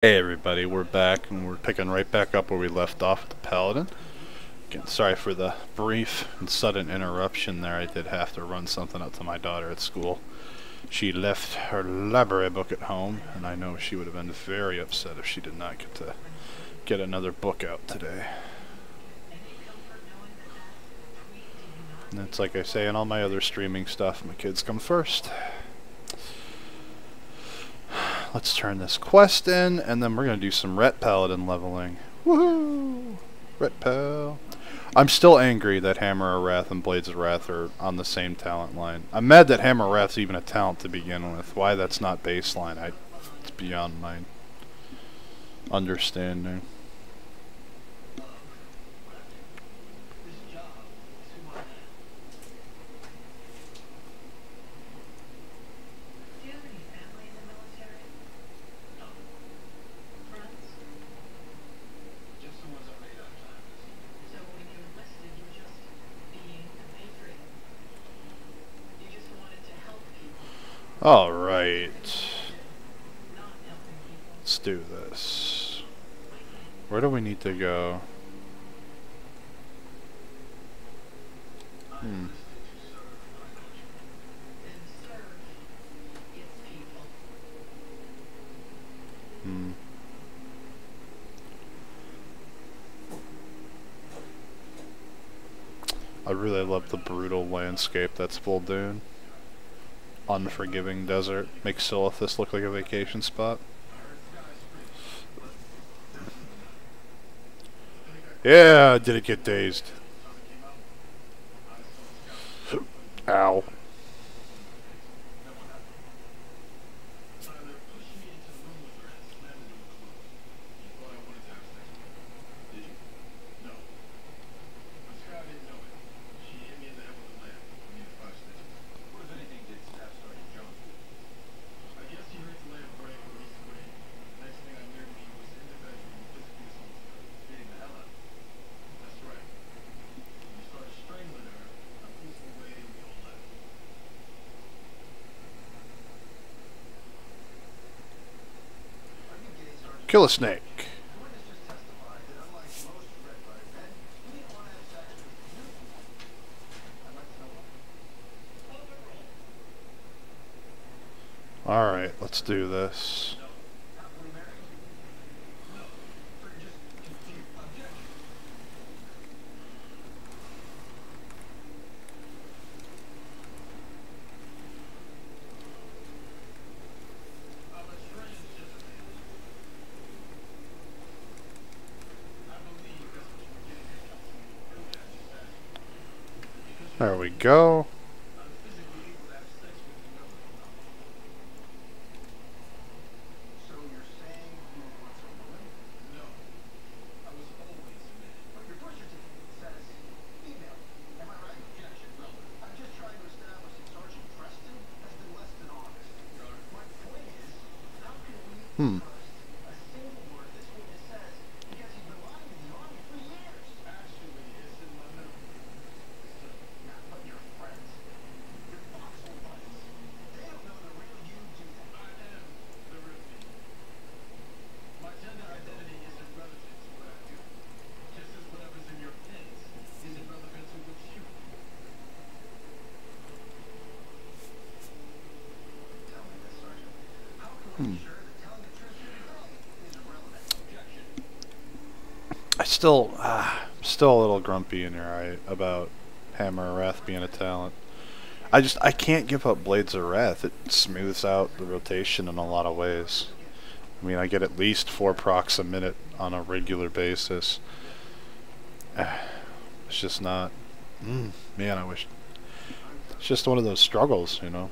Hey everybody, we're back and we're picking right back up where we left off with the Paladin. Again, sorry for the brief and sudden interruption there. I did have to run something out to my daughter at school. She left her library book at home, and I know she would have been very upset if she did not get to get another book out today. And it's like I say in all my other streaming stuff, my kids come first. Let's turn this quest in, and then we're going to do some Ret Paladin leveling. Woohoo! Ret Pal. I'm still angry that Hammer of Wrath and Blades of Wrath are on the same talent line. I'm mad that Hammer of Wrath's even a talent to begin with. Why that's not baseline, it's beyond my understanding. Alright. Let's do this. Where do we need to go? I really love the brutal landscape that's Vol'dun. Unforgiving desert makes Silithus look like a vacation spot. Yeah, did it get dazed? Ow. Kill a snake. Alright, let's do this. There we go. Still a little grumpy in your eye about Hammer of Wrath being a talent. I can't give up Blades of Wrath. It smooths out the rotation in a lot of ways. I mean, I get at least 4 procs a minute on a regular basis. It's just not... man, I wish... It's just one of those struggles, you know.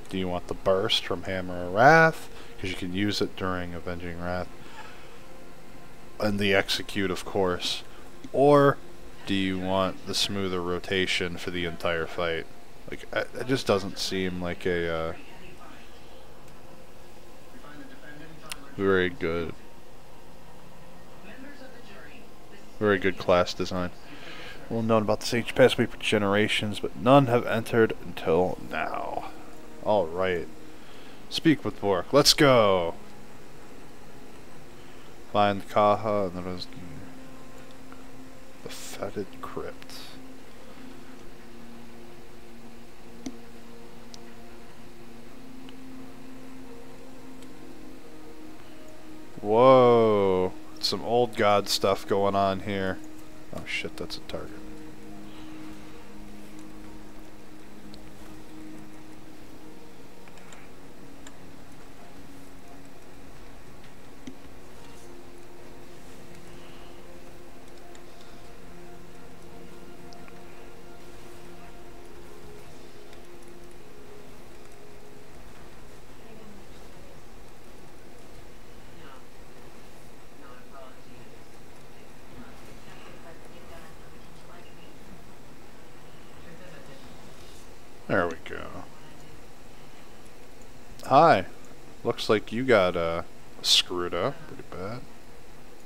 Do you want the burst from Hammer of Wrath? Because you can use it during Avenging Wrath. And the execute, of course. Or do you want the smoother rotation for the entire fight? Like, it just doesn't seem like a very good class design. Well known about the Xayj past for generations, but none have entered until now. Alright. Speak with Vork. Let's go! Find Kaha, and then there's the Fetid Crypt. Whoa, some old god stuff going on here. Oh shit, that's a target. There we go. Hi. Looks like you got screwed up pretty bad.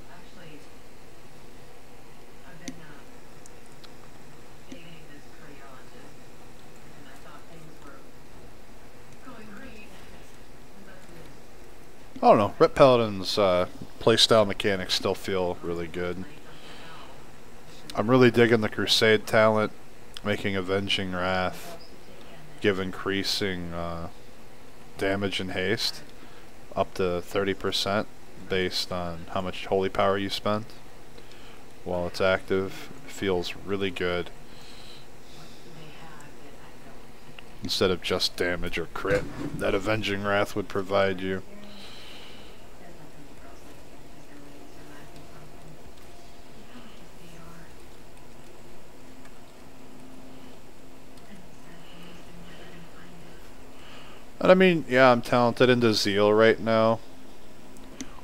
Actually, I've been dating this cardiologist, and I thought things were going great. I don't know. Ret Paladins playstyle mechanics still feel really good. I'm really digging the Crusade talent, making Avenging Wrath give increasing damage and haste up to 30% based on how much holy power you spent while it's active. Feels really good instead of just damage or crit that Avenging Wrath would provide you. And I mean, yeah, I'm talented into Zeal right now,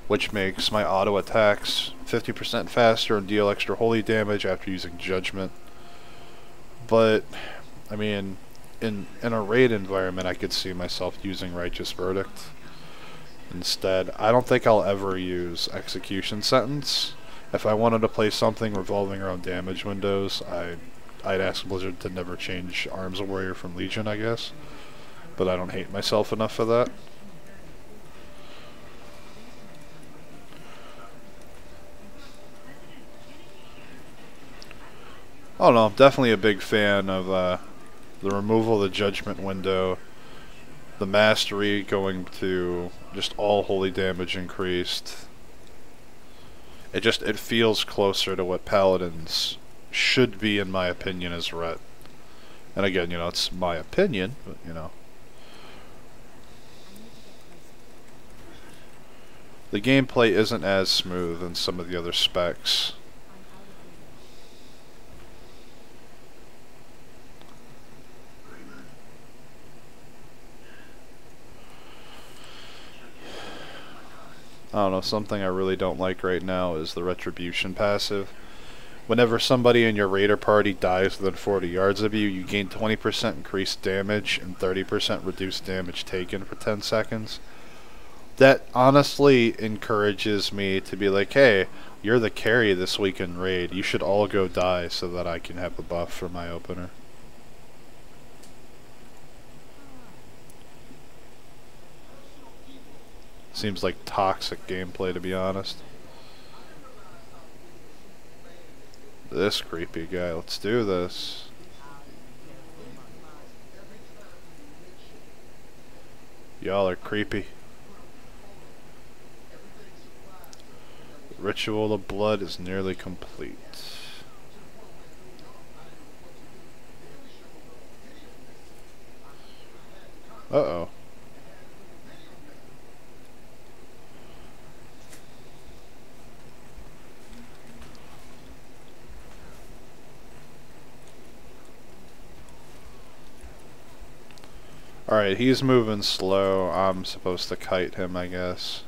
which makes my auto attacks 50% faster and deal extra holy damage after using Judgment. But, I mean, in a raid environment, I could see myself using Righteous Verdict instead. I don't think I'll ever use Execution Sentence. If I wanted to play something revolving around damage windows, I'd ask Blizzard to never change Arms of Warrior from Legion, I guess. But I don't hate myself enough for that. I don't know, I'm definitely a big fan of the removal of the Judgment window, the Mastery going to just all holy damage increased. It feels closer to what Paladins should be, in my opinion, as Ret. And again, you know, it's my opinion, but you know. The gameplay isn't as smooth in some of the other specs. I don't know, something I really don't like right now is the Retribution passive. Whenever somebody in your raider party dies within 40 yards of you, you gain 20% increased damage and 30% reduced damage taken for 10 seconds. That honestly encourages me to be like, hey, you're the carry this week in raid. You should all go die so that I can have the buff for my opener. Seems like toxic gameplay, to be honest. This creepy guy. Let's do this. Y'all are creepy. Ritual of Blood is nearly complete. Uh-oh. Alright, he's moving slow. I'm supposed to kite him, I guess.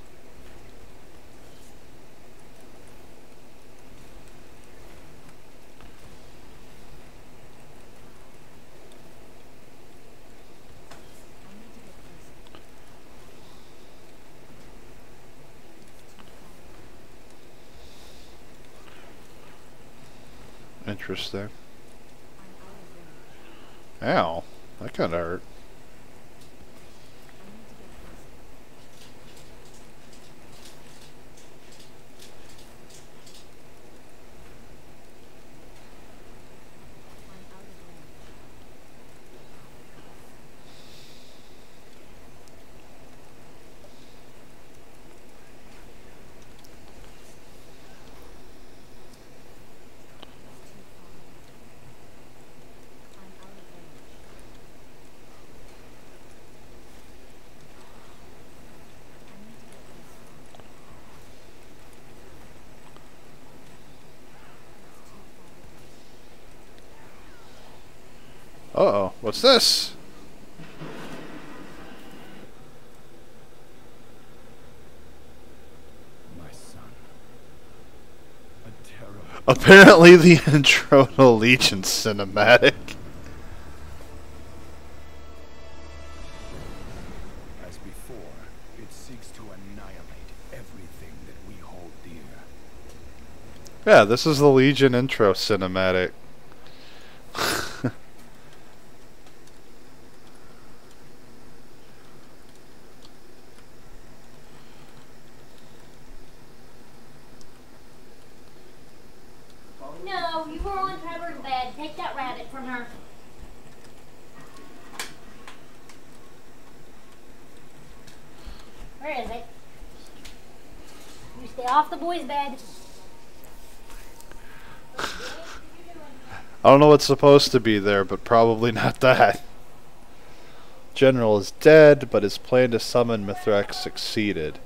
Interesting. Ow, that kinda hurt. What's this? My son. A terrible. Apparently the intro to Legion cinematic. As before, it seeks to annihilate everything that we hold dear. Yeah, this is the Legion intro cinematic. No, you were on Trevor's bed. Take that rabbit from her. Where is it? You stay off the boy's bed. I don't know what's supposed to be there, but probably not that. General is dead, but his plan to summon Mithrax succeeded.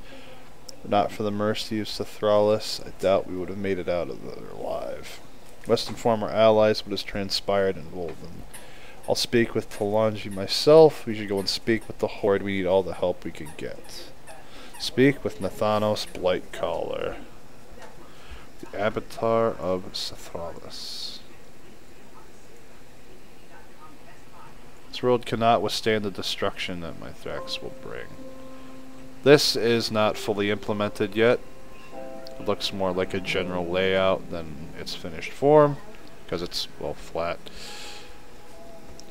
Not for the mercy of Sithralis, I doubt we would have made it out of there alive. Must inform our allies what has transpired and roll them. I'll speak with Talanji myself. We should go and speak with the Horde. We need all the help we can get. Speak with Nathanos Blightcaller, the avatar of Sithralis. This world cannot withstand the destruction that Mithrax will bring. This is not fully implemented yet. It looks more like a general layout than its finished form, because it's, well, flat.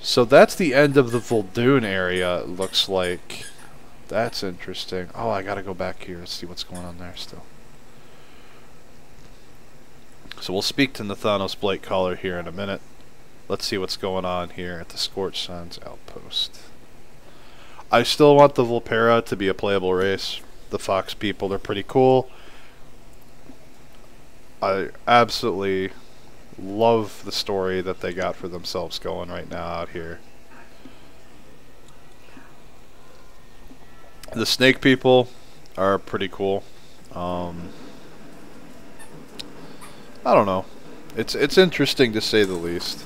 So that's the end of the Vol'dun area, it looks like. That's interesting. Oh, I gotta go back here and see what's going on there still. So we'll speak to Nathanos Blightcaller here in a minute. Let's see what's going on here at the Scorched Suns outpost. I still want the Vulpera to be a playable race. The Fox people, they're pretty cool. I absolutely love the story that they got for themselves going right now out here. The Snake people are pretty cool. I don't know. It's interesting to say the least.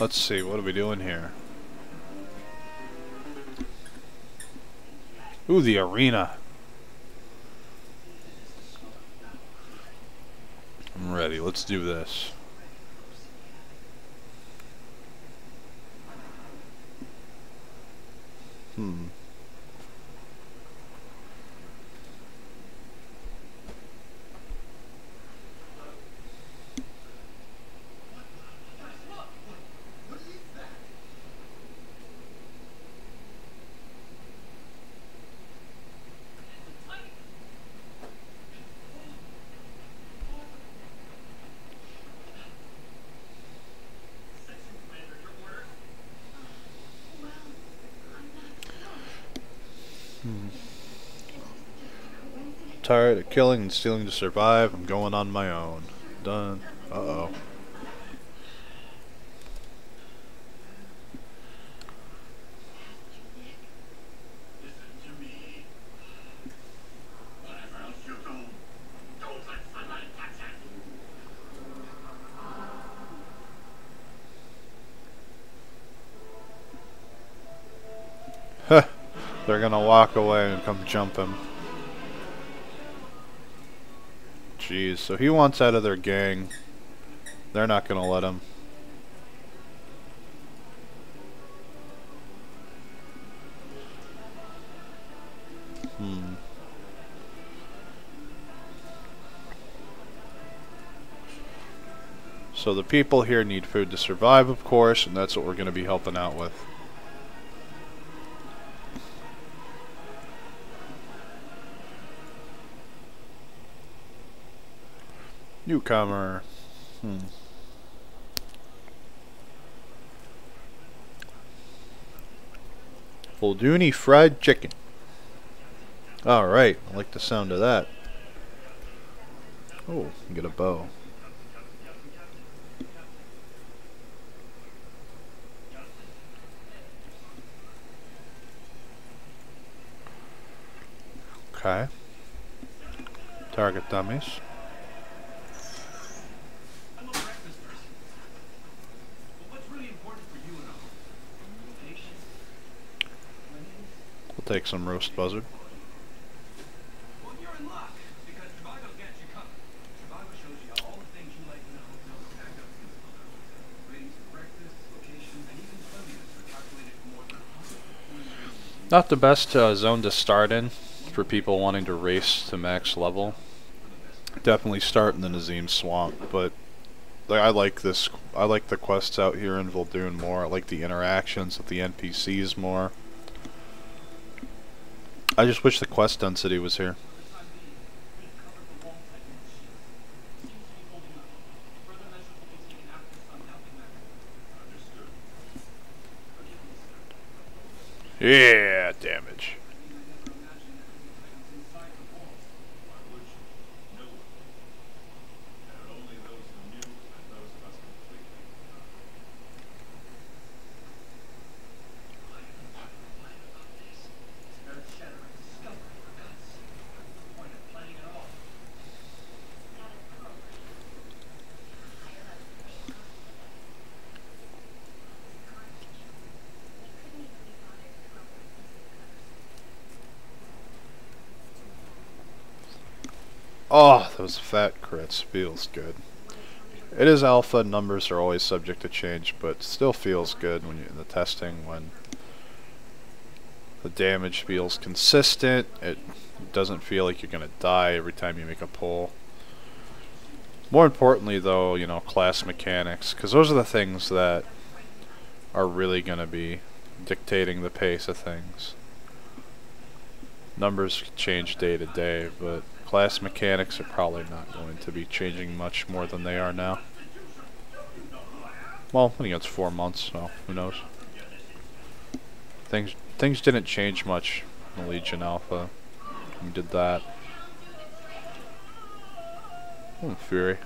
Let's see, what are we doing here? Ooh, the arena. I'm ready, let's do this. Tired of killing and stealing to survive. I'm going on my own. Done. Uh-oh. Huh. They're gonna walk away and come jump him. Jeez, so he wants out of their gang. They're not gonna let him. So the people here need food to survive, of course, and that's what we're going to be helping out with. Newcomer. Fuldoony fried chicken. Alright, I like the sound of that. Oh, get a bow. Okay. Target dummies. We'll take some roast buzzard. Not the best zone to start in for people wanting to race to max level. Definitely start in the Nazim Swamp, but I like this. I like the quests out here in Vol'dun more. I like the interactions with the NPCs more. I just wish the quest density was here. Yeah, damage. Oh, those fat crits. Feels good. It is alpha, numbers are always subject to change, but still feels good when you're in the testing, when the damage feels consistent. It doesn't feel like you're gonna die every time you make a pull. More importantly though, you know, class mechanics, because those are the things that are really gonna be dictating the pace of things. Numbers change day to day, but class mechanics are probably not going to be changing much more than they are now. Well, I think it's 4 months, so who knows. Things didn't change much in Legion Alpha. We did that. Oh, Fury.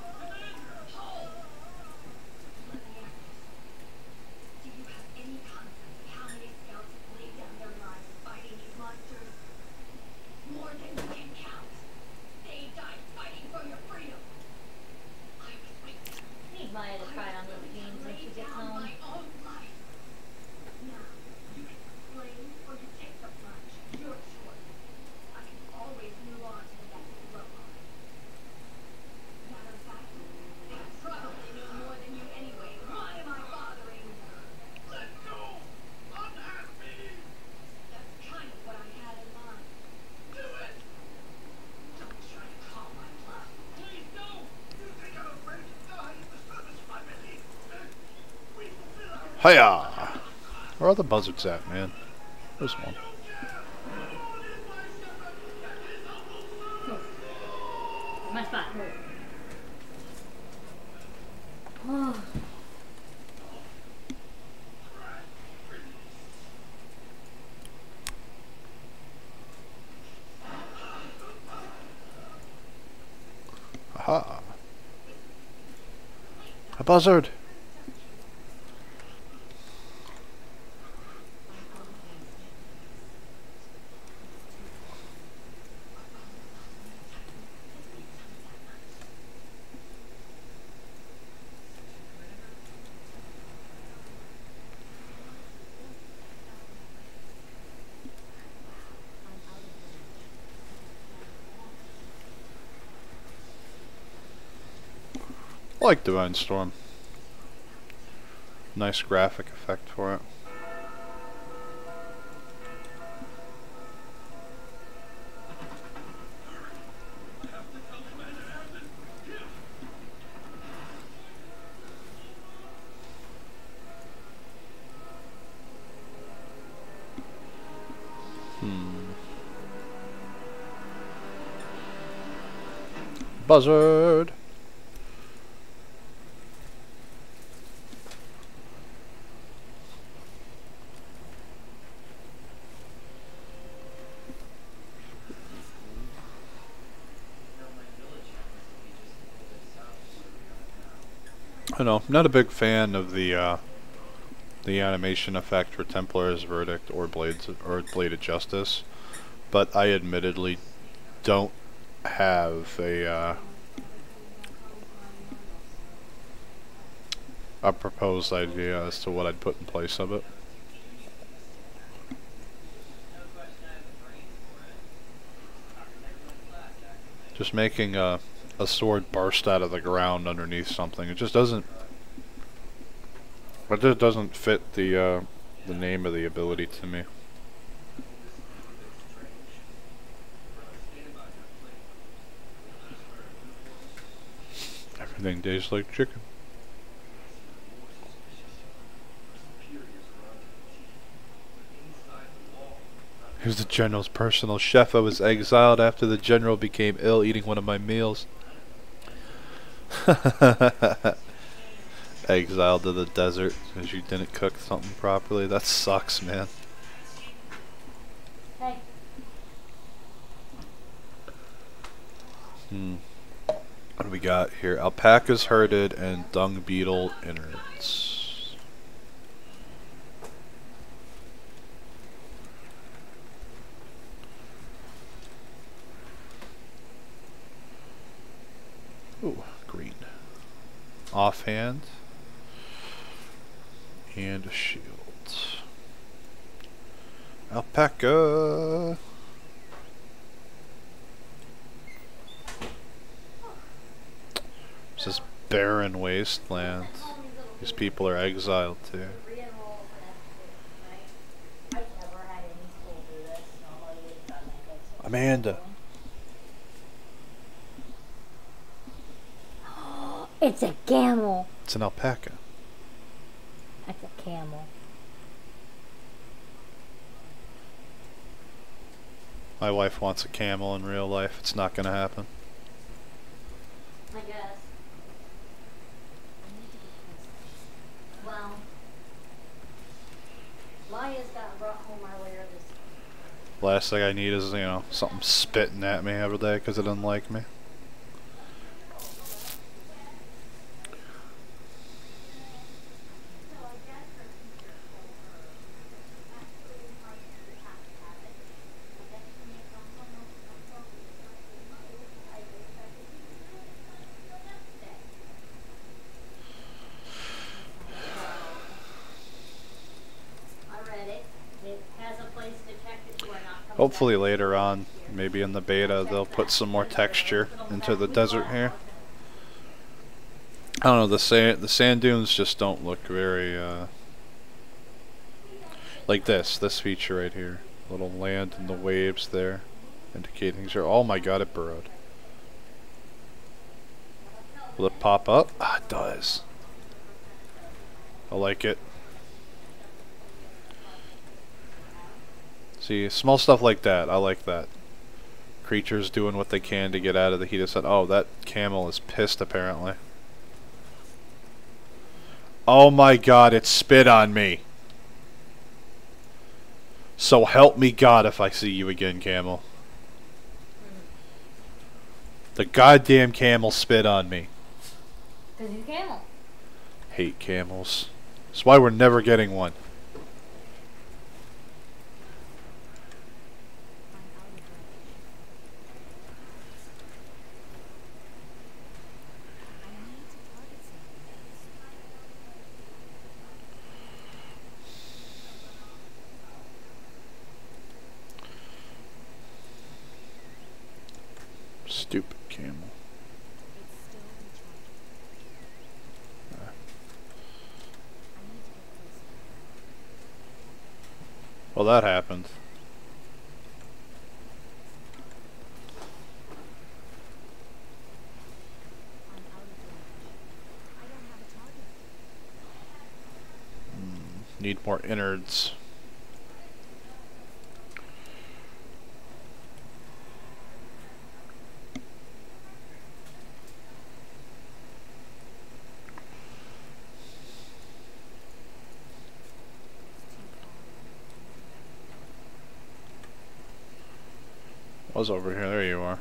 Hiya! Where are the buzzards at, man? There's one. My spot. Oh. Aha! A buzzard! I like Divine Storm. Nice graphic effect for it. Buzzard! I know, not a big fan of the animation effect for Templar's Verdict or Blade of Justice, but I admittedly don't have a proposed idea as to what I'd put in place of it. Just making a sword burst out of the ground underneath something, it just doesn't fit the name of the ability to me. Everything tastes like chicken. He was the general's personal chef. I was exiled after the general became ill eating one of my meals. Exiled to the desert because you didn't cook something properly. That sucks, man. Hey. What do we got here? Alpacas herded and dung beetle innards. Ooh, green. Offhand. And a shield. Alpaca! This is barren wasteland. These people are exiled too. Amanda. It's a camel. It's an alpaca. That's a camel. My wife wants a camel in real life. It's not gonna happen. I guess. Well, Maya's got brought home earlier this. Last thing I need is, you know, something spitting at me every day because it doesn't like me. Hopefully later on, maybe in the beta, they'll put some more texture into the desert here. I don't know, the sand dunes just don't look very, like this feature right here. Little land and the waves there, indicating things are, oh my god, it burrowed. Will it pop up? Ah, it does. I like it. See, small stuff like that, I like that. Creatures doing what they can to get out of the heat of sun. Oh, that camel is pissed apparently. Oh my god, it spit on me. So help me God if I see you again, camel. The goddamn camel spit on me. 'Cause he's a camel. Hate camels. That's why we're never getting one. Stupid camel. Well, that happened. Need more innards. was over here. There you are.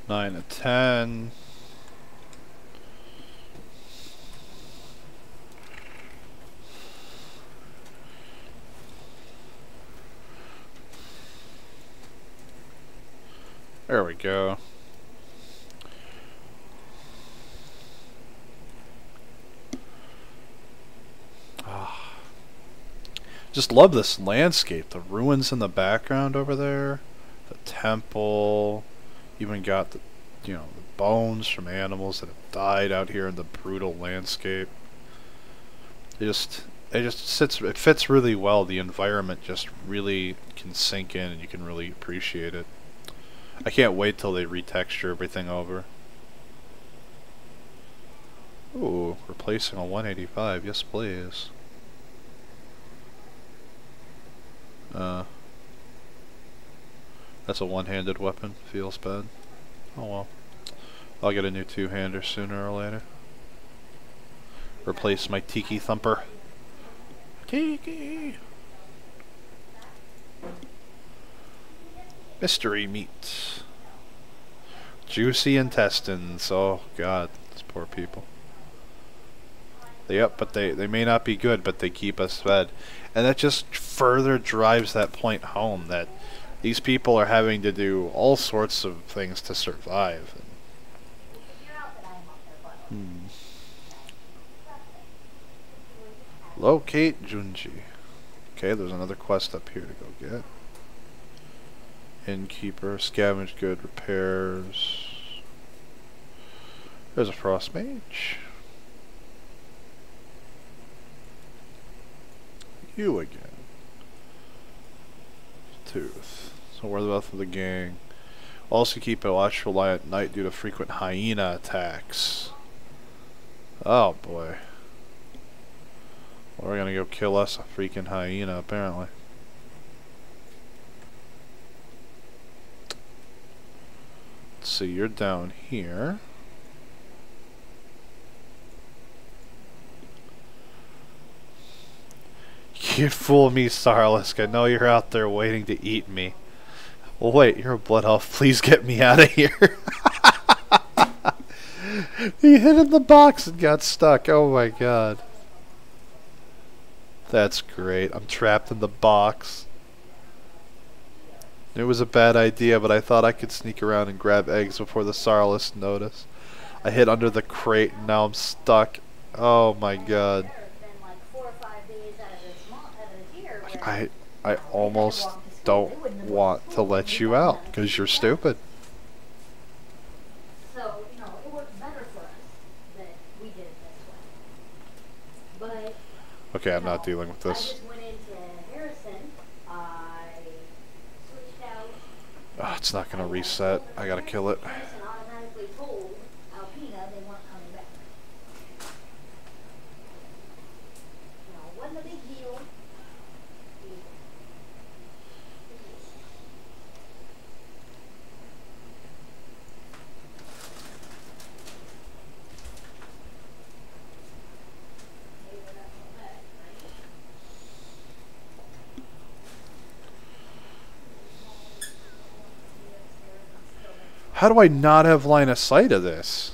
Nine and 10. There we go. Just love this landscape. The ruins in the background over there. The temple. Even got the, you know, the bones from animals that have died out here in the brutal landscape. It fits really well. The environment just really can sink in and you can really appreciate it. I can't wait till they retexture everything over. Ooh, replacing a 185. Yes, please. That's a one-handed weapon. Feels bad. Oh well. I'll get a new two-hander sooner or later. Replace my Tiki Thumper. Tiki! Mystery meat. Juicy intestines. Oh god, these poor people. Yep, but they may not be good, but they keep us fed. And that just further drives that point home that these people are having to do all sorts of things to survive. Locate Junji. Okay, there's another quest up here to go get. Innkeeper, scavenge good, repairs. There's a frost mage. You again. Tooth. So we're the mouth of the gang. Also keep a watchful eye at night due to frequent hyena attacks. Oh boy. Well, we're gonna go kill us a freaking hyena apparently. Let's see, you're down here. You fool me, Sarlisk. I know you're out there waiting to eat me. Well, wait, you're a blood elf. Please get me out of here. He hit in the box and got stuck. Oh my god. That's great. I'm trapped in the box. It was a bad idea, but I thought I could sneak around and grab eggs before the Sarlisk noticed. I hid under the crate and now I'm stuck. Oh my god. I almost don't want to let you out because you're stupid. So, you know, it worked better for us that we did it this way. But okay, I'm not dealing with I this. just went into Harrison. I switched out. It's not gonna reset. I gotta kill it. Harrison automatically told Alpina they weren't coming back. You know, wasn't a big deal. How do I not have line of sight of this?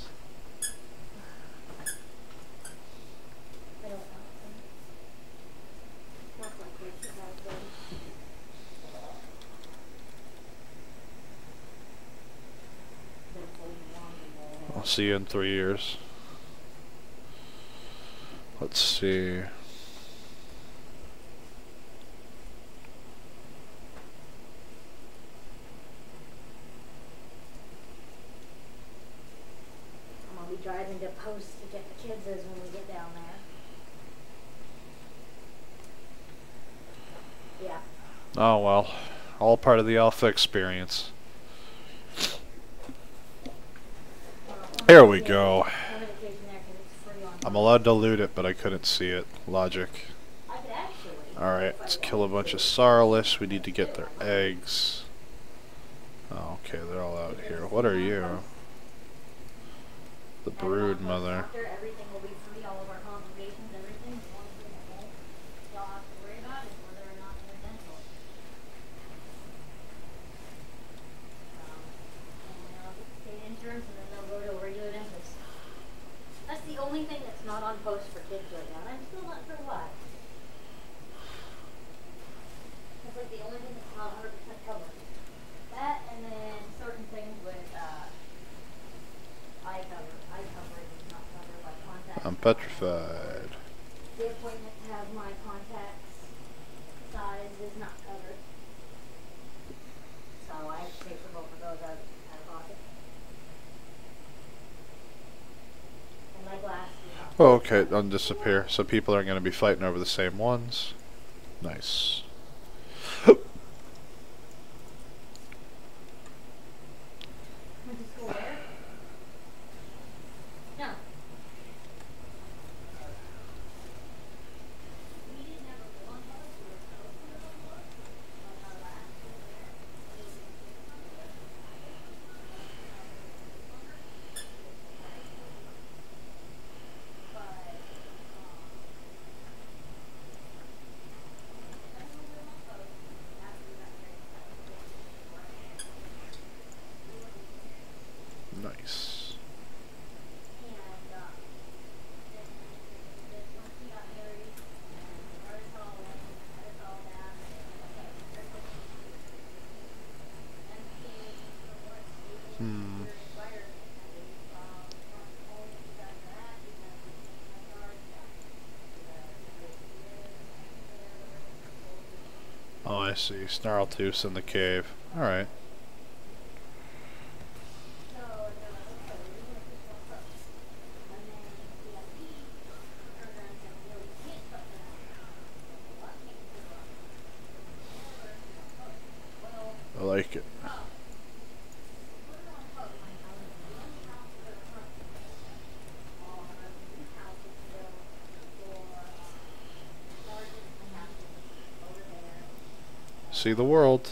I'll see you in 3 years. Let's see. Driving to post to get the kids as when we get down there. Yeah. Oh well, all part of the alpha experience. Here we go. I'm allowed to loot it, but I couldn't see it. Logic. I could actually. Alright, let's kill a bunch of Sarlis. We need to get their eggs. Oh, okay, they're all out here. What are you? The brood mother. Everything will be free, all of our conversations, everything. The only thing that won't y'all have to worry about is whether or not they're dental. And I'll get state insurance and then they'll go to a regular dentist. That's the only thing that's not on post for kids right now. And I'm still not sure why. That's like the only thing that's not 100% covered. That and then certain things with eye coverage is not covered, like contacts. I'm petrified. The appointment to have my contacts size is not covered. So I have to pay for both of those out of pocket. And my glasses. Oh, okay, they'll disappear. So people aren't going to be fighting over the same ones. Nice. Went to school where? No. We didn't have a one house, we were close to the one. But our last year there, it was Nice. Hmm. Oh, I see. Snarltooth's in the cave. Alright. I like it. See the world.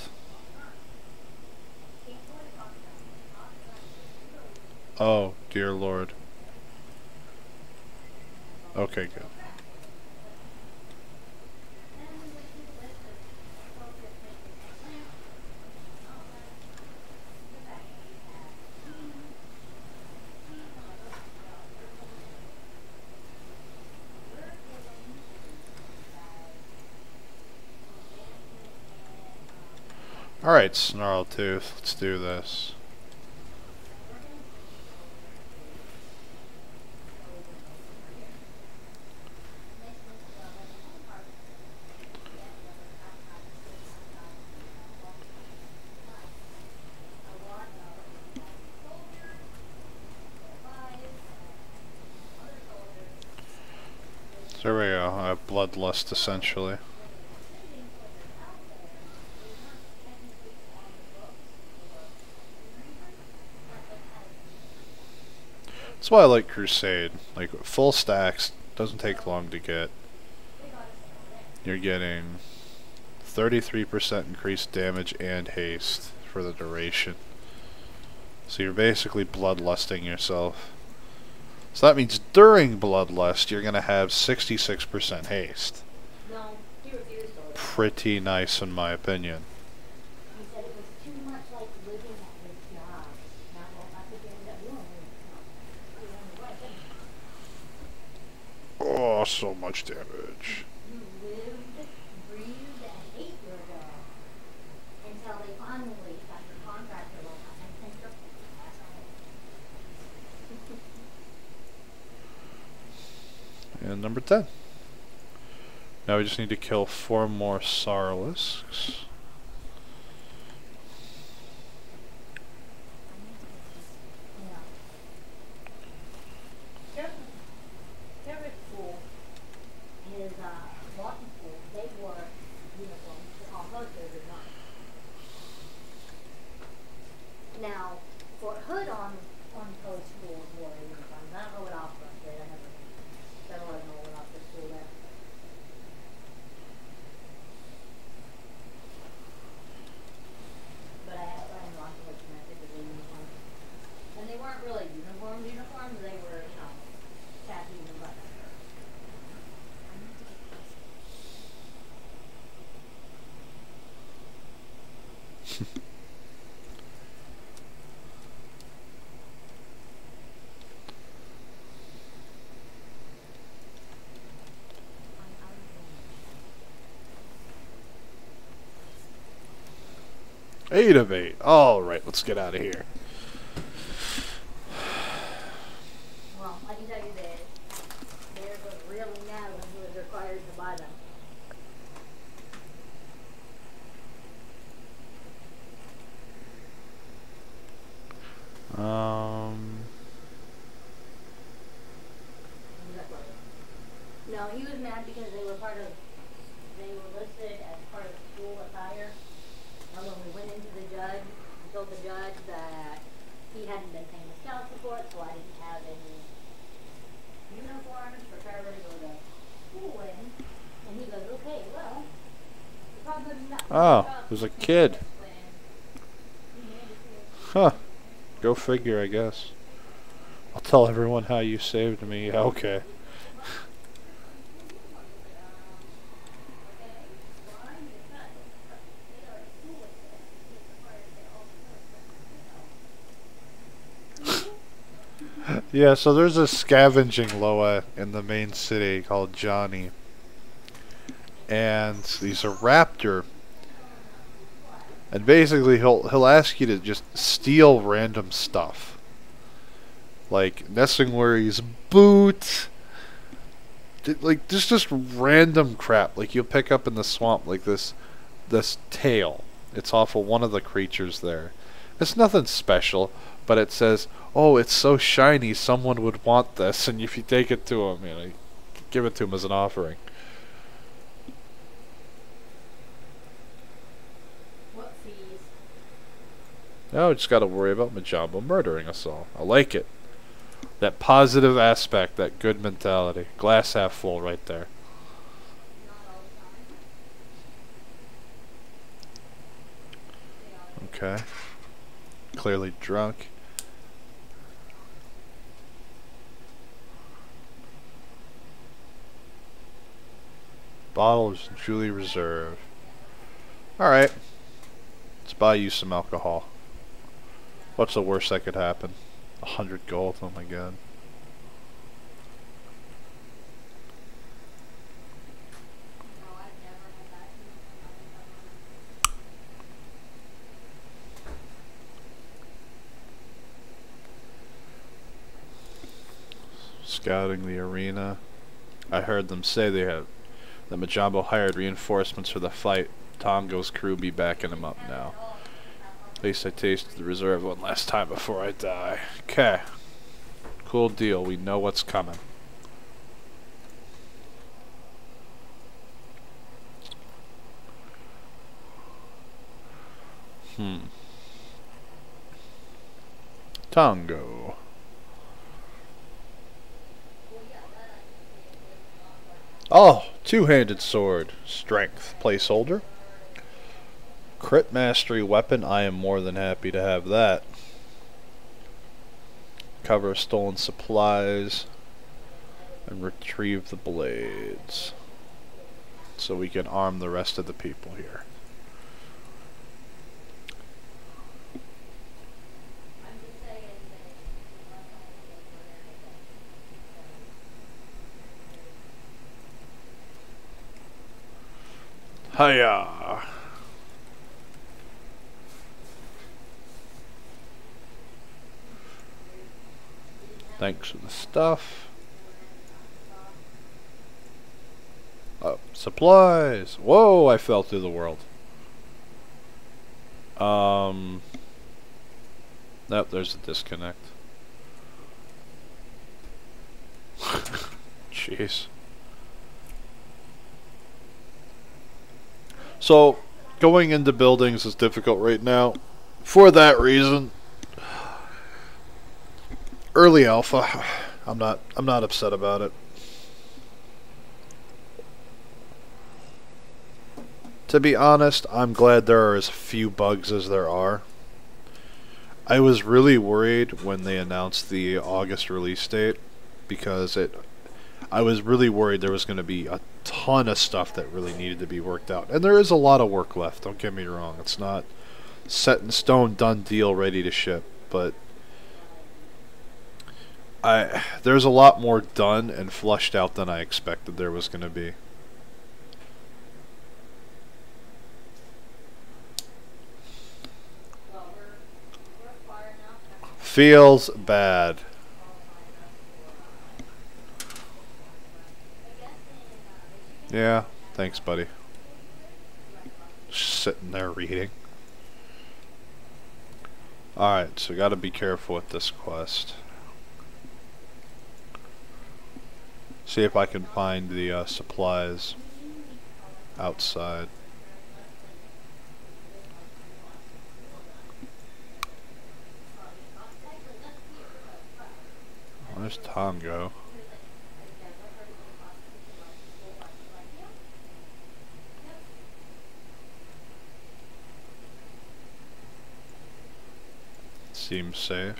Oh, dear Lord. Okay, good. Alright, Snarltooth, let's do this. So there we go, I have bloodlust essentially. That's why I like Crusade. Like, full stacks, doesn't take long to get. You're getting 33% increased damage and haste for the duration. So you're basically bloodlusting yourself. So that means during bloodlust, you're going to have 66% haste. No, he refused to. Pretty nice in my opinion. He said it was too much like living at his job. Now, well, that's what you end up doing. Oh, so much damage. You lived, breathed, and ate your job until they finally got your contract to roll out and sent your asshole. And number 10. Now we just need to kill 4 more Sarlisks. Favorite school is Lawton School. They wore uniforms on both favorite months. Now, Fort Hood on code schools wore uniforms. I don't know what Opera did. I never know what Opera school there. Renovate. Alright, let's get out of here. Well, I can tell you that Bear was really mad when he was required to buy them. No, he was mad because they were listed as part of school attire. And when we went into the judge, I told the judge that he hadn't been paying his child support, so I didn't have any uniforms for Trevor to go to school in. And he goes, okay, well, the problem is not. Oh, there's a kid. Huh. Go figure, I guess. I'll tell everyone how you saved me. Yeah, okay. Yeah, so there's a scavenging Loa in the main city called Johnny. And he's a raptor. And basically he'll ask you to just steal random stuff. Like Nessingwary's boot. Like just random crap. Like you'll pick up in the swamp like this tail. It's off of one of the creatures there. It's nothing special, but it says, "Oh, it's so shiny, someone would want this." And if you take it to him, you know, you give it to him as an offering. What fees? Now we just got to worry about Majambo murdering us all. I like it. That positive aspect, that good mentality. Glass half full right there. Okay. Clearly drunk. Bottles Julie Reserve. Alright. Let's buy you some alcohol. What's the worst that could happen? 100 gold, oh my god. Scouting the arena. I heard them say they had that Majambo hired reinforcements for the fight. Tongo's crew be backing him up now. At least I tasted the reserve one last time before I die. Okay. Cool deal. We know what's coming. Tongo. Oh, two-handed sword. Strength. Placeholder. Crit mastery weapon. I am more than happy to have that. Cover stolen supplies. And retrieve the blades. So we can arm the rest of the people here. Hiya! Thanks for the stuff. Oh, supplies! Whoa, I fell through the world. Nope, there's a disconnect. Jeez. So, going into buildings is difficult right now. For that reason, early alpha. I'm not upset about it. To be honest, I'm glad there are as few bugs as there are. I was really worried when they announced the August release date because I was really worried there was going to be a ton of stuff that really needed to be worked out. And there is a lot of work left, don't get me wrong. It's not set in stone, done deal, ready to ship. But there's a lot more done and flushed out than I expected there was going to be. Feels bad. Yeah, thanks, buddy. Just sitting there reading. Alright, so gotta be careful with this quest. See if I can find the supplies outside. Where's Tongo? Seems safe.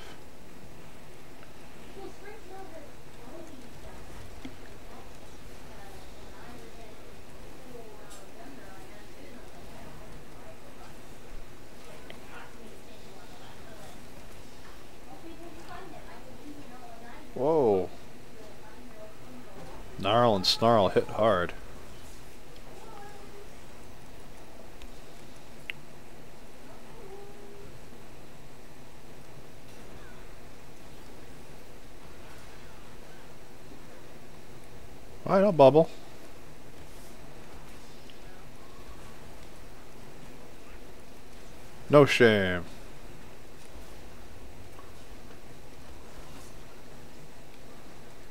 Whoa. Gnarl and Snarl hit hard. Alright, I'll bubble. No shame.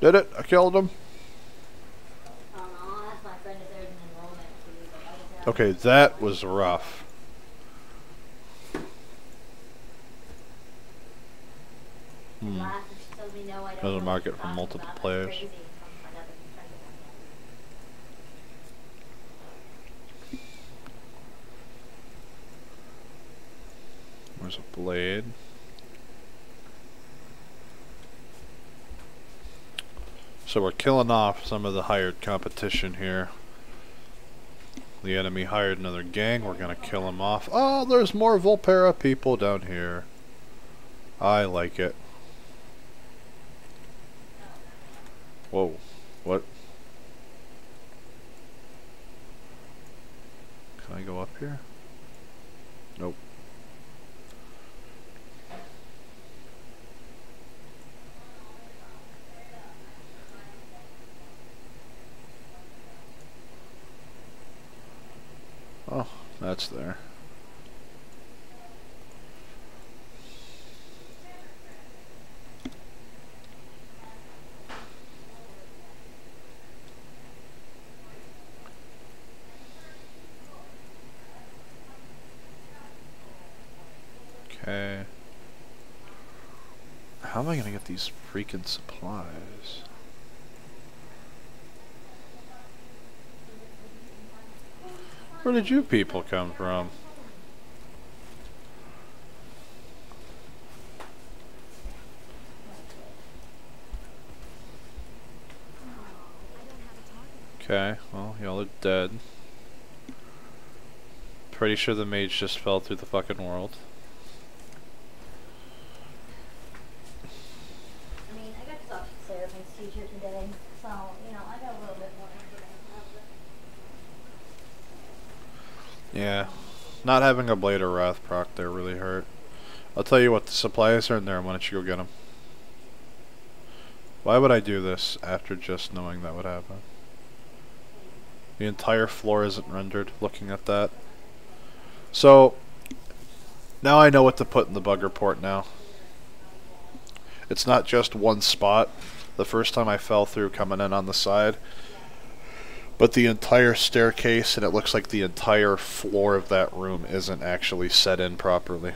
Did it? I killed him. Okay, that was rough. Doesn't mark it for multiple players. There's a blade. So we're killing off some of the hired competition here. The enemy hired another gang. We're gonna kill them off. Oh, there's more Volpera people down here. I like it. Whoa. What? Can I go up here? Nope. Oh, that's there. Okay. How am I gonna get these freaking supplies? Where did you people come from? Okay, well, y'all are dead. Pretty sure the mage just fell through the fucking world. I mean, I got to talk to the Seraphim's teacher today, so, you know, I got a little bit more information. Yeah, not having a Blade of Wrath proc there really hurt. I'll tell you what, the supplies are in there. Why don't you go get them? Why would I do this after just knowing that would happen? The entire floor isn't rendered looking at that. So, now I know what to put in the bug report now. It's not just one spot. The first time I fell through coming in on the side. But the entire staircase, and it looks like the entire floor of that room isn't actually set in properly.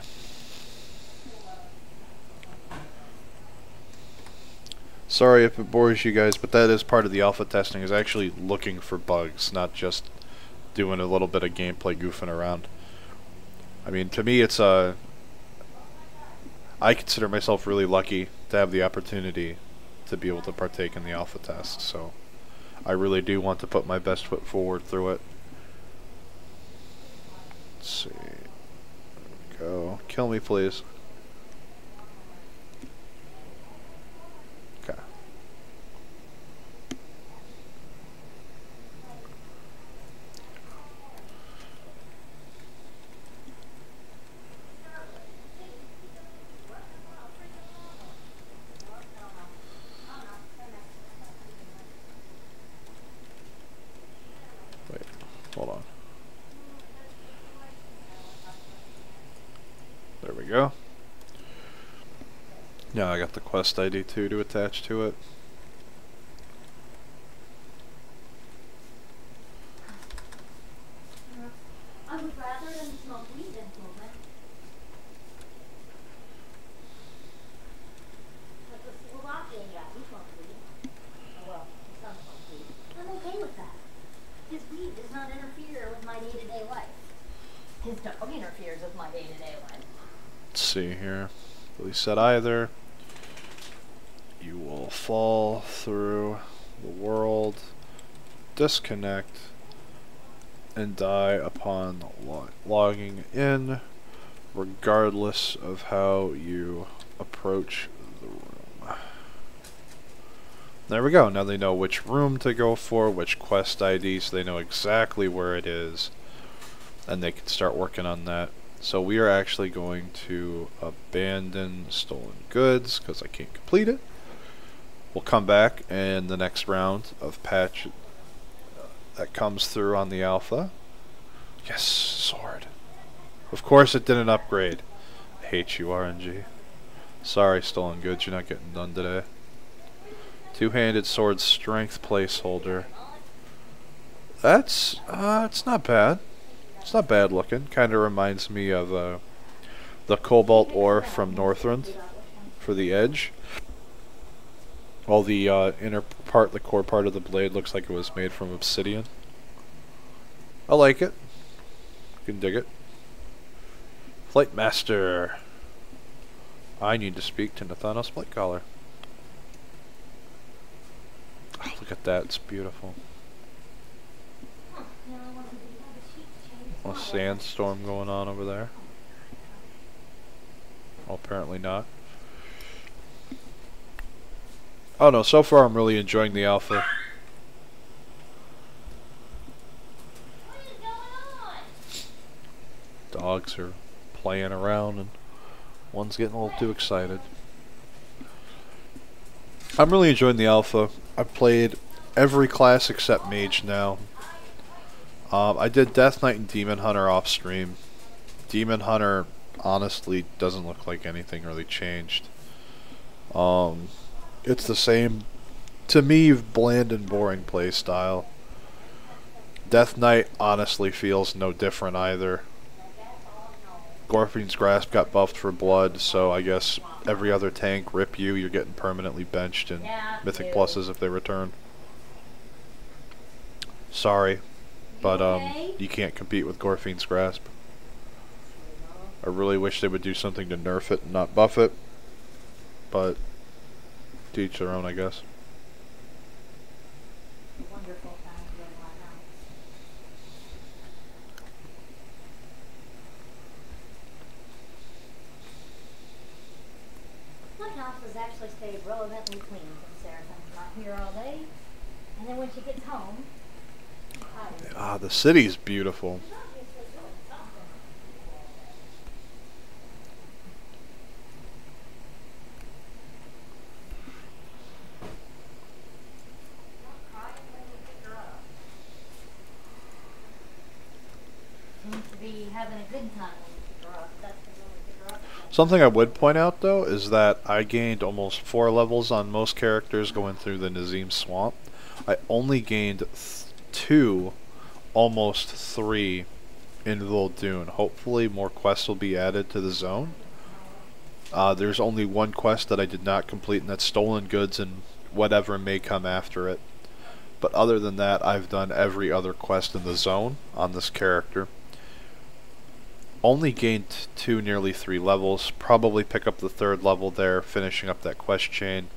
Sorry if it bores you guys, but that is part of the alpha testing, is actually looking for bugs, not just doing a little bit of gameplay goofing around. I mean, to me it's I consider myself really lucky to have the opportunity to be able to partake in the alpha test, so I really do want to put my best foot forward through it. Let's see. There we go. Kill me, please. Okay. Yeah, I got the quest ID too to attach to it. I would rather than smoke weed than smoke it. But the Slovakian guy, he smokes weed. Oh well, his son smokes weed. I'm okay with that. His weed does not interfere with my day-to-day life. His dog interferes with my day-to-day life. Let's see here. Really said either. You will fall through the world, disconnect, and die upon logging in, regardless of how you approach the room. There we go. Now they know which room to go for, which quest ID, so they know exactly where it is, and they can start working on that. So we are actually going to abandon stolen goods because I can't complete it. We'll come back in the next round of patch that comes through on the alpha. Yes, sword. Of course it didn't upgrade. I hate you, RNG. Sorry, stolen goods, you're not getting done today. Two-handed sword strength placeholder. That's, it's not bad. It's not bad looking. Kind of reminds me of the cobalt ore from Northrend for the edge. All the inner part, the core part of the blade looks like it was made from obsidian. I like it. You can dig it. Flight Master. I need to speak to Nathanos Blightcaller. Oh, look at that, it's beautiful. A sandstorm going on over there. Well, apparently not. Oh no, so far I'm really enjoying the alpha. What is going on? Dogs are playing around and one's getting a little too excited. I'm really enjoying the alpha. I've played every class except mage now. I did Death Knight and Demon Hunter off stream. Demon Hunter honestly doesn't look like anything really changed. It's the same, to me, bland and boring play style. Death Knight honestly feels no different either. Gorfin's Grasp got buffed for blood, so I guess every other tank, rip you, you're getting permanently benched and mythic pluses if they return. Sorry, but you can't compete with Gorfin's Grasp. I really wish they would do something to nerf it and not buff it, but to each their own, I guess. Wonderful time to go to my house. My house has actually stayed relevantly clean since Sarah's not here all day. And then when she gets home, she's tired. Ah, the city's beautiful. She's obviously doing something. Not crying when we pick her up. Seems to be having a good time when we pick her up. That's when we pick her up. Something I would point out, though, is that I gained almost 4 levels on most characters going through the Nazim Swamp. I only gained 2, almost 3 in Vol'dun. Hopefully more quests will be added to the zone. There's only one quest that I did not complete, and that's stolen goods and whatever may come after it. But other than that, I've done every other quest in the zone on this character. Only gained 2, nearly 3 levels. Probably pick up the 3rd level there, finishing up that quest chain.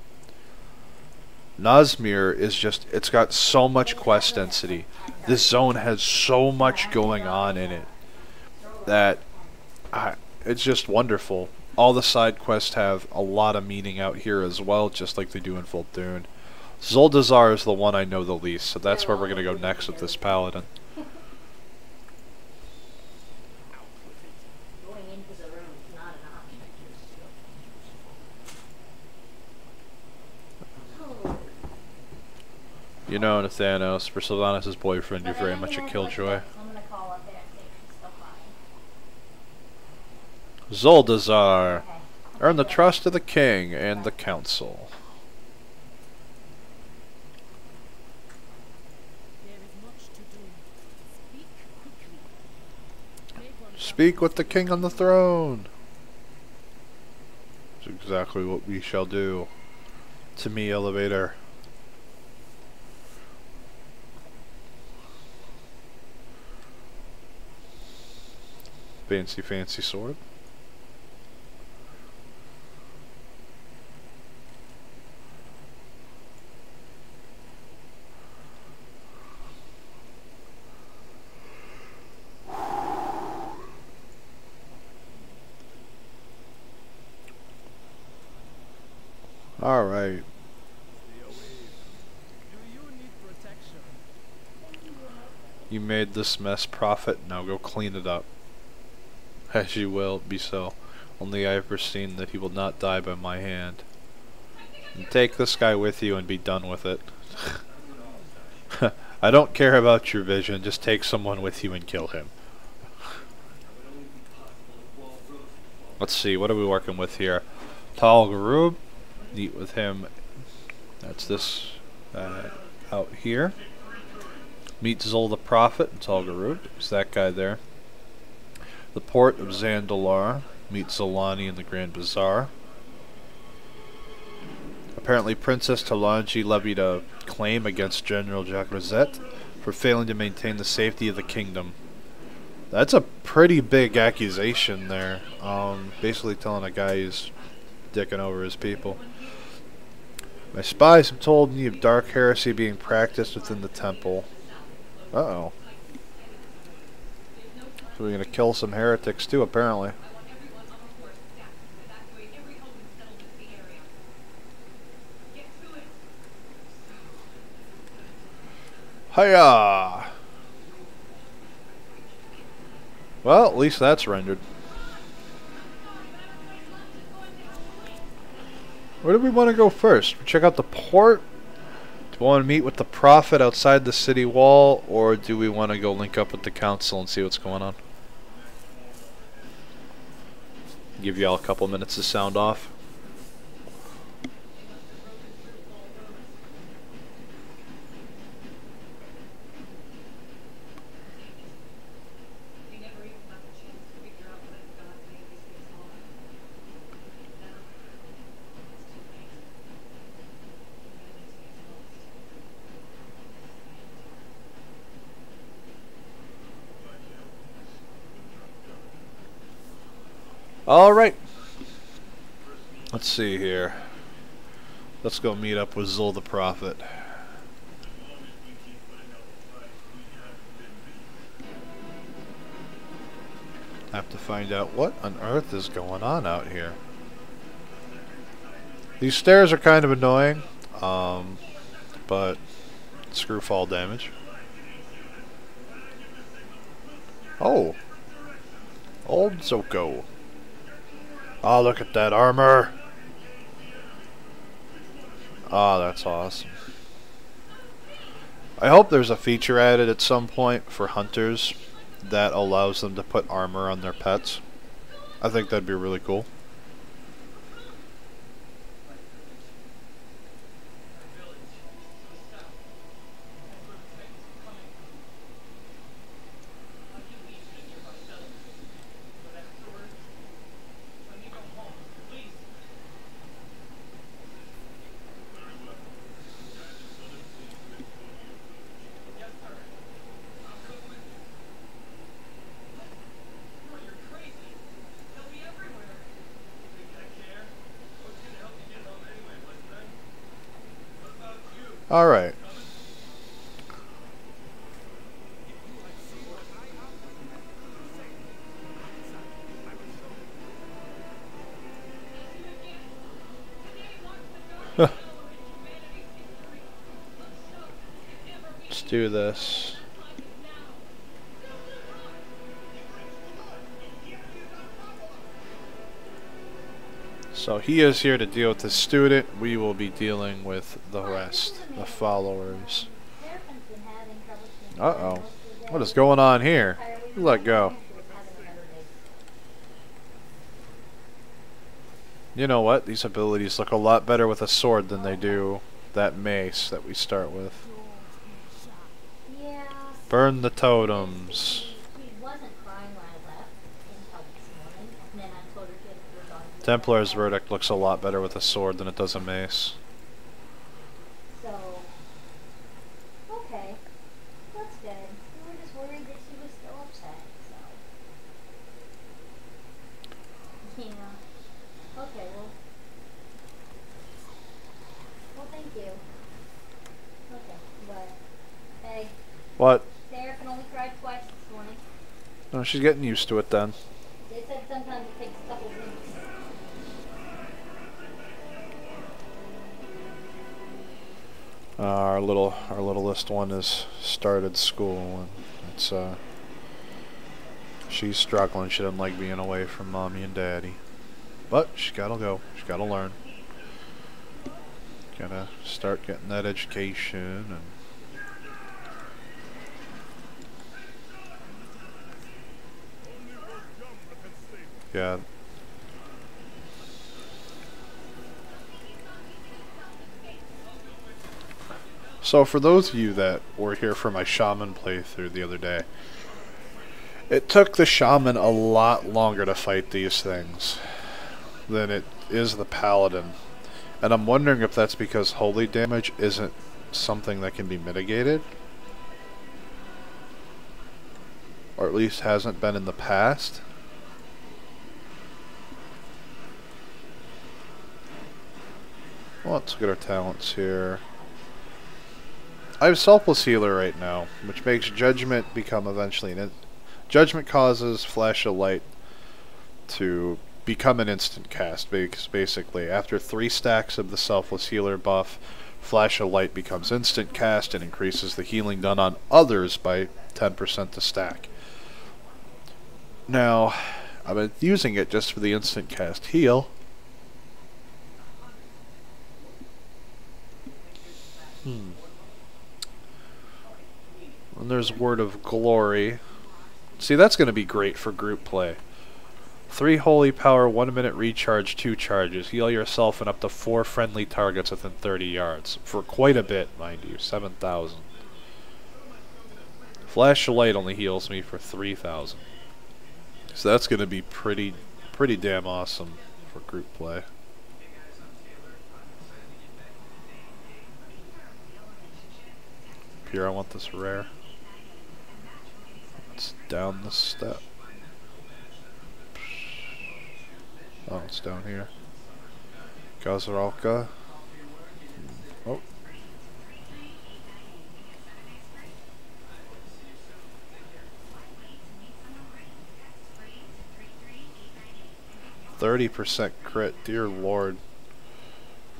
Nazmir is just, it's got so much quest density. This zone has so much going on in it that it's just wonderful. All the side quests have a lot of meaning out here as well, just like they do in Vol'dun. Zuldazar is the one I know the least, so that's where we're going to go next with this Paladin. Going into the room is not an option. Oh. You know, Nathanos, for Sylvanas' boyfriend, you're very much a killjoy. I'm gonna call up there and see if she's still fine. Zuldazar! Okay. Earn the trust of the king and the council. Speak with the king on the throne. That's exactly what we shall do. To me, elevator. Fancy, fancy sword. Alright. You made this mess, prophet. Now go clean it up. As you will be so. Only I have foreseen that he will not die by my hand. And take this guy with you and be done with it. I don't care about your vision. Just take someone with you and kill him. Let's see. What are we working with here? Tal Garub. Meet with him. That's this out here. Meet Zol the Prophet and Tal Garub. It's that guy there. The port of Zandalar. Meet Zolani in the Grand Bazaar. Apparently Princess Talanji levied a claim against General Jacques Rosette for failing to maintain the safety of the kingdom. That's a pretty big accusation there. Basically telling a guy he's dicking over his people. My spies have told me of dark heresy being practiced within the temple. Uh-oh. So we're gonna kill some heretics too, apparently. Hiya! Well, at least that's rendered. Where do we want to go first? Check out the port? Do we want to meet with the prophet outside the city wall? Or do we want to go link up with the council and see what's going on? Give y'all a couple minutes to sound off. Alright. Let's see here. Let's go meet up with Zul the Prophet. Have to find out what on earth is going on out here. These stairs are kind of annoying, but screw fall damage. Oh! Old Zoko. Oh, look at that armor. Oh, that's awesome. I hope there's a feature added at some point for hunters that allows them to put armor on their pets. I think that'd be really cool. Alright. Let's do this. So he is here to deal with the student. We will be dealing with the rest, the followers. Uh-oh. What is going on here? Let go. You know what? These abilities look a lot better with a sword than they do that mace that we start with. Yeah. Burn the totems. He wasn't crying when I left until this morning, and then I told her to was on the Templar's bed. Verdict looks a lot better with a sword than it does a mace. So, okay. That's good. We were just worried that she was still upset, so. Yeah. Okay, well. Well, thank you. Okay, but, hey, What? Sarah can only cry twice this morning. No, she's getting used to it then. They said sometimes it takes a couple weeks. Our littlest one has started school, and it's she's struggling. She doesn't like being away from mommy and daddy, but she's gotta go. She's gotta learn. Gotta start getting that education and. Yeah. So for those of you that were here for my shaman playthrough the other day, it took the shaman a lot longer to fight these things than it is the paladin. And I'm wondering if that's because holy damage isn't something that can be mitigated. Or at least hasn't been in the past. Well, let's look at our talents here. I have Selfless Healer right now, which makes Judgment become eventually an... Judgment causes Flash of Light to become an instant cast, because basically after 3 stacks of the Selfless Healer buff, Flash of Light becomes instant cast and increases the healing done on others by 10% to stack. Now, I've been using it just for the instant cast heal. And there's Word of Glory. See, that's going to be great for group play. 3 holy power, 1 minute recharge, 2 charges. Heal yourself and up to 4 friendly targets within 30 yards. For quite a bit, mind you. 7,000. Flash of Light only heals me for 3,000. So that's going to be pretty damn awesome for group play. Here, I want this rare. It's down the step. Oh, it's down here. Gazaralka. Oh. %30 crit, dear lord.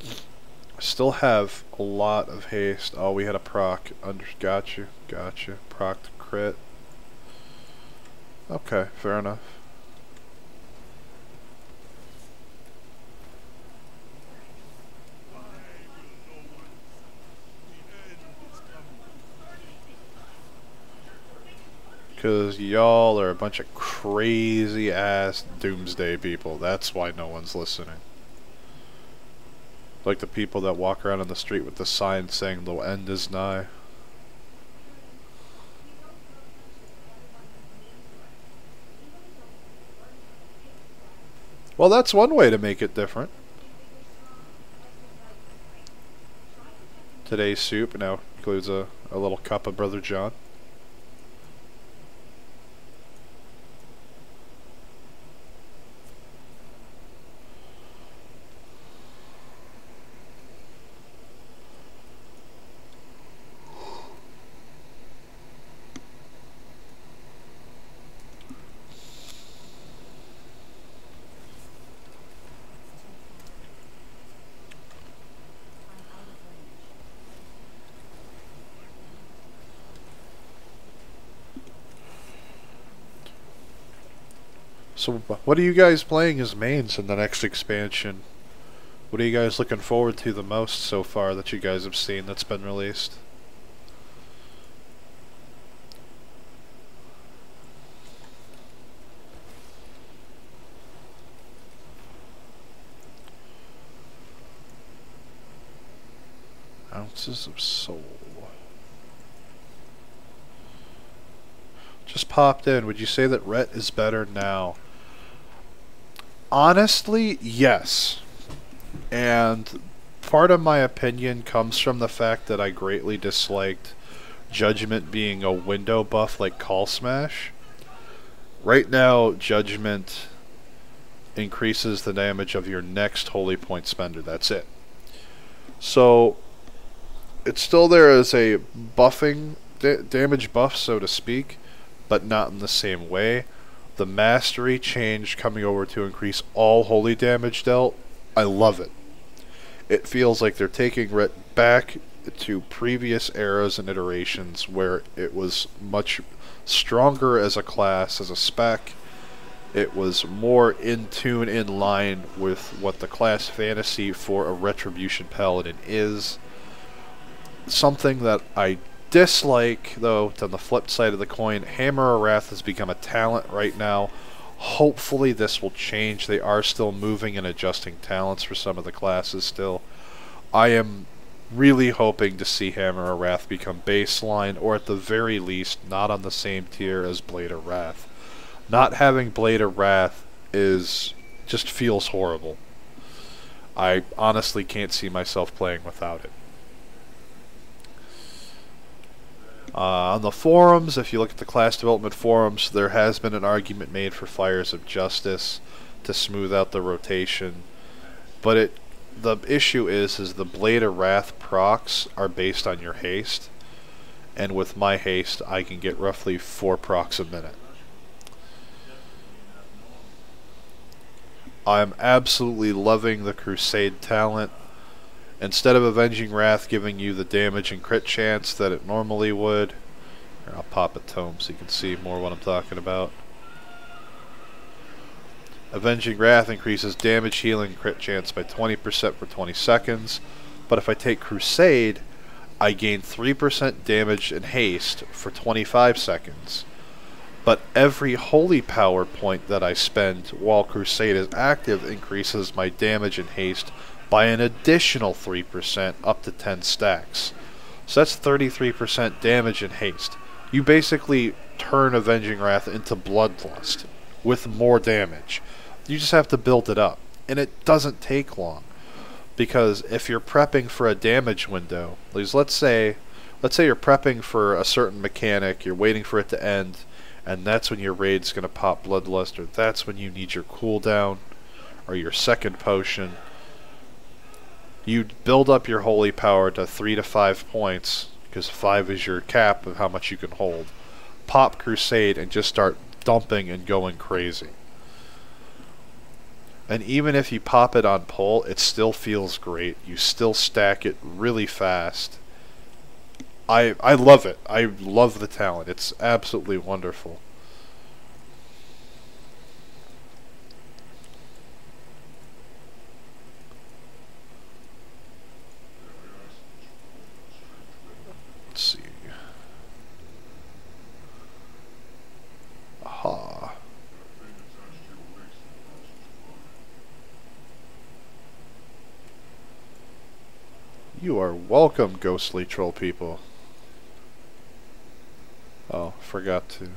I still have a lot of haste. Oh, we had a proc. Gotcha. Proc to crit. Okay, fair enough. Because y'all are a bunch of crazy ass doomsday people. That's why no one's listening. Like the people that walk around on the street with the sign saying the end is nigh. Well, that's one way to make it different. Today's soup now includes a little cup of Brother John. So, what are you guys playing as mains in the next expansion? What are you guys looking forward to the most so far that you guys have seen that's been released? Ounces of soul. Just popped in. Would you say that Ret is better now? Honestly, yes. And part of my opinion comes from the fact that I greatly disliked Judgment being a window buff like Call Smash. Right now, Judgment increases the damage of your next Holy Point spender. That's it. So, it's still there as a buffing, damage buff, so to speak, but not in the same way. The Mastery change coming over to increase all holy damage dealt, I love it. It feels like they're taking Ret back to previous eras and iterations where it was much stronger as a class, as a spec. It was more in tune, in line with what the class fantasy for a Retribution Paladin is. Something that I dislike, though, on the flip side of the coin, Hammer of Wrath has become a talent right now. Hopefully this will change. They are still moving and adjusting talents for some of the classes still. I am really hoping to see Hammer of Wrath become baseline, or at the very least, not on the same tier as Blade of Wrath. Not having Blade of Wrath just feels horrible. I honestly can't see myself playing without it. On the forums, if you look at the class development forums, there has been an argument made for Fires of Justice to smooth out the rotation. But the issue is the Blade of Wrath procs are based on your haste. And with my haste, I can get roughly 4 procs a minute. I'm absolutely loving the Crusade talent. Instead of Avenging Wrath giving you the damage and crit chance that it normally would, here, I'll pop a tome so you can see more what I'm talking about. Avenging Wrath increases damage, healing, and crit chance by 20% for 20 seconds. But if I take Crusade, I gain 3% damage and haste for 25 seconds. But every holy power point that I spend while Crusade is active increases my damage and haste by an additional 3% up to 10 stacks. So that's 33% damage and haste. You basically turn Avenging Wrath into Bloodlust with more damage. You just have to build it up. And it doesn't take long. Because if you're prepping for a damage window, let's say you're prepping for a certain mechanic, you're waiting for it to end, and that's when your raid's going to pop Bloodlust, or that's when you need your cooldown, or your second potion. You build up your holy power to 3 to 5 points, because 5 is your cap of how much you can hold. Pop Crusade and just start dumping and going crazy. And even if you pop it on pull, it still feels great. You still stack it really fast. I love it. I love the talent. It's absolutely wonderful. Let's see. Aha. You are welcome, ghostly troll people. Oh, forgot to.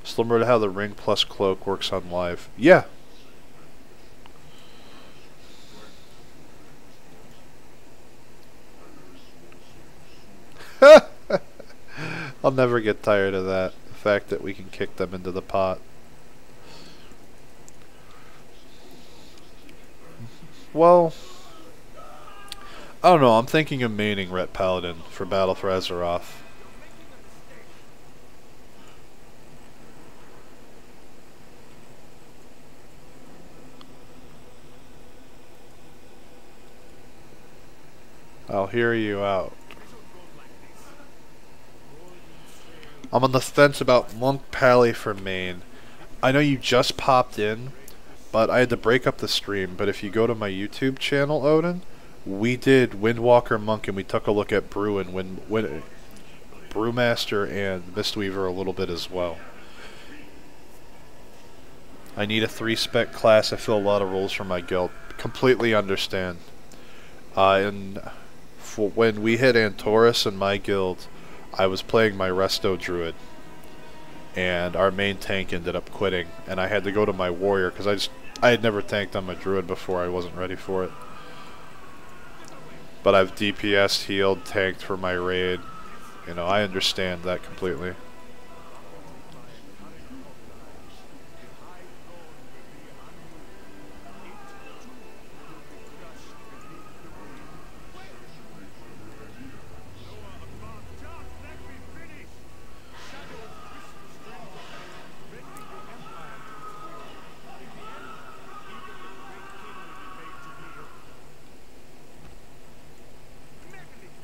Just remember how the ring plus cloak works on live. Yeah. I'll never get tired of that. The fact that we can kick them into the pot. Well, I don't know. I'm thinking of maining Ret Paladin for Battle for Azeroth. I'll hear you out. I'm on the fence about Monk Pally for main. I know you just popped in, but I had to break up the stream. But if you go to my YouTube channel, Odin, we did Windwalker Monk, and we took a look at Brew and Brewmaster and Mistweaver a little bit as well. I need a 3-spec class. I fill a lot of roles for my guild. Completely understand. And when we hit Antorus in my guild, I was playing my Resto Druid, and our main tank ended up quitting, and I had to go to my warrior because I had never tanked on my druid before. I wasn't ready for it. But I've DPS, healed, tanked for my raid. You know, I understand that completely.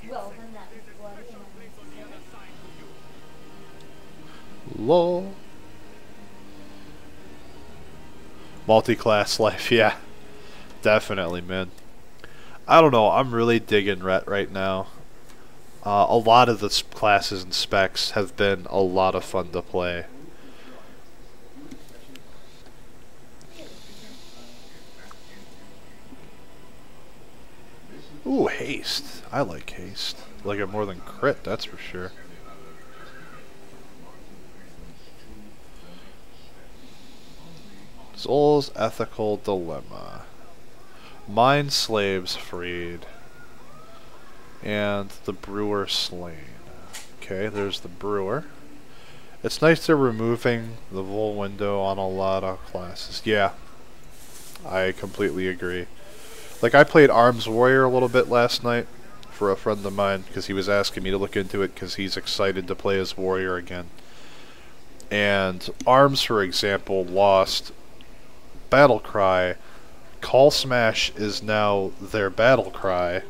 Well, then that was Lol. Multi-class life, yeah. Definitely, man. I don't know, I'm really digging Ret right now. A lot of the classes and specs have been a lot of fun to play. Ooh, haste. I like haste. Like it more than crit, that's for sure. Soul's ethical dilemma. Mind slaves freed. And the brewer slain. Okay, there's the brewer. It's nice they're removing the Vol window on a lot of classes. Yeah, I completely agree. Like, I played Arms Warrior a little bit last night for a friend of mine because he was asking me to look into it because he's excited to play as Warrior again. And Arms, for example, lost Battle Cry. Call Smash is now their Battle Cry.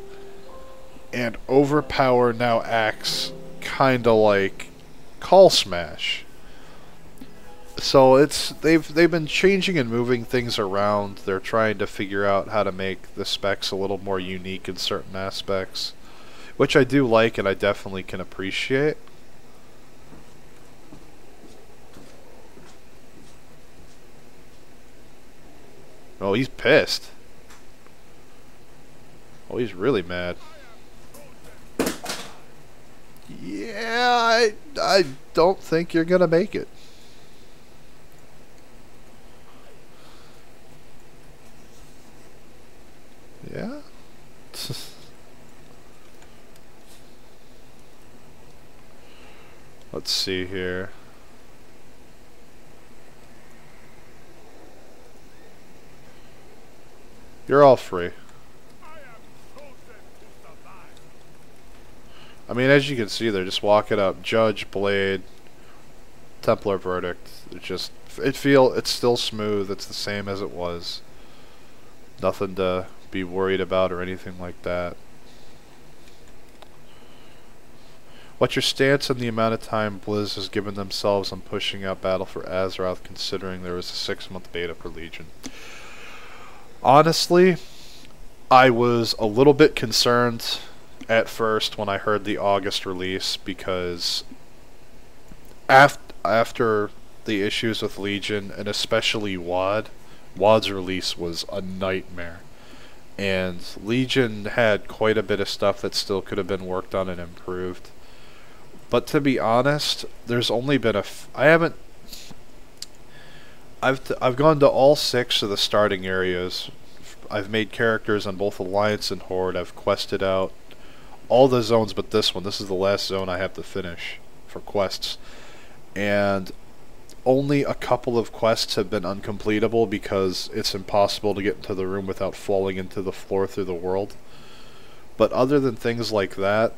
And Overpower now acts kinda like Call Smash. So they've been changing and moving things around. They're trying to figure out how to make the specs a little more unique in certain aspects, which I do like and I definitely can appreciate. Oh, he's pissed. Oh, he's really mad. Yeah, I don't think you're gonna make it. Yeah? Let's see here. You're all free. I mean, as you can see, they're just walking up. Judge, Blade, Templar Verdict. It's still smooth. It's the same as it was. Nothing to be worried about or anything like that. What's your stance on the amount of time Blizz has given themselves on pushing out Battle for Azeroth, considering there was a 6-month beta for Legion? Honestly, I was a little bit concerned at first when I heard the August release, because after the issues with Legion, and especially WoD's release was a nightmare. And Legion had quite a bit of stuff that still could have been worked on and improved. But to be honest, there's only been I've gone to all 6 of the starting areas. I've made characters on both Alliance and Horde. I've quested out all the zones but this one. This is the last zone I have to finish for quests. And only a couple of quests have been uncompletable because it's impossible to get into the room without falling into the floor through the world. But other than things like that,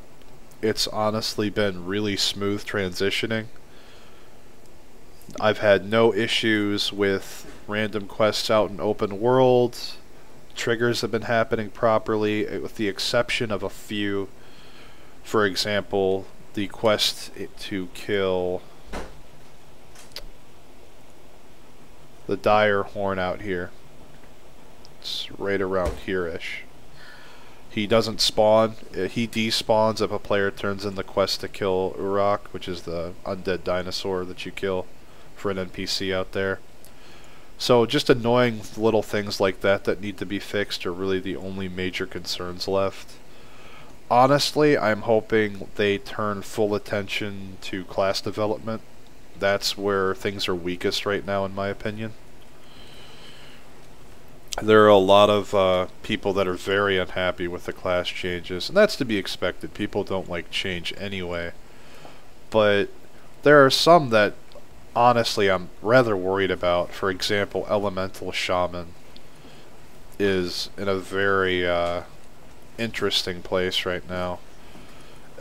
it's honestly been really smooth transitioning. I've had no issues with random quests out in open world. Triggers have been happening properly, with the exception of a few. For example, the quest to kill the Dire Horn out here. It's right around here-ish. He doesn't spawn. He despawns if a player turns in the quest to kill Uruk, which is the undead dinosaur that you kill for an NPC out there. So just annoying little things like that that need to be fixed are really the only major concerns left. honestly, I'm hoping they turn full attention to class development. That's where things are weakest right now, in my opinion. There are a lot of people that are very unhappy with the class changes, and that's to be expected. People don't like change anyway. But there are some that, honestly, I'm rather worried about. For example, Elemental Shaman is in a very interesting place right now.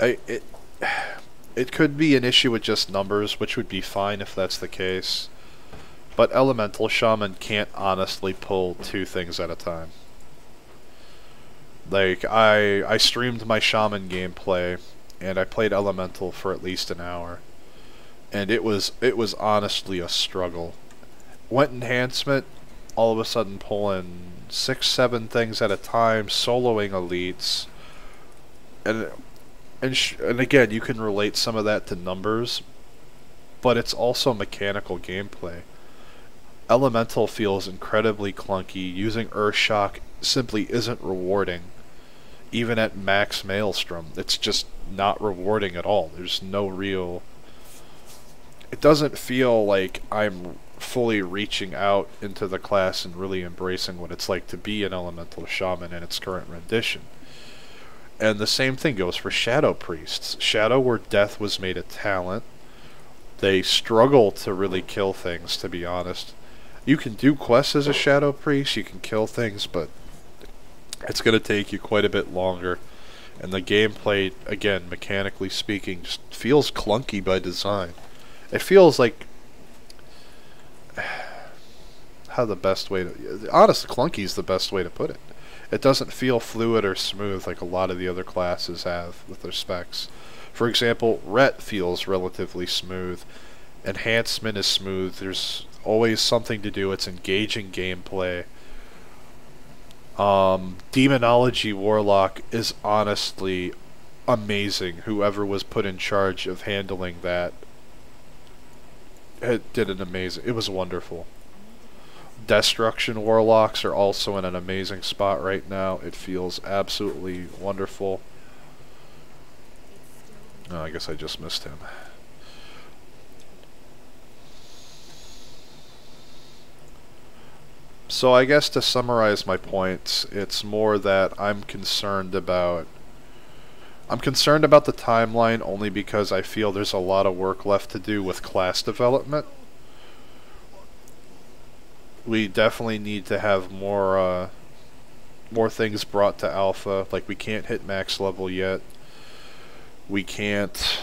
It could be an issue with just numbers, which would be fine if that's the case. But Elemental Shaman can't honestly pull two things at a time. Like, I streamed my Shaman gameplay, and I played Elemental for at least an hour. And it was honestly a struggle. Went Enhancement, all of a sudden pulling 6-7 things at a time, soloing elites. And again, you can relate some of that to numbers, but it's also mechanical gameplay. Elemental feels incredibly clunky. Using Earthshock simply isn't rewarding. Even at max Maelstrom, it's just not rewarding at all. There's no real... It doesn't feel like I'm fully reaching out into the class and really embracing what it's like to be an Elemental Shaman in its current rendition. And the same thing goes for Shadow Priests. Shadow, where death was made a talent, they struggle to really kill things, to be honest. You can do quests as a Shadow Priest, you can kill things, but it's going to take you quite a bit longer. And the gameplay, again, mechanically speaking, just feels clunky by design. It feels like... how the best way to... honestly, clunky is the best way to put it. It doesn't feel fluid or smooth like a lot of the other classes have with their specs. For example, Ret feels relatively smooth. Enhancement is smooth. There's always something to do. It's engaging gameplay. Demonology Warlock is honestly amazing. Whoever was put in charge of handling that did an amazing... it was wonderful. Destruction Warlocks are also in an amazing spot right now. It feels absolutely wonderful. Oh, I guess I just missed him. So I guess to summarize my points, it's more that I'm concerned about the timeline only because I feel there's a lot of work left to do with class development. We definitely need to have more things brought to alpha. Like, we can't hit max level yet. We can't...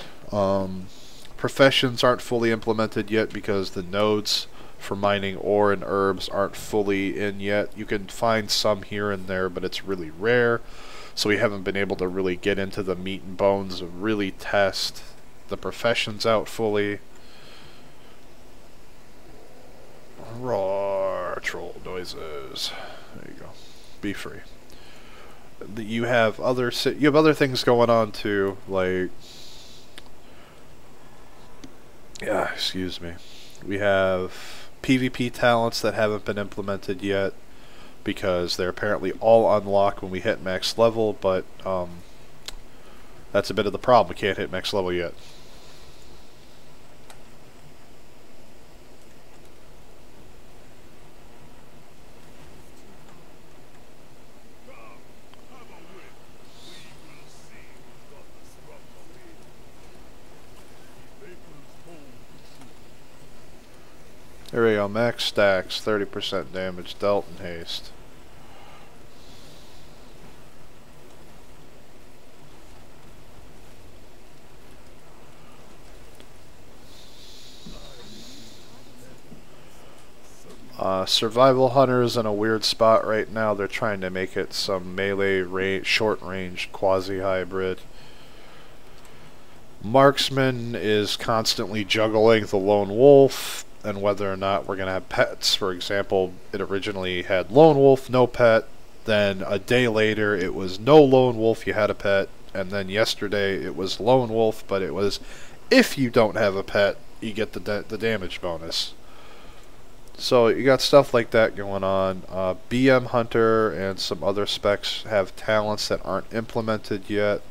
professions aren't fully implemented yet because the nodes for mining ore and herbs aren't fully in yet. You can find some here and there, but it's really rare. So we haven't been able to really get into the meat and bones and really test the professions out fully. Roar, troll noises. There you go. Be free. You have other things going on too, like, yeah, excuse me. We have PvP talents that haven't been implemented yet because they're apparently all unlocked when we hit max level, but that's a bit of the problem. We can't hit max level yet. There we go, max stacks, 30% damage dealt and haste. Survival Hunter's in a weird spot right now. They're trying to make it some melee short range quasi-hybrid. Marksman is constantly juggling the lone wolf and whether or not we're going to have pets. For example, it originally had lone wolf, no pet. Then a day later it was no lone wolf, you had a pet. And then yesterday it was lone wolf, but it was if you don't have a pet, you get the damage bonus. So you got stuff like that going on. BM Hunter and some other specs have talents that aren't implemented yet.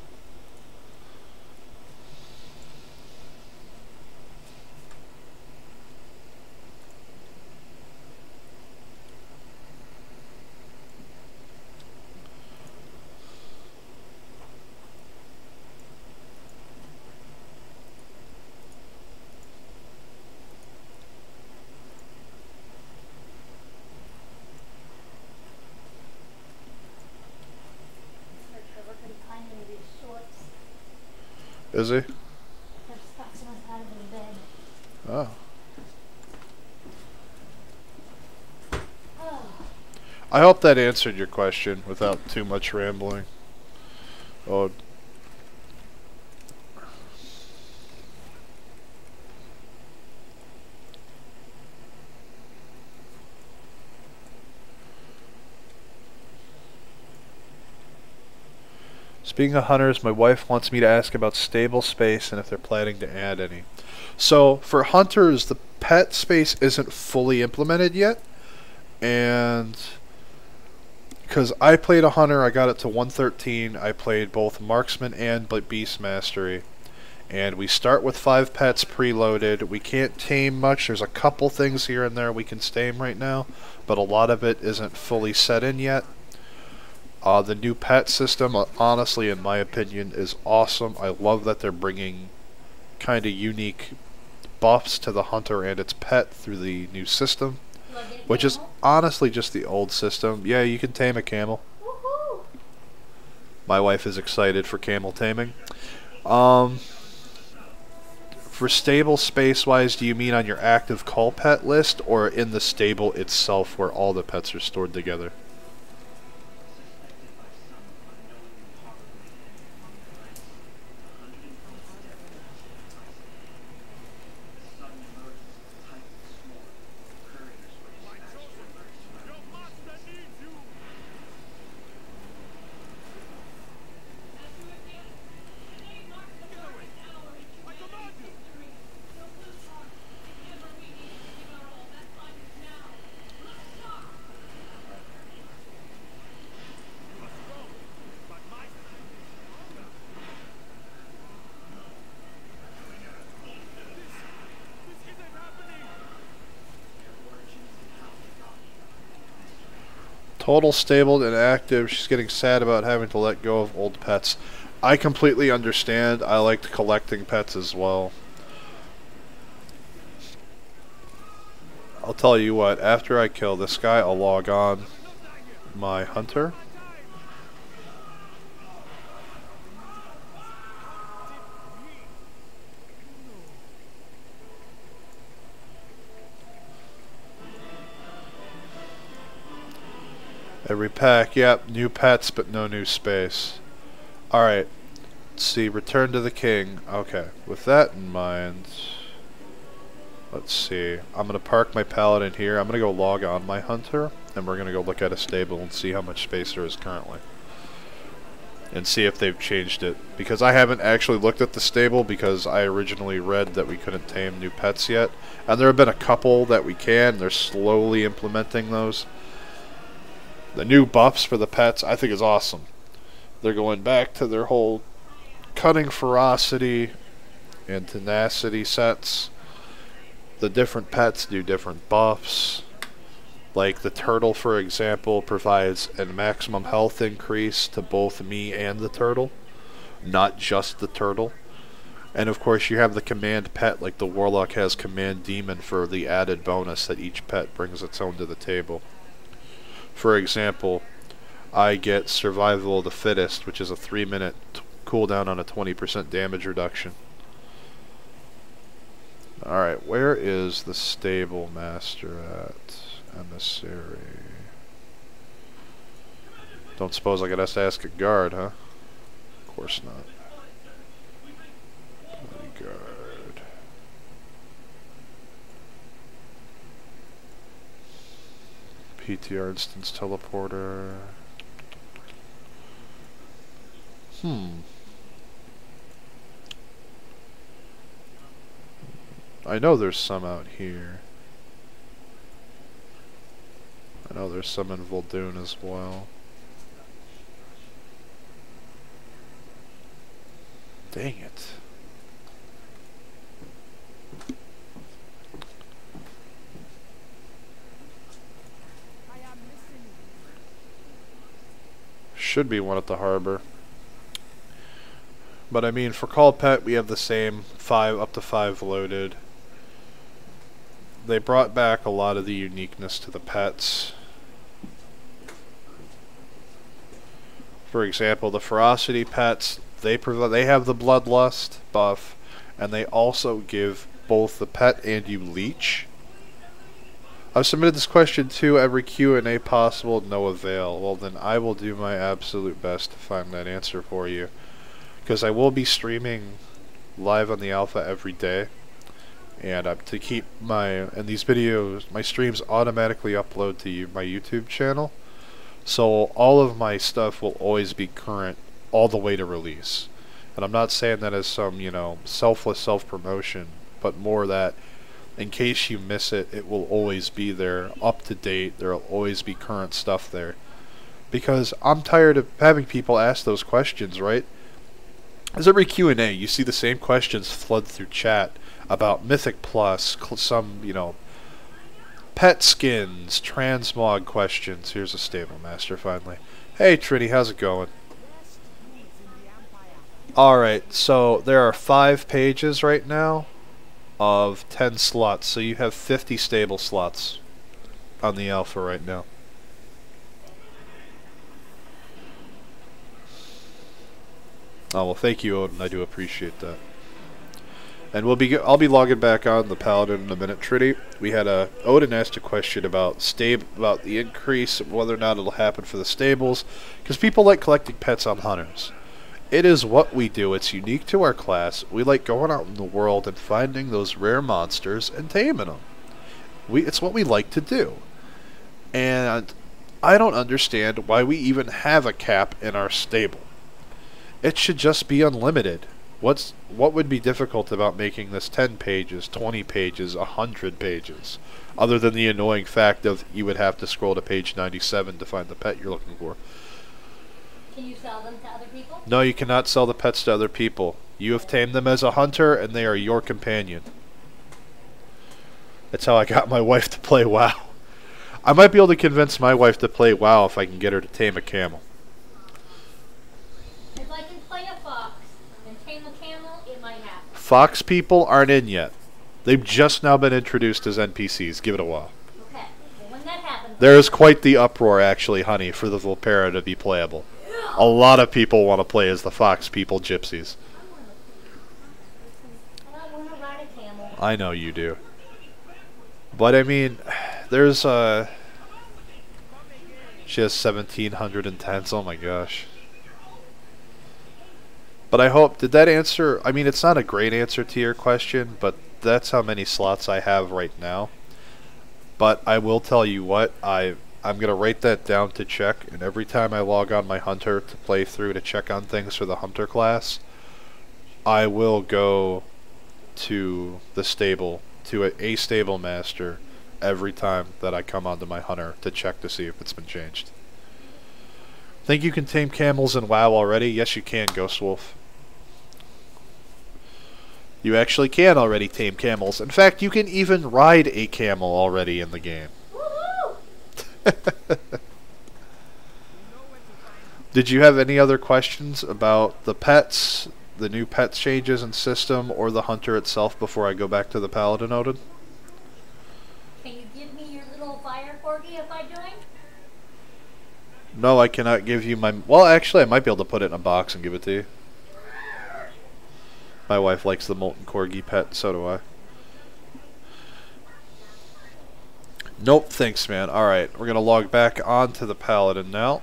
Is he? There's spots on the side of his bed. Oh. Oh. I hope that answered your question without too much rambling. Oh. Speaking of hunters, my wife wants me to ask about stable space and if they're planning to add any. So, for hunters, the pet space isn't fully implemented yet. And because I played a hunter, I got it to 113. I played both marksman and beast mastery. And we start with 5 pets preloaded. We can't tame much. There's a couple things here and there we can tame right now, but a lot of it isn't fully set in yet. The new pet system, honestly, in my opinion, is awesome. I love that they're bringing kind of unique buffs to the hunter and its pet through the new system, which is honestly just the old system. Yeah, you can tame a camel. Woohoo! My wife is excited for camel taming. For stable space-wise, do you mean on your active call pet list or in the stable itself where all the pets are stored together? Total stable and active. She's getting sad about having to let go of old pets. I completely understand. I liked collecting pets as well. I'll tell you what, after I kill this guy, I'll log on my hunter. Every pack, yep, new pets but no new space. Alright, let's see, return to the king. Okay, with that in mind, let's see. I'm going to park my paladin here. I'm going to go log on my hunter, and we're going to go look at a stable and see how much space there is currently. And see if they've changed it. Because I haven't actually looked at the stable because I originally read that we couldn't tame new pets yet. And there have been a couple that we can. They're slowly implementing those. The new buffs for the pets, I think, is awesome. They're going back to their whole cunning, ferocity, and tenacity sets. The different pets do different buffs. Like the turtle, for example, provides a maximum health increase to both me and the turtle, not just the turtle. And of course you have the command pet, like the warlock has command demon for the added bonus that each pet brings its own to the table. For example, I get survival of the fittest, which is a 3-minute cooldown on a 20% damage reduction. Alright, where is the stable master at? Emissary. Don't suppose I could have to ask a guard, huh? Of course not. Bodyguard. PTR instance teleporter. I know there's some out here. I know there's some in Voldoon as well. Dang it. Should be one at the harbor. But I mean, for Call Pet, we have the same up to 5 loaded. They brought back a lot of the uniqueness to the pets. For example, the ferocity pets, they have the bloodlust buff, and they also give both the pet and you leech. I've submitted this question to every Q&A possible, no avail. Well, then I will do my absolute best to find that answer for you, because I will be streaming live on the alpha every day, and to keep these videos, my streams automatically upload to my YouTube channel, so all of my stuff will always be current all the way to release. And I'm not saying that as some, selfless self-promotion, but more that in case you miss it, it will always be there, up to date. There will always be current stuff there. Because I'm tired of having people ask those questions, right? As every Q&A, you see the same questions flood through chat about Mythic Plus, some, pet skins, transmog questions. Here's a stable master finally. Hey Trini, how's it going? Alright, so there are 5 pages right now of 10 slots, so you have 50 stable slots on the alpha right now. Oh well, thank you, Odin. I do appreciate that. And I'll be logging back on the Paladin in a minute, Trinity. We had Odin asked a question about the increase, whether or not it'll happen for the stables, because people like collecting pets on hunters. It is what we do. It's unique to our class. We like going out in the world and finding those rare monsters and taming them. It's what we like to do. And I don't understand why we even have a cap in our stable. It should just be unlimited. What would be difficult about making this 10 pages, 20 pages, 100 pages? Other than the annoying fact of you would have to scroll to page 97 to find the pet you're looking for. Can you sell them to other people? No, you cannot sell the pets to other people. You have tamed them as a hunter, and they are your companion. That's how I got my wife to play WoW. I might be able to convince my wife to play WoW if I can get her to tame a camel. If I can play a fox and tame a camel, it might happen. Fox people aren't in yet. They've just now been introduced as NPCs. Give it a while. Okay, well, when that happens... There is quite the uproar, actually, honey, for the Vulpera to be playable. A lot of people want to play as the fox people gypsies. I don't want to ride a camel. I know you do. But I mean, there's she has 1710s, oh my gosh. But I hope, did that answer, I mean it's not a great answer to your question, but that's how many slots I have right now. But I will tell you what, I'm going to write that down to check, and every time I log on my hunter to play through to check on things for the hunter class, I will go to the stable, to a stable master, every time that I come onto my hunter to check to see if it's been changed. Think you can tame camels in WoW already? Yes you can, Ghost Wolf. You actually can already tame camels. In fact, you can even ride a camel already in the game. Did you have any other questions about the pets, the new pet changes and system, or the hunter itself before I go back to the Paladin, Odin? Can you give me your little fire corgi if I join? No, I cannot give you my... Well, actually, I might be able to put it in a box and give it to you. My wife likes the molten corgi pet, so do I. Nope, thanks man. Alright, we're gonna log back onto the Paladin now.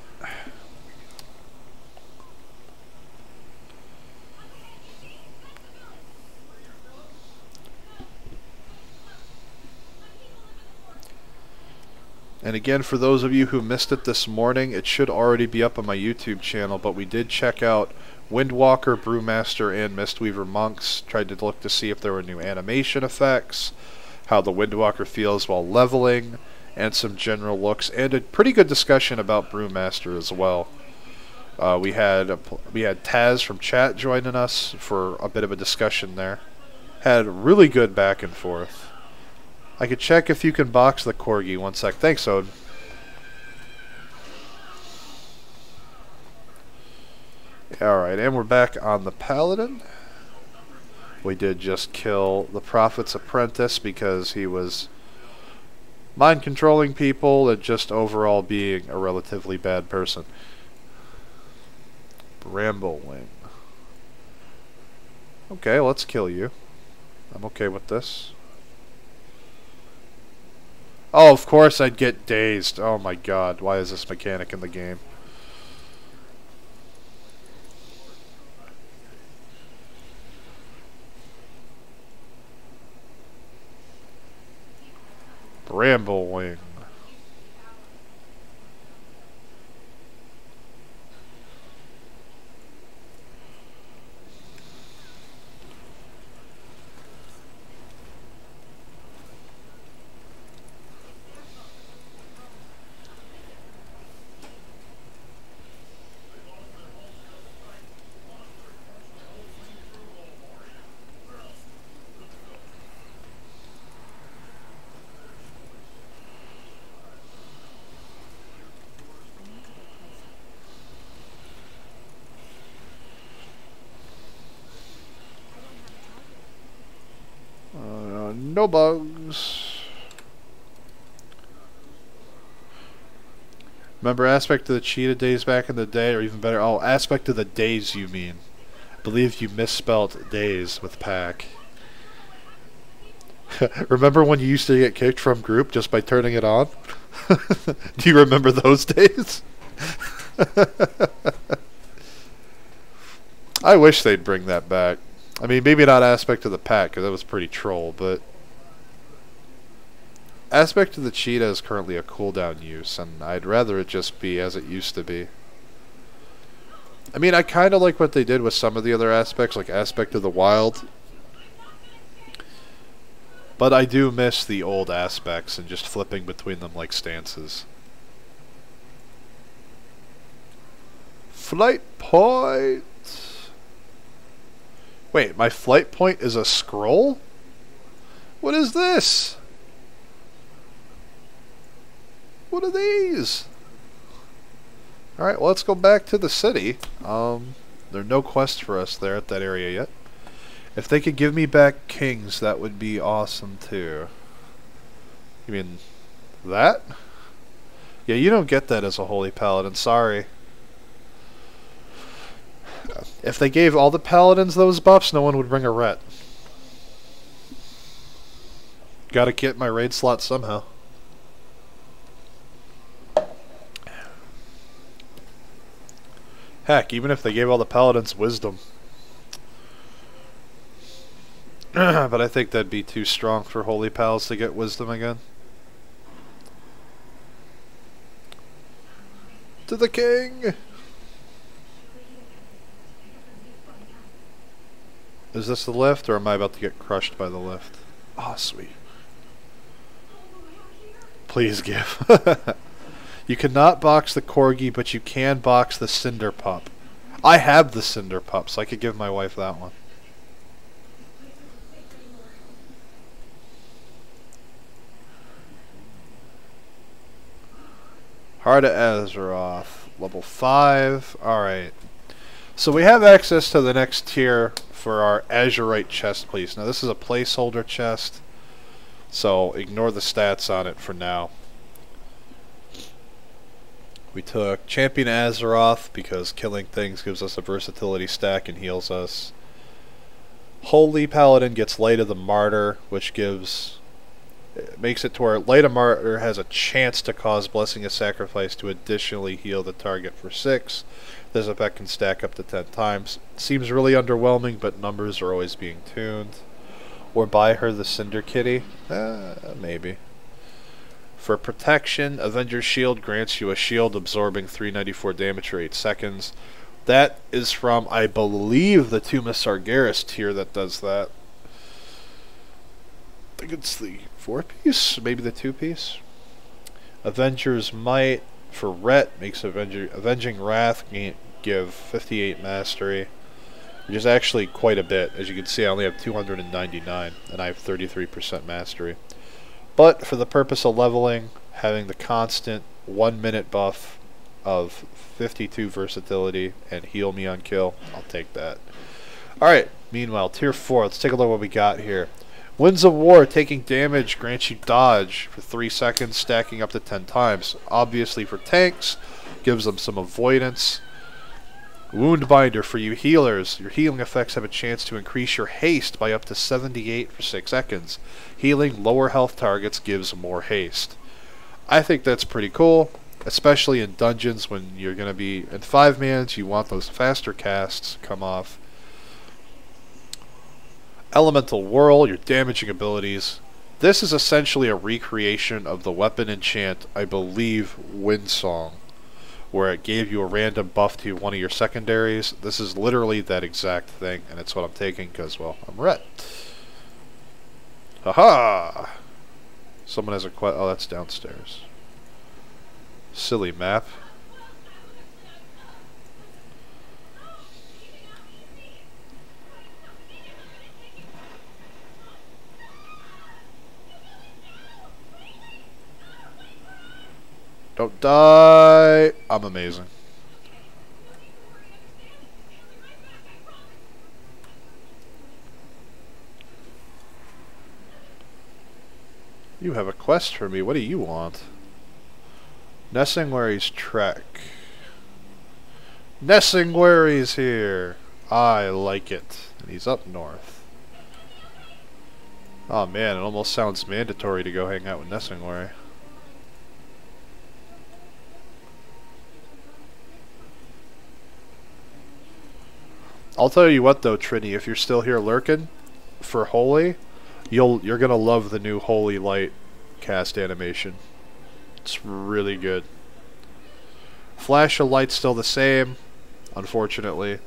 And again, for those of you who missed it this morning, it should already be up on my YouTube channel, but we did check out Windwalker, Brewmaster, and Mistweaver Monks. Tried to look to see if there were new animation effects, how the Windwalker feels while leveling, and some general looks, and a pretty good discussion about Brewmaster as well. We had Taz from chat joining us for a bit of a discussion there. Had really good back and forth. I could check if you can box the corgi. One sec. Thanks, Odin. Alright, and we're back on the Paladin. We did just kill the Prophet's Apprentice because he was mind controlling people and just overall being a relatively bad person. Bramblewing. Okay, let's kill you. I'm okay with this. Oh, of course I'd get dazed. Oh my god, why is this mechanic in the game? Bramblewing. No bugs. Remember Aspect of the Cheetah days back in the day, or even better, oh, Aspect of the Days you mean. I believe you misspelt days with pack. Remember when you used to get kicked from group just by turning it on? Do you remember those days? I wish they'd bring that back. I mean, maybe not Aspect of the Pack, because that was pretty troll, but Aspect of the Cheetah is currently a cooldown use, and I'd rather it just be as it used to be. I mean, I kind of like what they did with some of the other aspects, like Aspect of the Wild. But I do miss the old aspects and just flipping between them like stances. Flight point! Wait, my flight point is a scroll? What is this? What are these? Alright, well, let's go back to the city. There are no quests for us there at that area yet. If they could give me back kings, that would be awesome too. You mean that? Yeah, you don't get that as a holy paladin, sorry. If they gave all the paladins those buffs, no one would bring a ret. Gotta get my raid slot somehow. Heck, even if they gave all the paladins wisdom. But I think that'd be too strong for holy pals to get wisdom again. To the king! Is this the lift, or am I about to get crushed by the lift? Ah, oh, sweet. Please give. You cannot box the corgi, but you can box the cinder pup. I have the cinder pup, so I could give my wife that one. Heart of Azeroth, level 5. Alright. So we have access to the next tier for our Azurite chest, please. Now this is a placeholder chest, so ignore the stats on it for now. We took Champion Azeroth because killing things gives us a versatility stack and heals us. Holy Paladin gets Light of the Martyr, which makes it to where Light of Martyr has a chance to cause Blessing of Sacrifice to additionally heal the target for 6. This effect can stack up to 10 times. Seems really underwhelming, but numbers are always being tuned. Or buy her the Cinder Kitty? Maybe. For protection, Avenger's Shield grants you a shield absorbing 394 damage for 8 seconds. That is from, I believe, the Tomb of Sargeras tier that does that. I think it's the 4-piece, maybe the 2-piece. Avenger's Might for Ret makes Avenging Wrath give 58 mastery, which is actually quite a bit. As you can see, I only have 299, and I have 33% mastery. But for the purpose of leveling, having the constant 1 minute buff of 52 versatility and heal me on kill, I'll take that. Alright, meanwhile, tier 4, let's take a look at what we got here. Winds of War, taking damage grants you dodge for 3 seconds, stacking up to 10 times. Obviously for tanks, gives them some avoidance. Wound Binder for you healers. Your healing effects have a chance to increase your haste by up to 78 for 6 seconds. Healing lower health targets gives more haste. I think that's pretty cool, especially in dungeons when you're going to be in 5-mans. You want those faster casts come off. Elemental Whirl, your damaging abilities. This is essentially a recreation of the weapon enchant, I believe, Windsong, where it gave you a random buff to one of your secondaries. This is literally that exact thing, and it's what I'm taking because, well, I'm red. Haha! Someone has a quest. Oh, that's downstairs. Silly map. Don't die! I'm amazing. You have a quest for me. What do you want? Nessingwary's Trek. Nessingwary's here. I like it. And he's up north. Oh man, it almost sounds mandatory to go hang out with Nessingwary. I'll tell you what though, Trini, if you're still here lurking for Holy, you're gonna love the new Holy Light cast animation. It's really good. Flash of Light's still the same, unfortunately.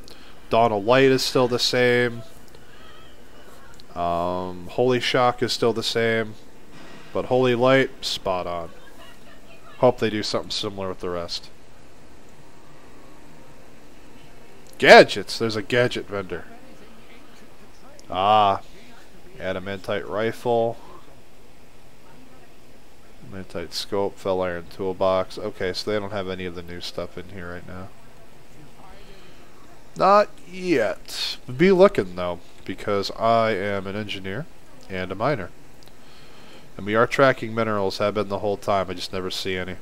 Dawn of Light is still the same. Holy Shock is still the same. But Holy Light, spot on. Hope they do something similar with the rest. Gadgets! There's a gadget vendor. Ah. Adamantite rifle. Adamantite scope. Fell iron toolbox. Okay, so they don't have any of the new stuff in here right now. Not yet. Be looking though, because I am an engineer and a miner. And we are tracking minerals, have been the whole time, I just never see any.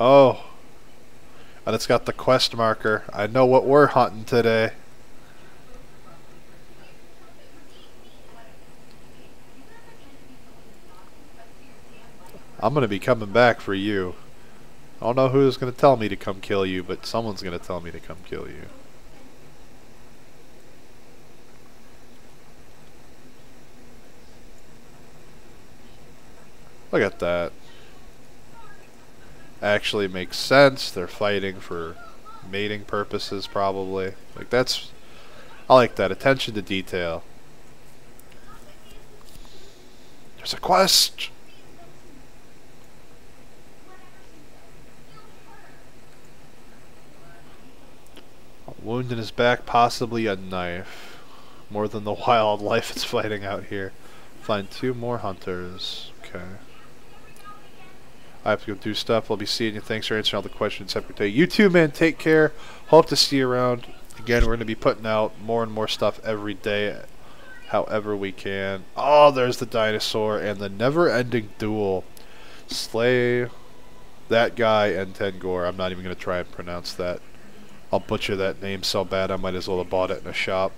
Oh, and it's got the quest marker. I know what we're hunting today. I'm going to be coming back for you. I don't know who's going to tell me to come kill you, but someone's going to tell me to come kill you. Look at that. Actually makes sense. They're fighting for mating purposes, probably. Like, that's... I like that. Attention to detail. There's a quest! A wound in his back, possibly a knife. More than the wildlife it's fighting out here. Find 2 more hunters. Okay. I have to go do stuff. I'll be seeing you. Thanks for answering all the questions. Have a good day. You too, man. Take care. Hope to see you around. Again, we're going to be putting out more and more stuff every day, however we can. Oh, there's the dinosaur and the never-ending duel. Slay that guy and Tengor. I'm not even going to try and pronounce that. I'll butcher that name so bad I might as well have bought it in a shop.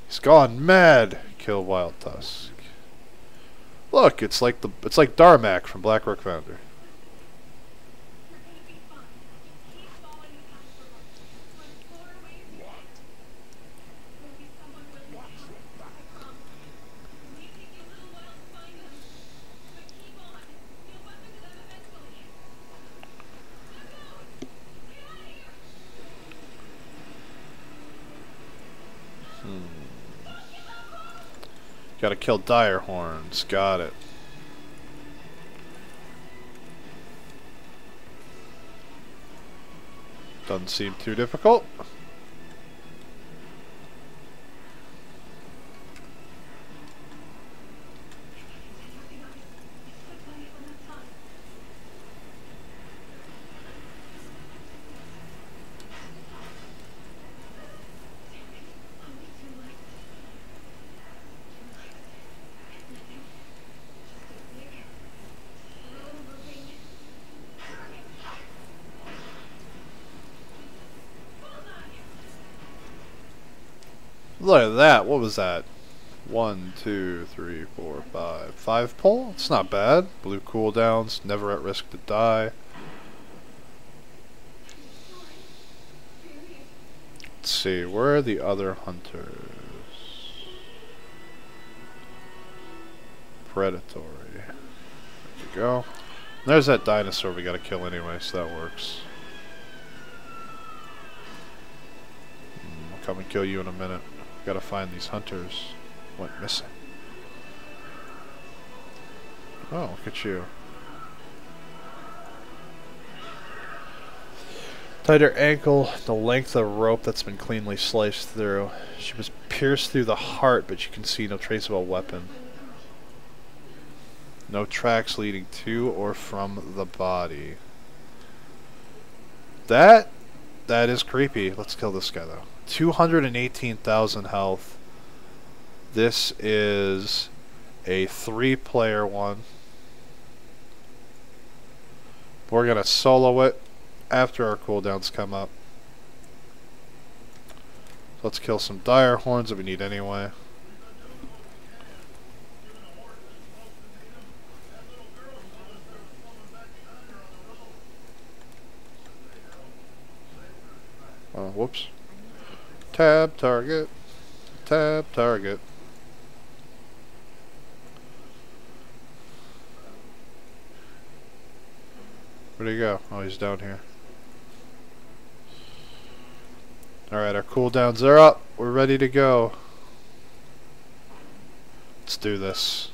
He's gone mad. Kill Wild Tusk. Look, it's like Darmak from Blackrock Founder. Gotta kill dire horns. Got it. Doesn't seem too difficult. look at that. What was that? 1, 2, 3, 4, 5. 5 pull? It's not bad. Blue cooldowns, never at risk to die. Let's see, where are the other hunters? Predatory. There we go. There's that dinosaur we gotta kill anyway, so that works. I'll come and kill you in a minute. Gotta find these hunters. Went missing. Oh, look at you. Tighter ankle, the length of rope that's been cleanly sliced through. She was pierced through the heart, but you can see no trace of a weapon. No tracks leading to or from the body. That is creepy. Let's kill this guy though. 218,000 health. This is a 3-player one. We're gonna solo it after our cooldowns come up. Let's kill some dire horns that we need anyway. Oh, whoops. Tab target. Tab target. Where'd he go? Oh, he's down here. Alright, our cooldowns are up. We're ready to go. Let's do this.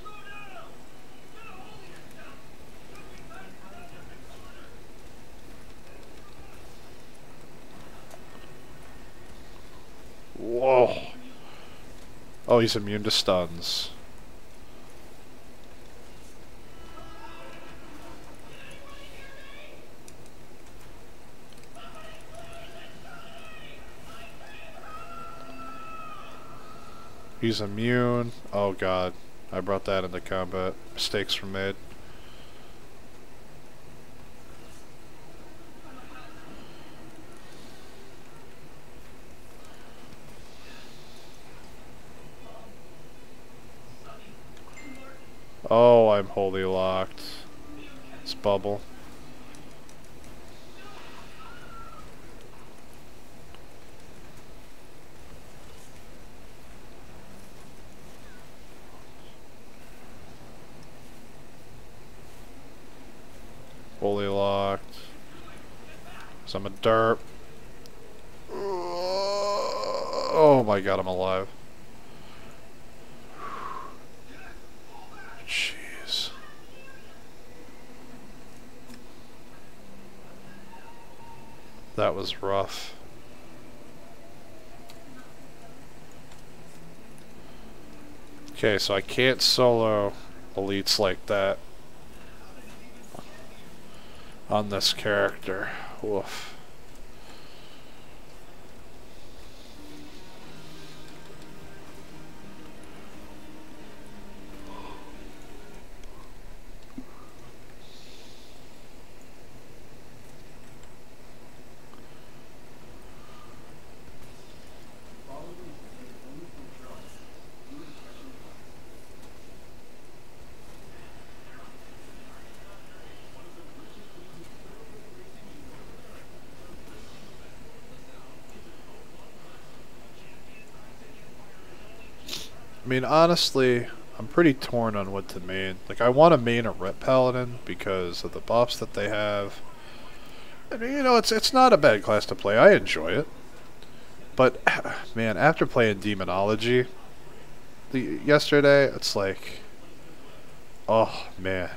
Whoa. Oh, he's immune to stuns. He's immune. Oh god. I brought that into combat. Mistakes were made. Oh, I'm wholly locked. This bubble. Fully locked. So I'm a derp. Oh my god, I'm alive. Jeez. That was rough. Okay, so I can't solo elites like that on this character. Woof. I mean, honestly, I'm pretty torn on what to main. Like, I want to main a Ret Paladin because of the buffs that they have. And, you know, it's not a bad class to play. I enjoy it. But, man, after playing Demonology yesterday, it's like, oh, man.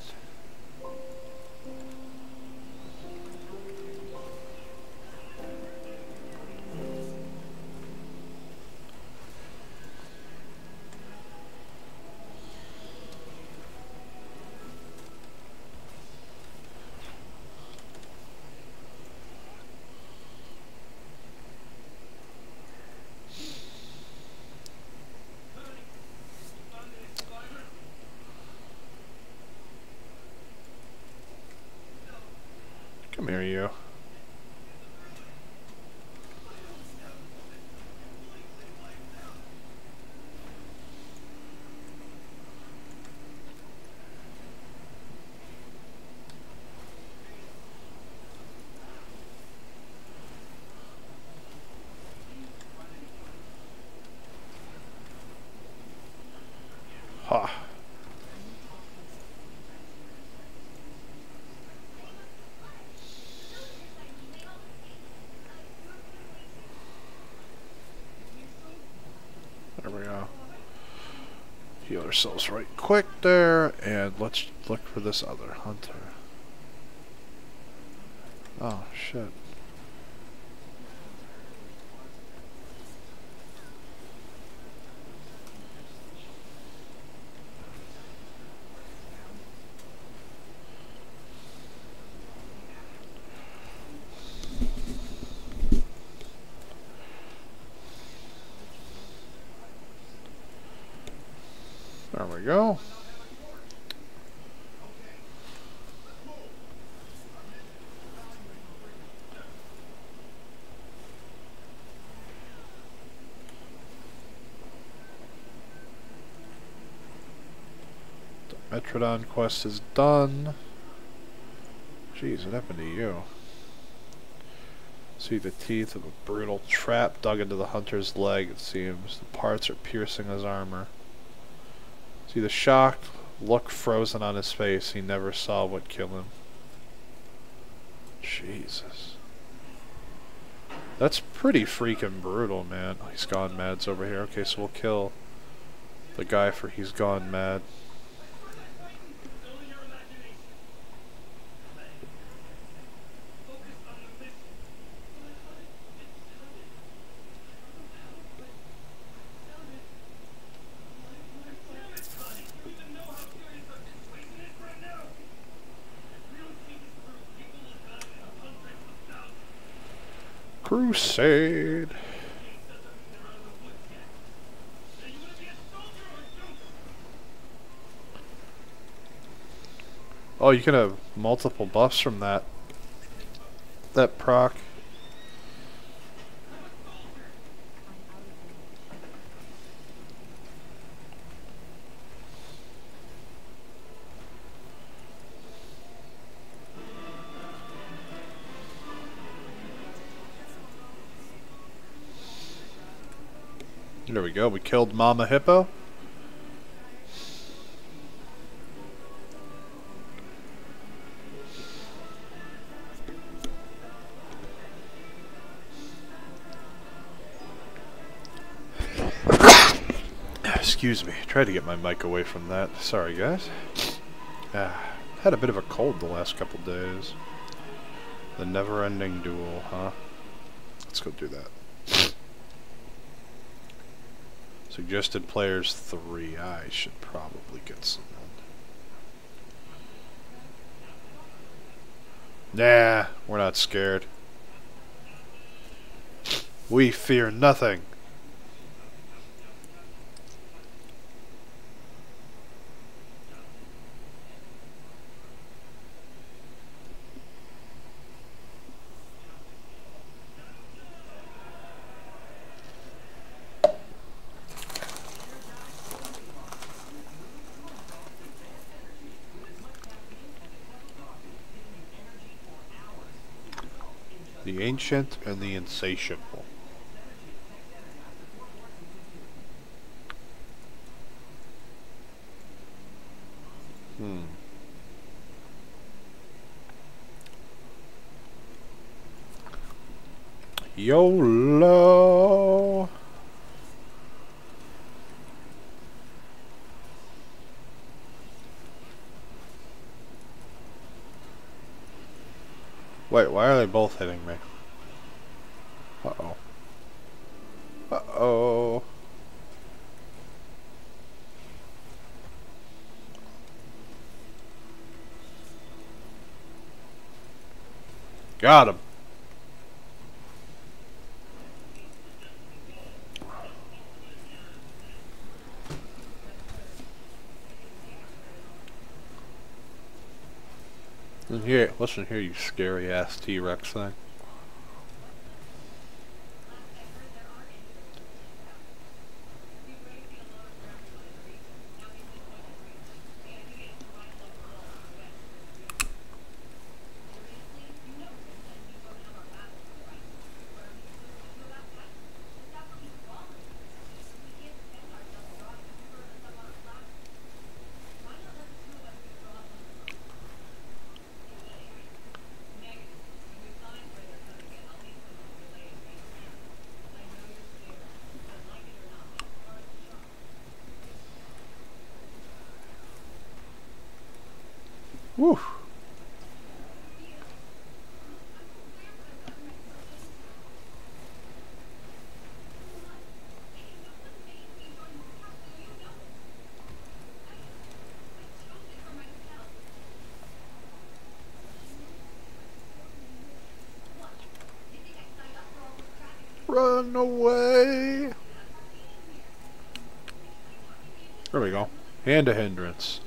Come here, you. Ha. There we go. Heal ourselves right quick there, and let's look for this other hunter. Oh, shit. There we go. The Metrodon quest is done. Jeez, what happened to you? See the teeth of a brutal trap dug into the hunter's leg, it seems. The parts are piercing his armor. See the shocked look frozen on his face. He never saw what killed him. Jesus. That's pretty freaking brutal, man. Oh, he's gone mad's over here. Okay, so we'll kill the guy for he's gone mad. Crusade. Oh, you can have multiple buffs from that proc. There we go, we killed Mama Hippo. Excuse me, tried to get my mic away from that. Sorry guys. Had a bit of a cold the last couple days. The never-ending duel, huh? Let's go do that. Suggested players 3. I should probably get someone. Nah, we're not scared. We fear nothing. The Ancient and the Insatiable. YOLO! Wait, why are they both hitting me? Uh-oh. Uh-oh. Got him. Listen here, you scary ass T-Rex thing. Woo! Run away! There we go. And a hindrance.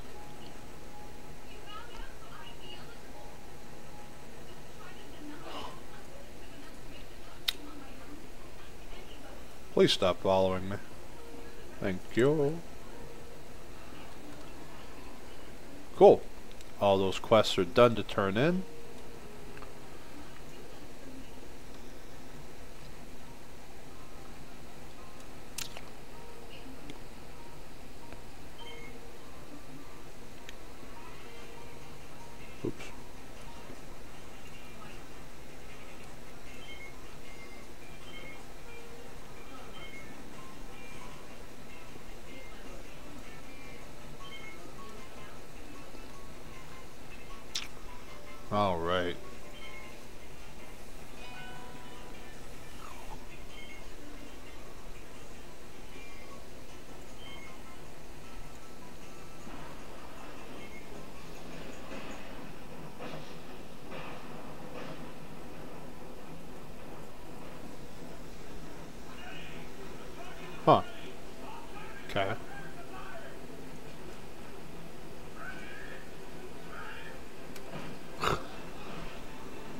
Please stop following me. Thank you. Cool. All those quests are done to turn in. Oops. All right. Huh. Okay.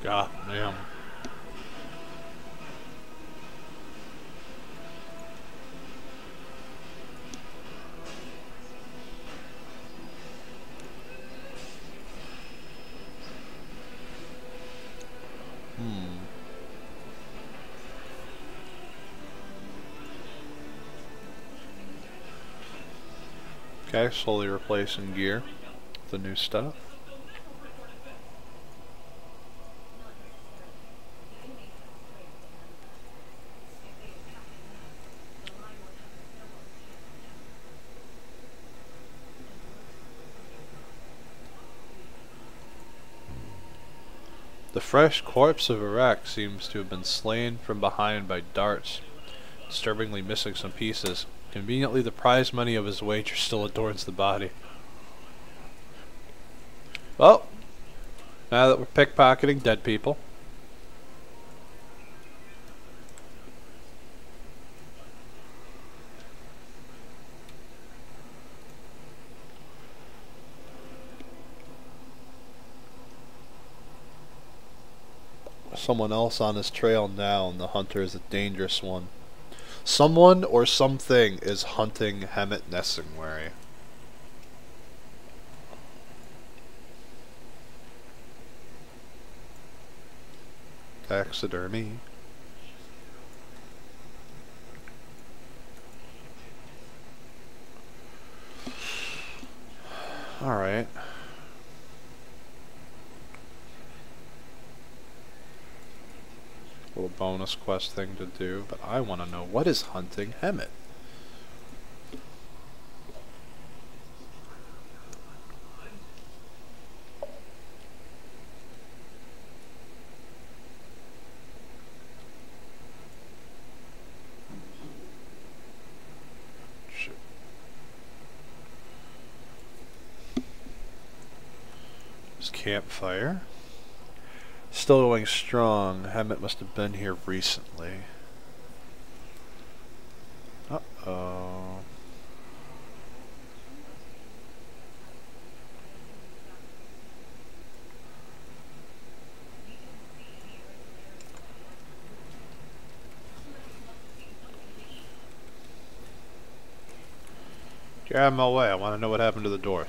God damn. Okay, slowly replacing gear with the new stuff. The fresh corpse of Iraq seems to have been slain from behind by darts, disturbingly missing some pieces. Conveniently, the prize money of his wager still adorns the body. Well, now that we're pickpocketing dead people. Someone else on his trail now, and the hunter is a dangerous one. Someone or something is hunting Hemet Nessingwary. Taxidermy. Alright. Little bonus quest thing to do, but I want to know, what is hunting Hemet? Shit. This campfire. Still going strong. Hemet must have been here recently. Uh-oh. Get out of my way. I want to know what happened to the dwarf.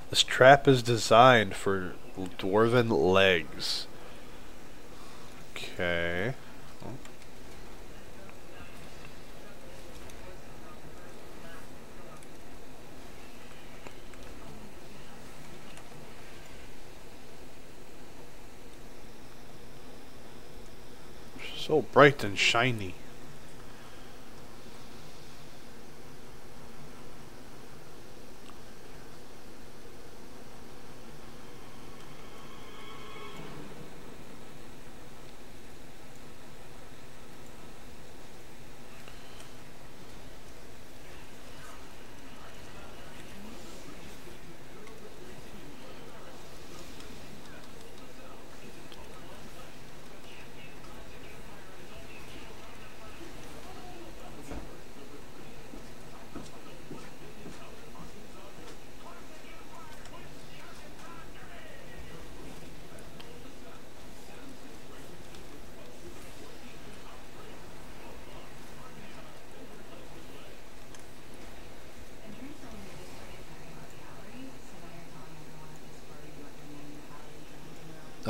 This trap is designed for dwarven legs. Okay. Oh. So bright and shiny.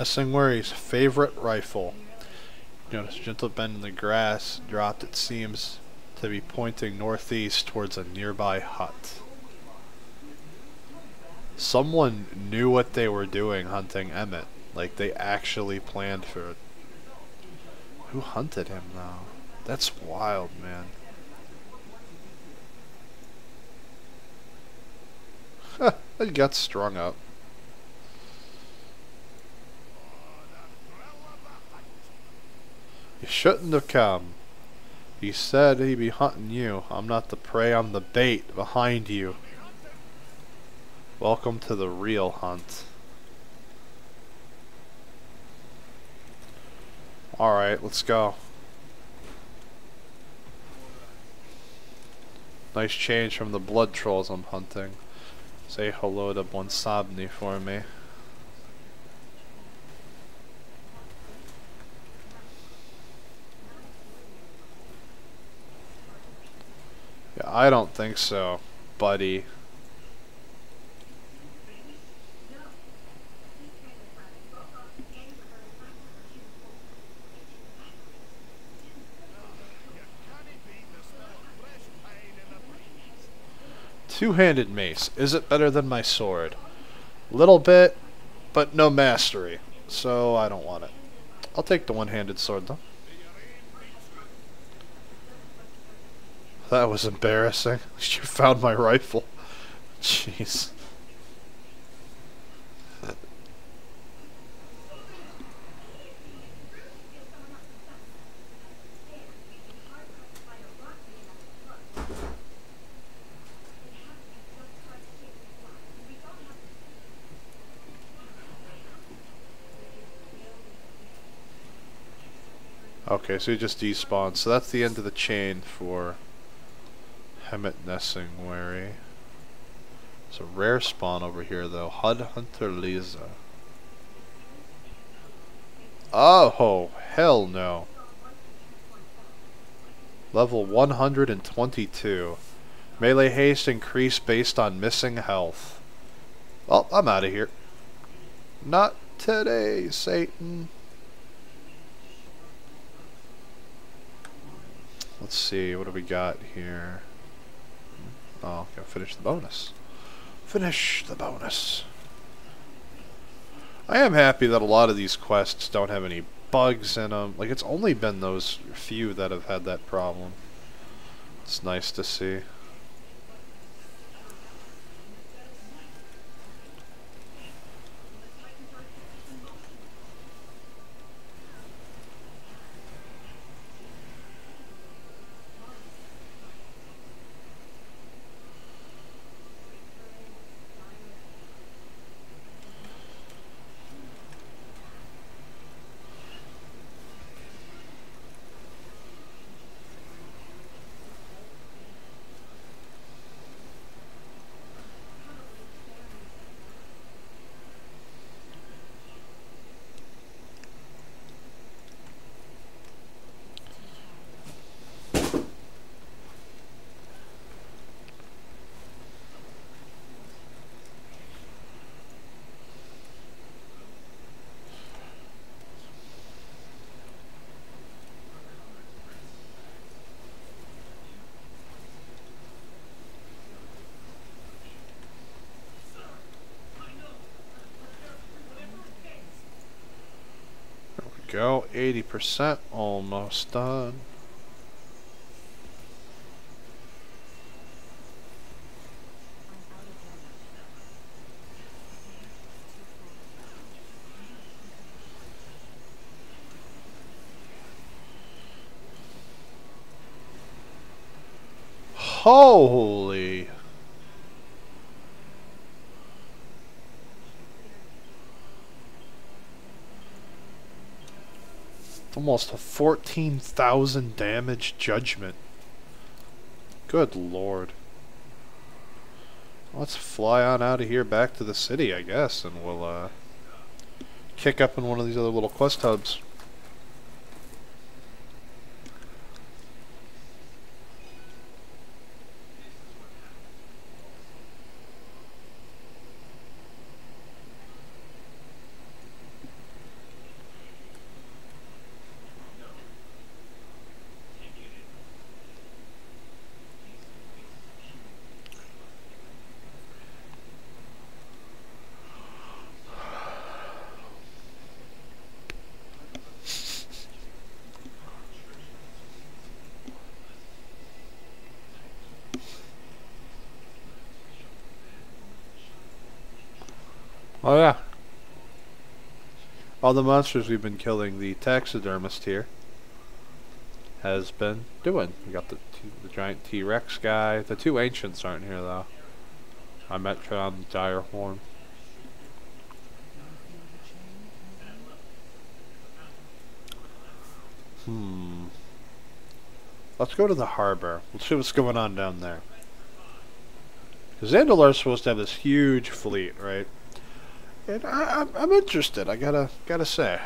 Missing Worry's favorite rifle. You notice a gentle bend in the grass dropped. It seems to be pointing northeast towards a nearby hut. Someone knew what they were doing hunting Emmett. Like, they actually planned for it. Who hunted him, though? That's wild, man. He got strung up. You shouldn't have come. He said he'd be hunting you. I'm not the prey, I'm the bait behind you. Welcome to the real hunt. Alright, let's go. Nice change from the blood trolls I'm hunting. Say hello to Bonsabni for me. Yeah, I don't think so, buddy. Two-handed mace. Is it better than my sword? Little bit, but no mastery. So I don't want it. I'll take the one-handed sword though. That was embarrassing. At least you found my rifle. Jeez. Okay, so he just despawned. So that's the end of the chain for Hemet Nessingwary. It's a rare spawn over here though. Hud Hunter Lisa. Oh, hell no. Level 122. Melee haste increased based on missing health. Well, I'm out of here. Not today, Satan. Let's see, what do we got here? Oh, gotta finish the bonus. Finish the bonus. I am happy that a lot of these quests don't have any bugs in them. Like, it's only been those few that have had that problem. It's nice to see. Go 80%, almost done. Holy. Almost a 14,000 damage judgment. Good lord. Let's fly on out of here back to the city, I guess, and we'll kick up in one of these other little quest hubs. Oh yeah. All the monsters we've been killing, the taxidermist here has been doing. We got the giant T-Rex guy. The two ancients aren't here though. I met on the dire horn. Let's go to the harbor. Let's see what's going on down there. Because Zandalar's supposed to have this huge fleet, right? And I'm interested. I gotta say.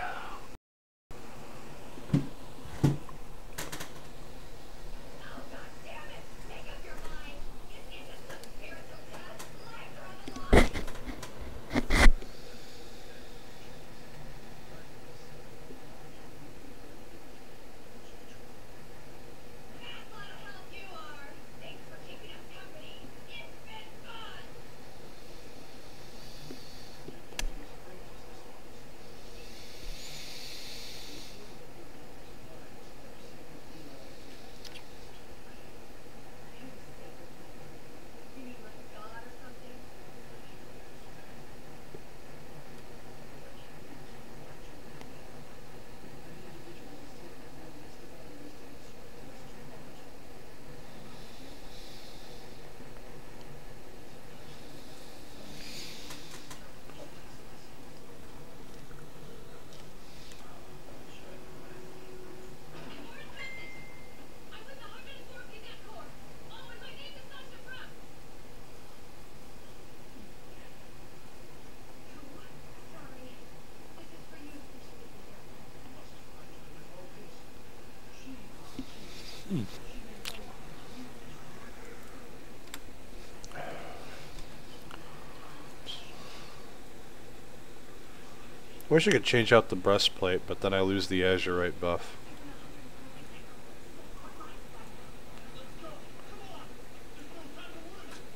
Wish I could change out the breastplate, but then I lose the Azurite buff.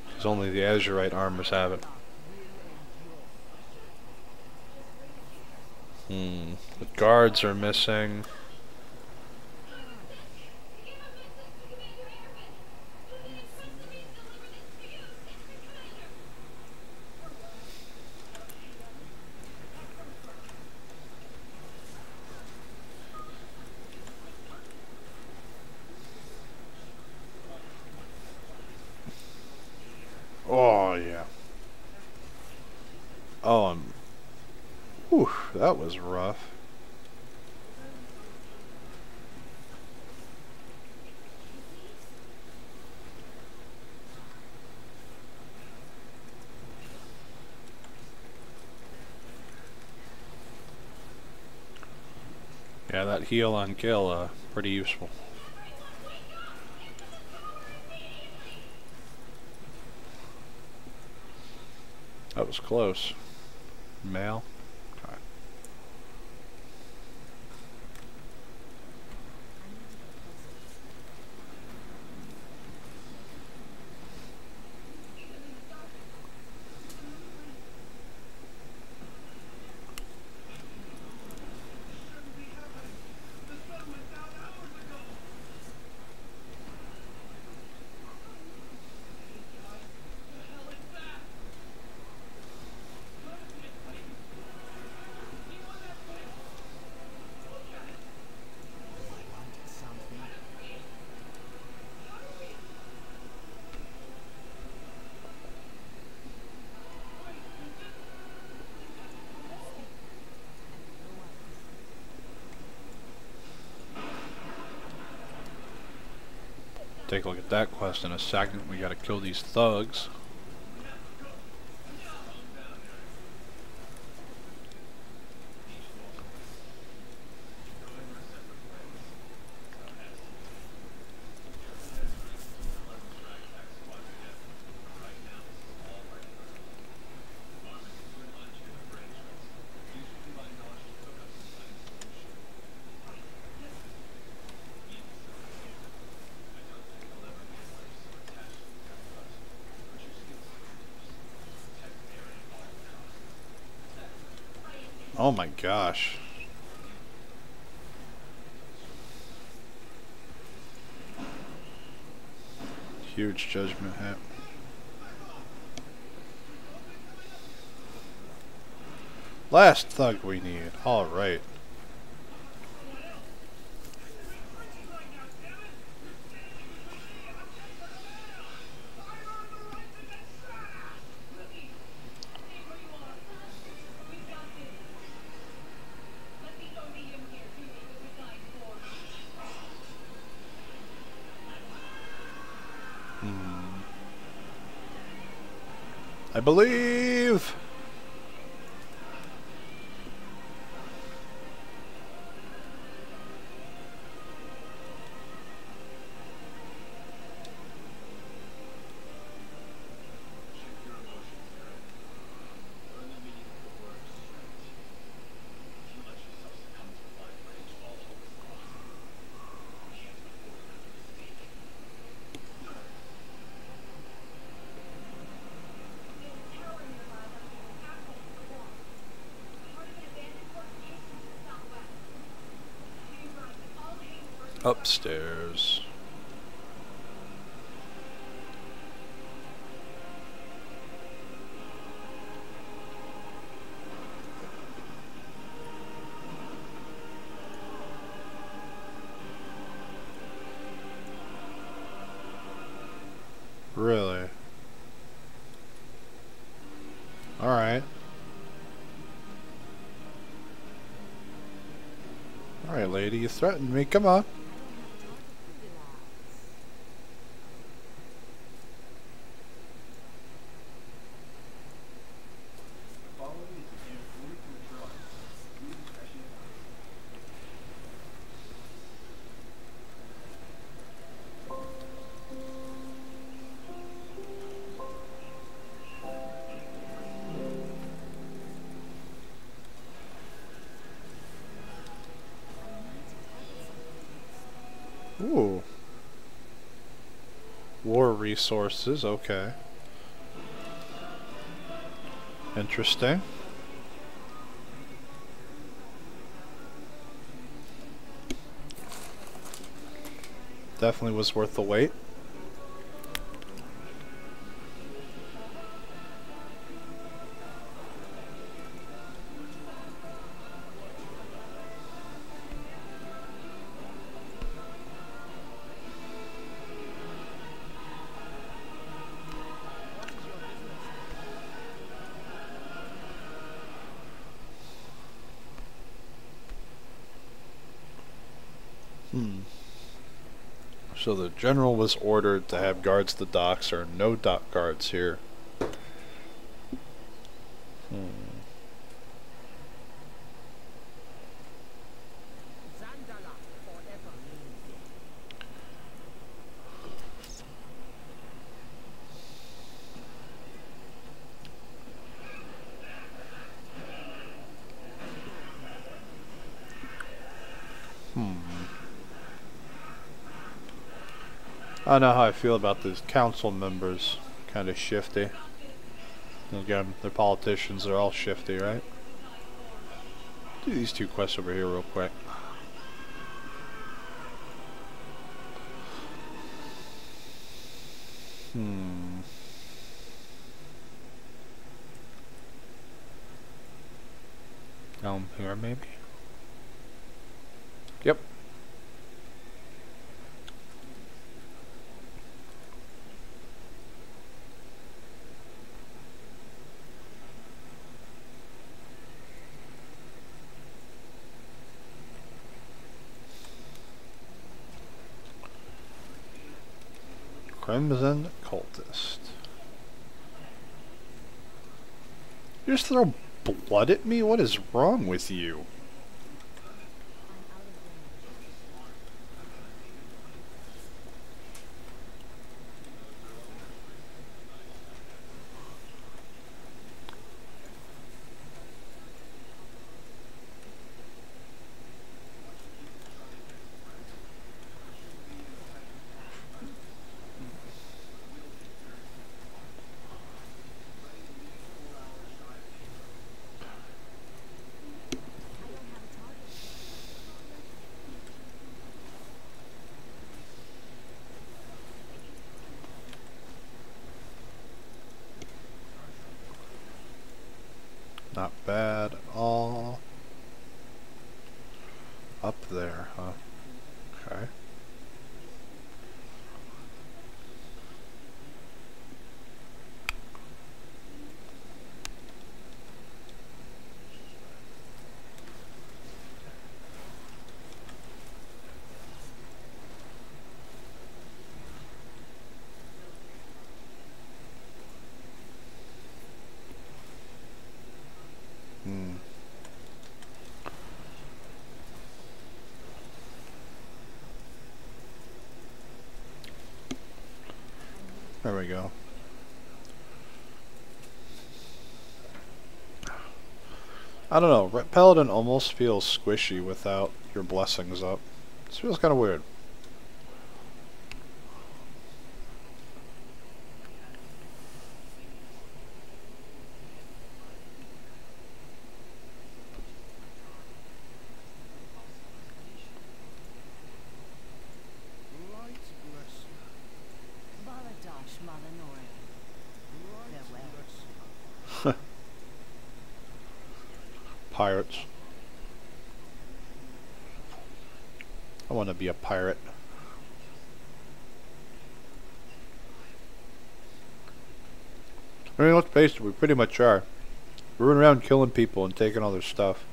Because only the Azurite armors have it. The guards are missing. Oh, yeah. Oh, whew, that was rough. Yeah, that heal on kill, pretty useful. That was close. Male. Okay. Take a look at that quest in a second. We gotta kill these thugs. Oh my gosh. Huge judgment hit. Last thug we need. Alright. I believe. Upstairs. Really? Alright. Alright, lady, you threatened me. Come on. Ooh. War resources, okay. Interesting. Definitely was worth the wait. So the general was ordered to have guards at the docks. There are no dock guards here. I don't know how I feel about these council members. Kind of shifty. Again, they're politicians. They're all shifty, right? Do these two quests over here real quick. Here maybe? Yep. Crimson Cultist. You just throw blood at me? What is wrong with you? Not bad at all. Up there, huh? Okay. There we go. I don't know, Paladin almost feels squishy without your blessings up. This feels kind of weird. Pirates. I want to be a pirate. I mean, let's face it, we pretty much are. We're running around killing people and taking all their stuff.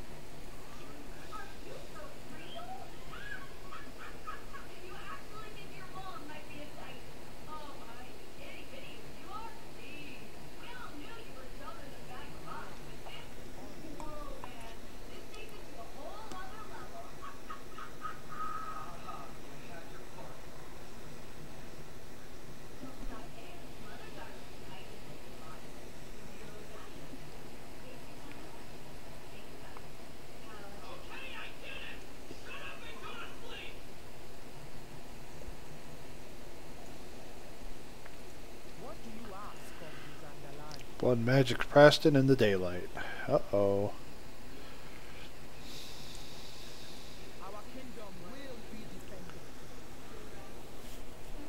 Blood magic Preston in the daylight. Uh-oh.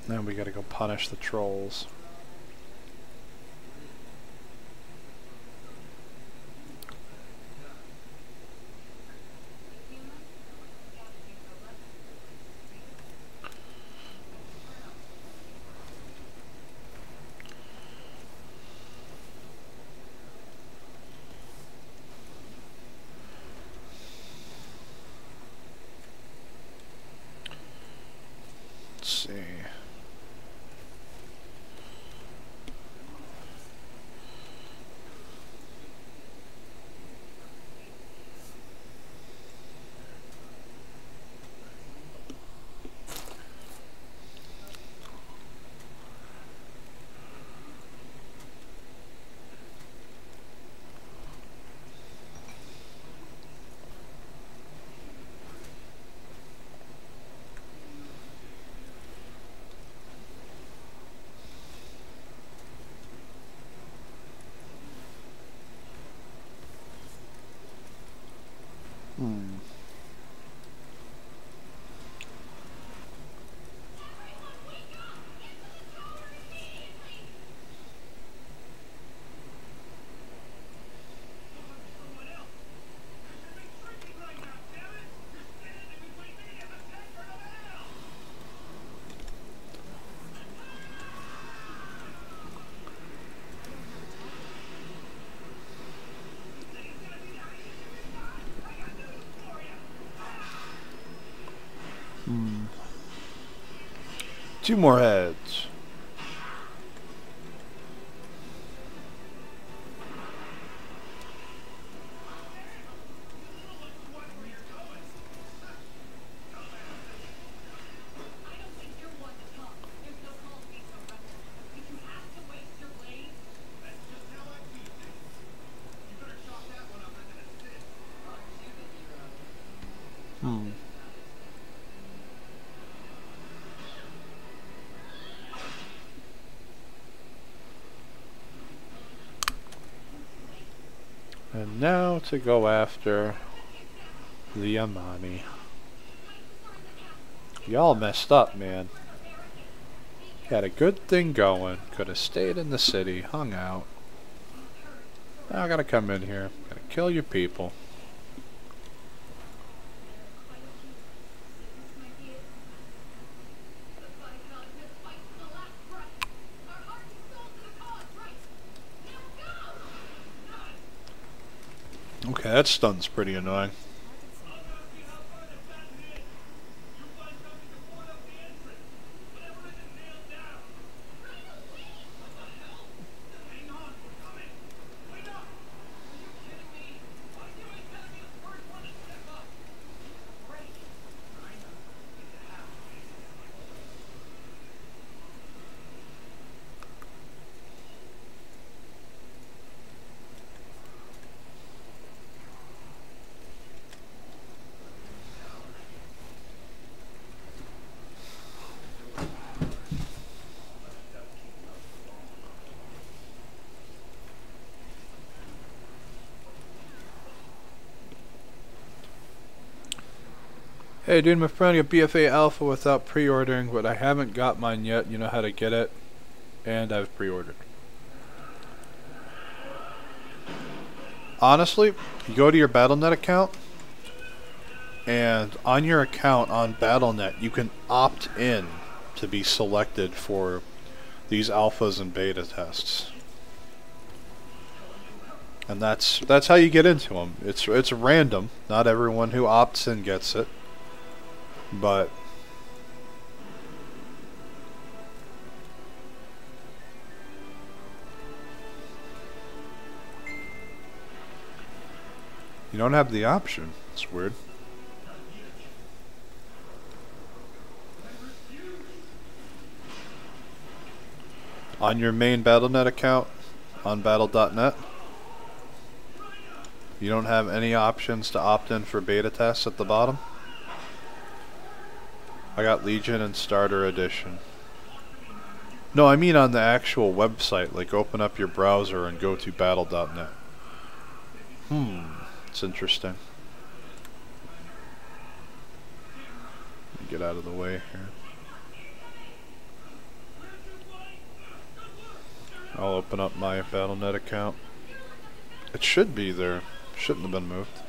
Now we gotta go punish the trolls. Let's see. Two more heads. And now to go after the Amani. Y'all messed up, man. Had a good thing going. Could have stayed in the city, hung out. Now I gotta come in here. Gotta kill your people. Okay, that stun's pretty annoying. Hey dude, my friend got BFA Alpha without pre-ordering, but I haven't got mine yet. You know how to get it, and I've pre-ordered. Honestly, you go to your Battle.net account, and on your account on Battle.net, you can opt in to be selected for these alphas and beta tests. And that's how you get into them. It's random. Not everyone who opts in gets it. But you don't have the option. It's weird. On your main Battle.net account, on Battle.net, you don't have any options to opt in for beta tests at the bottom. I got Legion and Starter Edition. No, I mean on the actual website. Like, open up your browser and go to Battle.net. It's interesting. Let me get out of the way here. I'll open up my Battle.net account. It should be there. Shouldn't have been moved.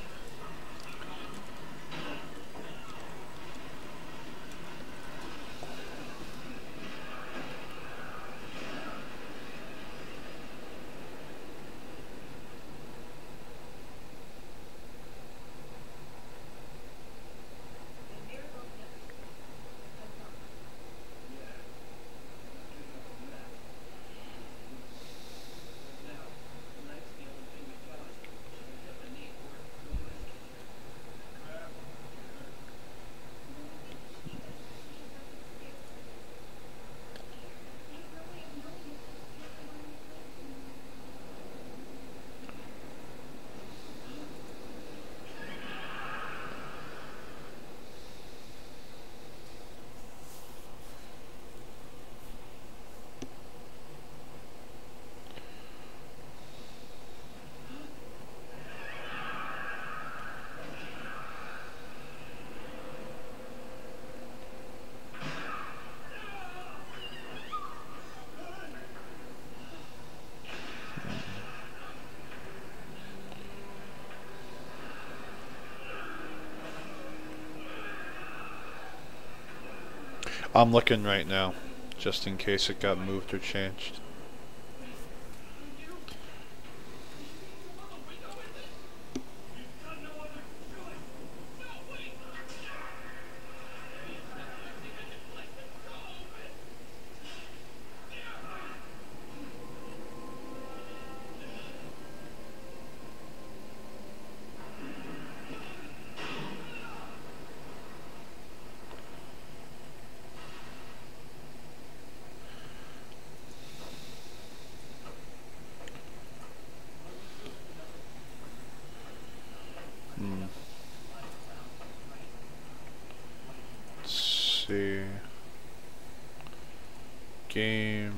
I'm looking right now, just in case it got moved or changed. See, games.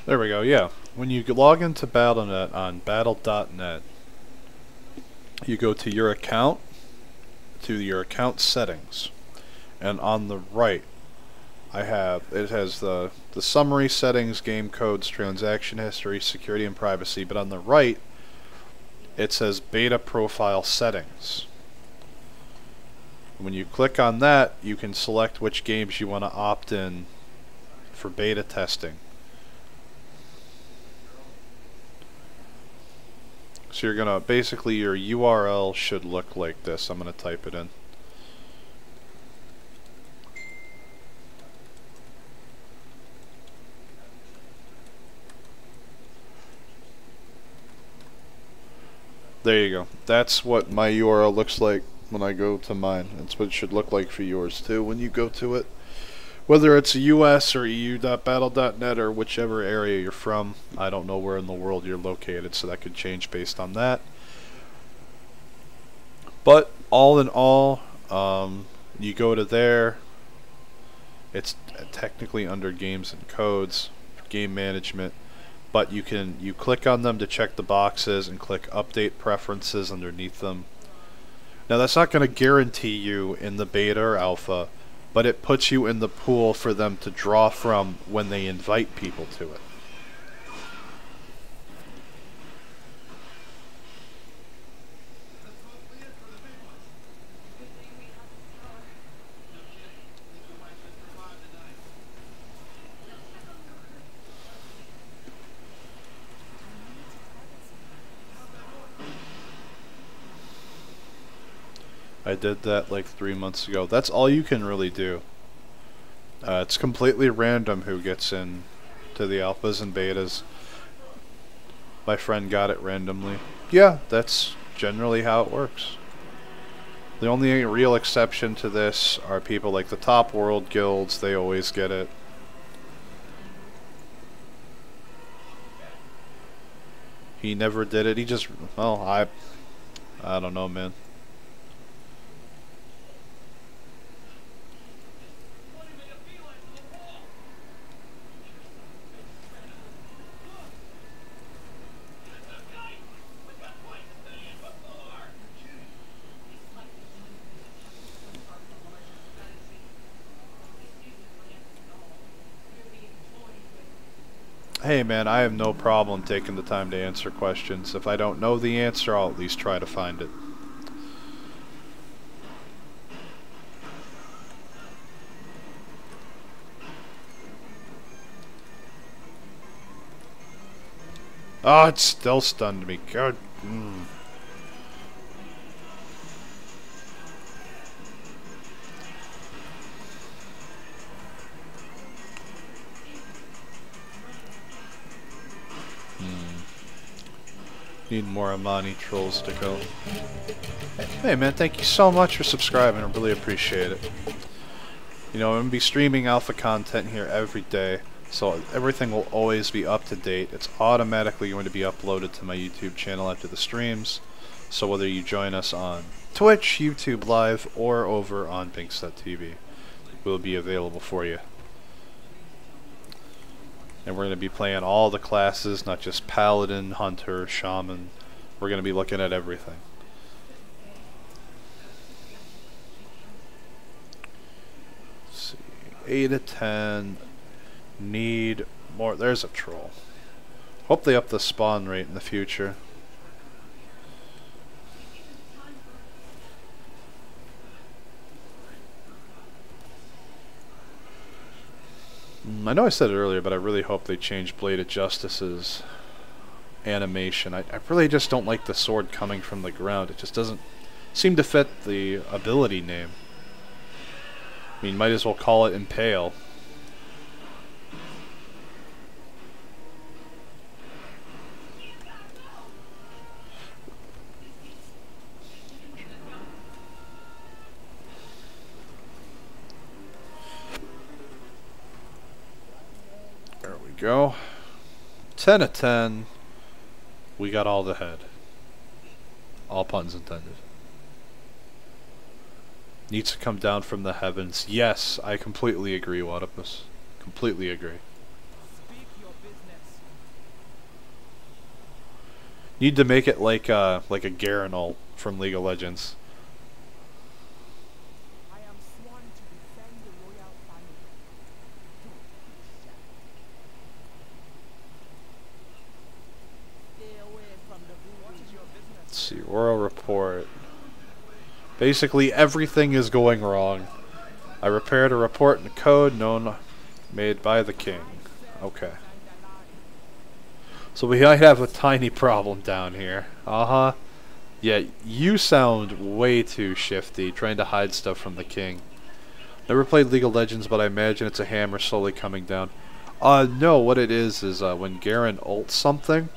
There we go, yeah. When you log into Battle.net on battle.net, you go to your account, to your account settings, and on the right, it has the summary settings, game codes, transaction history, security and privacy, but on the right, it says beta profile settings. When you click on that, you can select which games you want to opt in for beta testing. So you're gonna, basically your URL should look like this. I'm gonna type it in. There you go. That's what my URL looks like when I go to mine. That's what it should look like for yours too when you go to it. Whether it's US or EU.battle.net or whichever area you're from, I don't know where in the world you're located, so that could change based on that. But all in all, you go to there, it's technically under games and codes, game management, but you click on them to check the boxes and click update preferences underneath them. Now that's not going to guarantee you in the beta or alpha, but it puts you in the pool for them to draw from when they invite people to it. I did that like 3 months ago. That's all you can really do. It's completely random who gets in to the alphas and betas. My friend got it randomly. Yeah, that's generally how it works. The only real exception to this are people like the top world guilds. They always get it. He never did it. He just, well, I don't know, man. Hey man, I have no problem taking the time to answer questions. If I don't know the answer, I'll at least try to find it. Oh, it still stunned me. God. Need more Amani trolls to go. Hey man, thank you so much for subscribing. I really appreciate it. You know, I'm going to be streaming alpha content here every day, so everything will always be up to date. It's automatically going to be uploaded to my YouTube channel after the streams. So whether you join us on Twitch, YouTube Live, or over on Binks.tv, it will be available for you. And we're going to be playing all the classes, not just Paladin, Hunter, Shaman. We're going to be looking at everything. Let's see. 8 to 10. Need more. There's a troll. Hope they up the spawn rate in the future. I know I said it earlier, but I really hope they change Blade of Justice's animation. I really just don't like the sword coming from the ground. It just doesn't seem to fit the ability name. I mean, might as well call it Impale. Go 10 to 10. We got all the head. All puns intended. Needs to come down from the heavens. Yes, I completely agree, Wadipus. Completely agree. Speak your business. Need to make it like a Garen ult from League of Legends. I am sworn to defend the royal family. Don't be shy. Stay away from the voodoo. What is your business? Let's see, Oral Report. Basically, everything is going wrong. I repaired a report in code made by the king. Okay. So we might have a tiny problem down here. Uh-huh. Yeah, you sound way too shifty, trying to hide stuff from the king. Never played League of Legends, but I imagine it's a hammer slowly coming down. No, what it is when Garen ults something,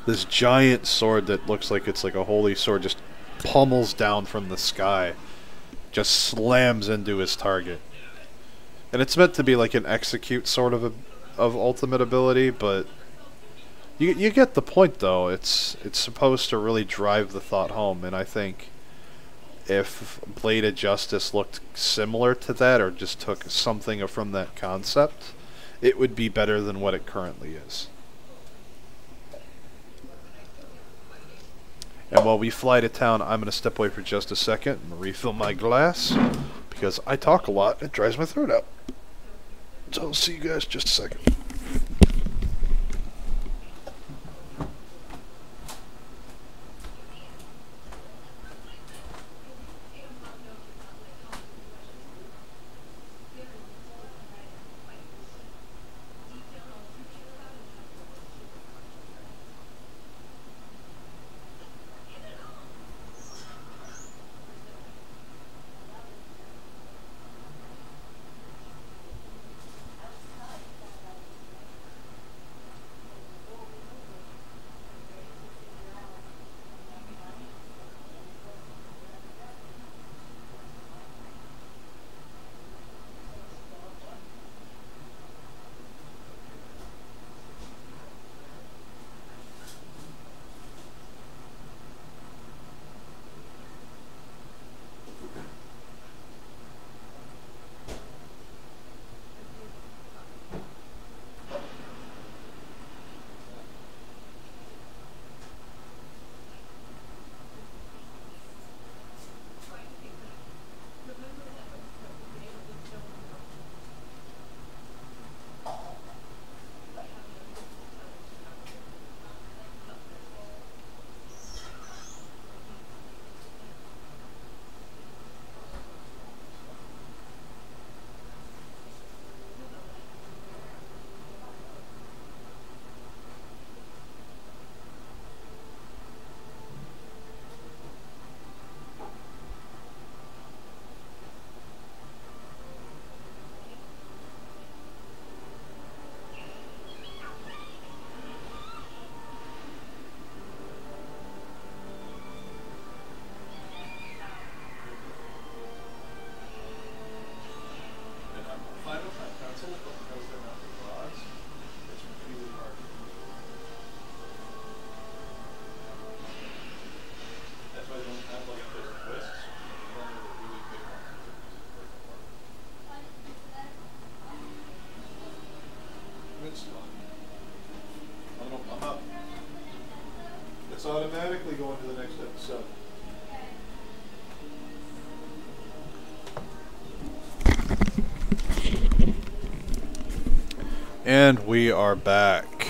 this giant sword that looks like it's like a holy sword just pummels down from the sky. Just slams into his target. And it's meant to be like an execute sort of ultimate ability, but you get the point though. It's supposed to really drive the thought home, and I think if Blade of Justice looked similar to that or just took something from that concept, it would be better than what it currently is. And while we fly to town, I'm going to step away for just a second and refill my glass, because I talk a lot and it dries my throat out. So I'll see you guys just a second. It's automatically going to the next episode. And we are back.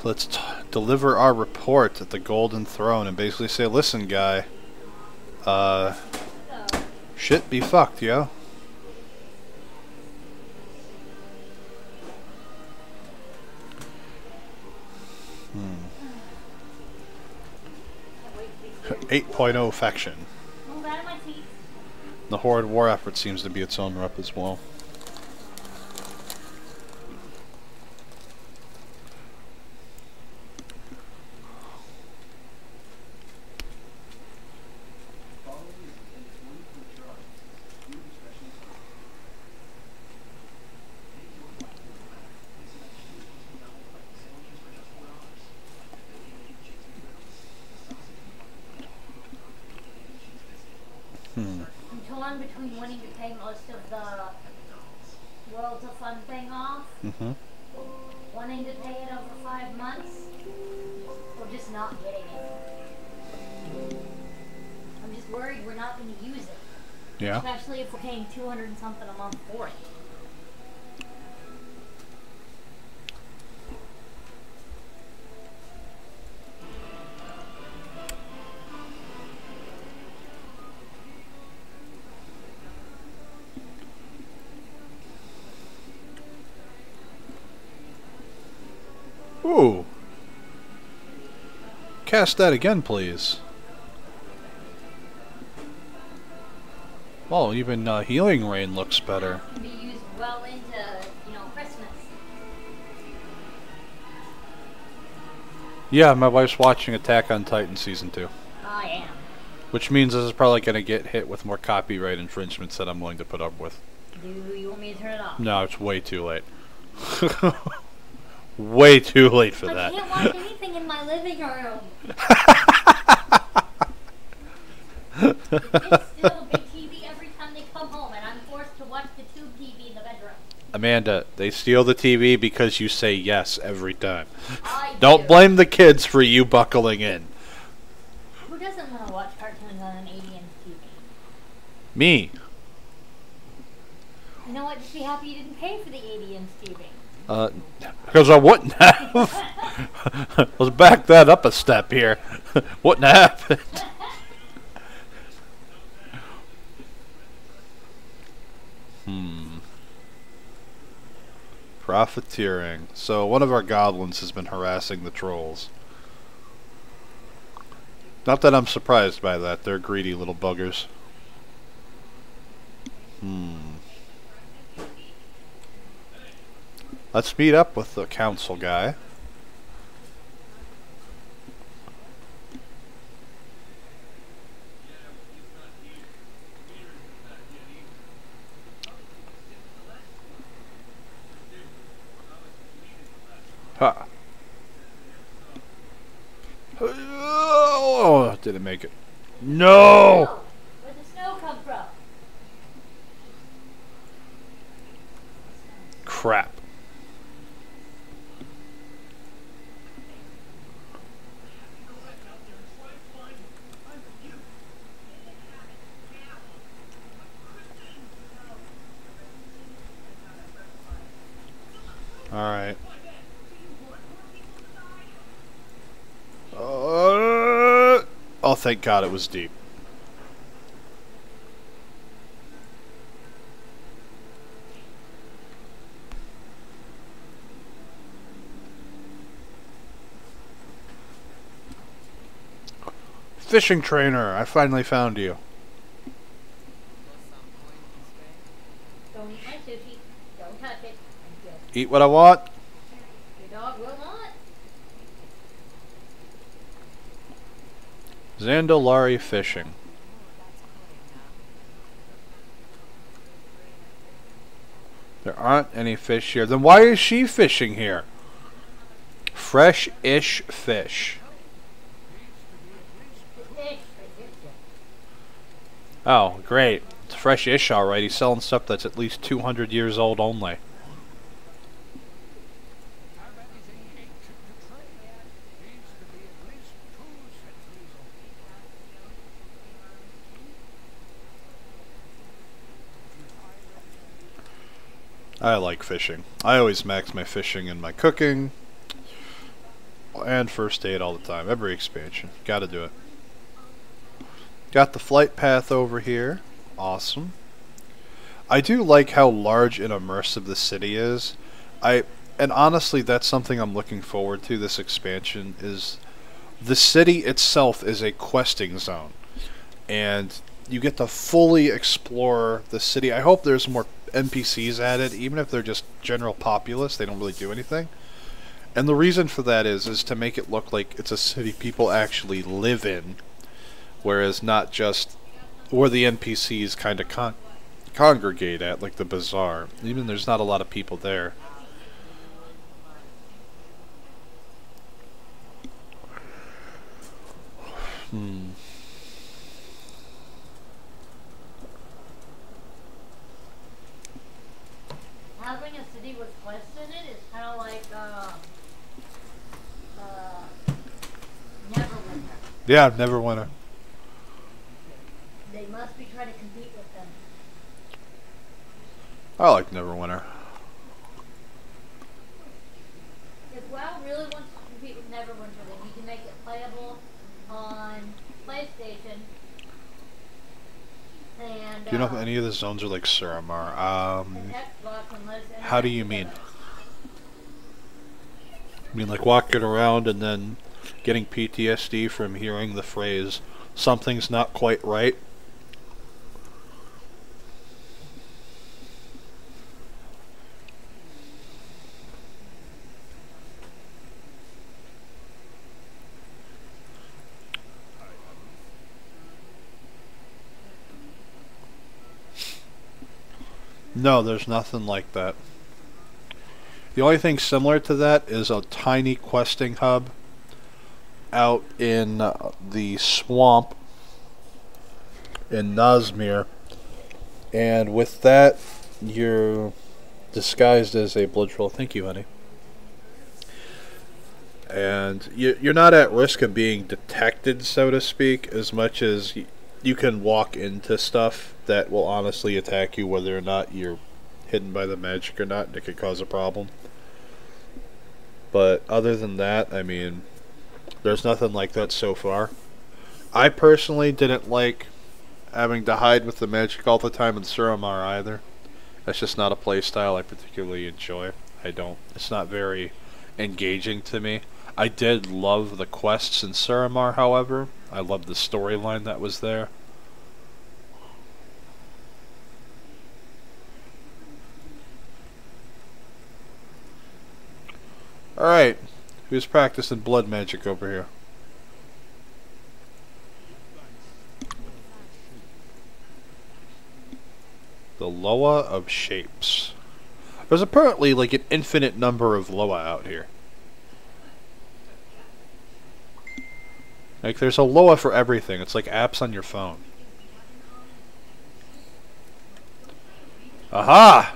Let's deliver our report at the Golden Throne and basically say, listen, guy, shit be fucked, yo. Hmm. 8.0 faction. The Horde War Effort seems to be its own rep as well. I'm torn between wanting to pay most of the Worlds of Fun thing off wanting to pay it over 5 months, or just not getting it. I'm just worried we're not going to use it. Yeah. Especially if we're paying 200 and something a month for it. Ooh. Cast that again, please. Well, even Healing Rain looks better. Can be used well into, Christmas. Yeah, my wife's watching Attack on Titan Season 2. I am. Which means this is probably going to get hit with more copyright infringements that I'm willing to put up with. Do you want me to turn it off? No, it's way too late. Way too late for that. I can't watch anything in my living room. The kids steal the big TV every time they come home, and I'm forced to watch the tube TV in the bedroom. Amanda, they steal the TV because you say yes every time. I Don't do. blame the kids for you buckling in. Who doesn't want to watch cartoons on an 80-inch TV? Me. You know what? Just be happy you didn't pay for the 80-inch TV. Because I wouldn't have. Let's back that up a step here. Wouldn't have happened. Profiteering. So one of our goblins has been harassing the trolls. Not that I'm surprised by that. They're greedy little buggers. Let's meet up with the council guy. Ha. Oh, didn't make it. No! Where'd the snow come from? Crap. Alright. Oh, thank God it was deep. Fishing trainer, I finally found you. Don't eat my sushi. Don't touch it. Eat what I want. Your dog will not. Zandalari fishing. There aren't any fish here. Then why is she fishing here? Fresh-ish fish. Oh, great. It's fresh-ish alright. He's selling stuff that's at least 200 years old only. I like fishing. I always max my fishing and my cooking. And first aid all the time. Every expansion. Gotta do it. Got the flight path over here. Awesome. I do like how large and immersive the city is. And honestly, that's something I'm looking forward to this expansion is the city itself is a questing zone. And you get to fully explore the city. I hope there's more NPCs added, even if they're just general populace, they don't really do anything. And the reason for that is to make it look like it's a city people actually live in, whereas not just where the NPCs kind of congregate at, like the bazaar. Even there's not a lot of people there. I'll bring a city with quests in it is kind of like Neverwinter. Yeah, Neverwinter. They must be trying to compete with them. I like Neverwinter. If WoW really wants to compete with Neverwinter, they need to make it playable on PlayStation. And Do you know if any of the zones are like Suramar? and Xbox, unless How do you mean? I mean, like walking around and then getting PTSD from hearing the phrase, something's not quite right? No, there's nothing like that. The only thing similar to that is a tiny questing hub out in the swamp in Nazmir, and with that you're disguised as a blood troll. Thank you, honey. And you're not at risk of being detected, so to speak, as much as you can walk into stuff that will honestly attack you whether or not you're hidden by the magic or not, and it could cause a problem. But other than that, I mean, there's nothing like that so far. I personally didn't like having to hide with the magic all the time in Suramar either. That's just not a playstyle I particularly enjoy. It's not very engaging to me. I did love the quests in Suramar, however. I loved the storyline that was there. Alright, who's practicing blood magic over here? The Loa of Shapes. There's apparently like an infinite number of Loa out here. Like there's a Loa for everything. It's like apps on your phone. Aha!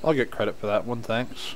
I'll get credit for that one, thanks.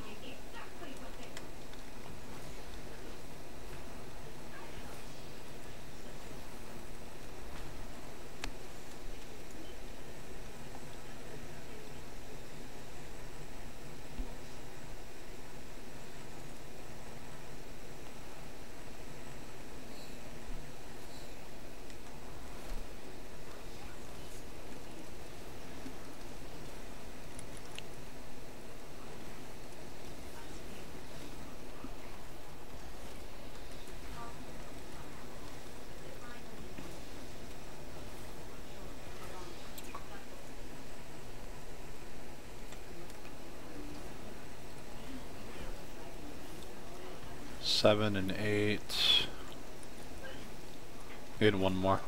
Seven and 8. Need one more.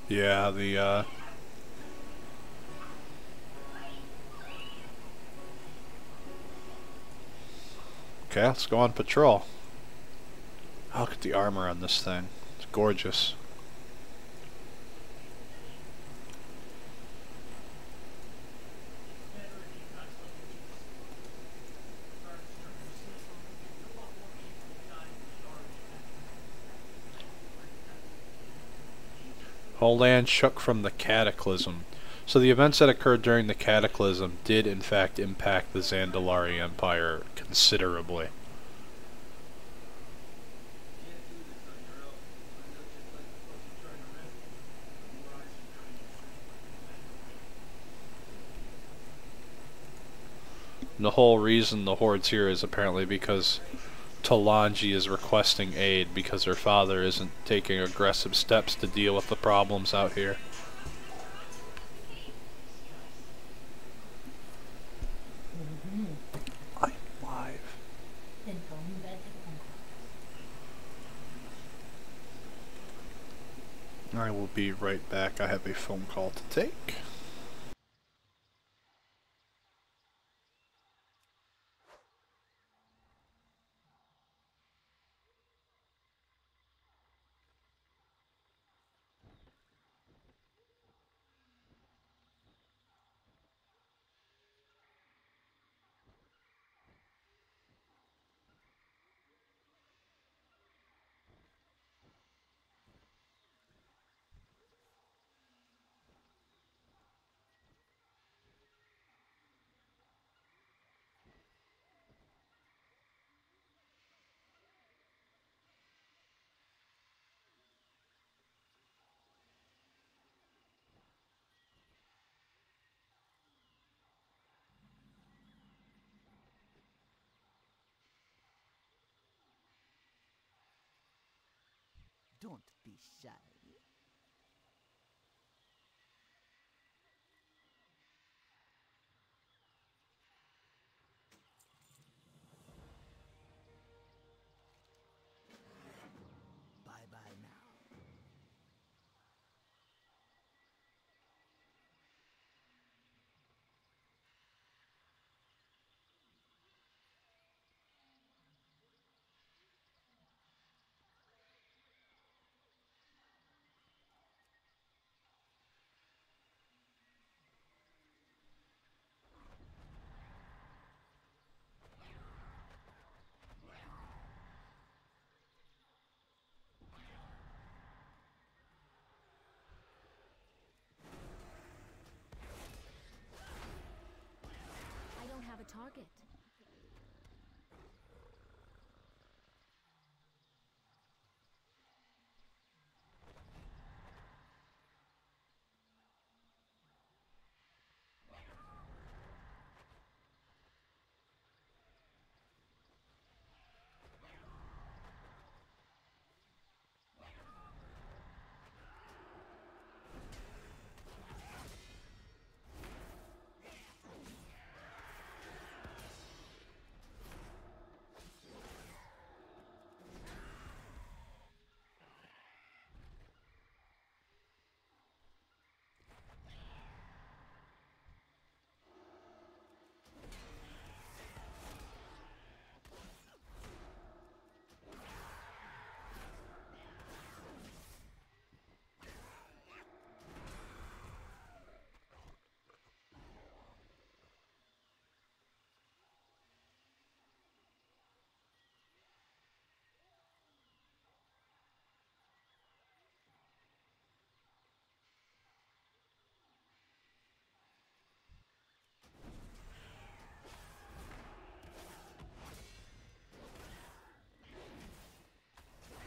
Yeah, okay, let's go on patrol. Oh, look at the armor on this thing. It's gorgeous. Whole land shook from the cataclysm. So the events that occurred during the Cataclysm did in fact impact the Zandalari Empire considerably. And the whole reason the Horde's here is apparently because Talanji is requesting aid because her father isn't taking aggressive steps to deal with the problems out here. I'm live. Then go in bed and I will be right back. I have a phone call to take. Don't be shy. Bye-bye now. I don't have a target.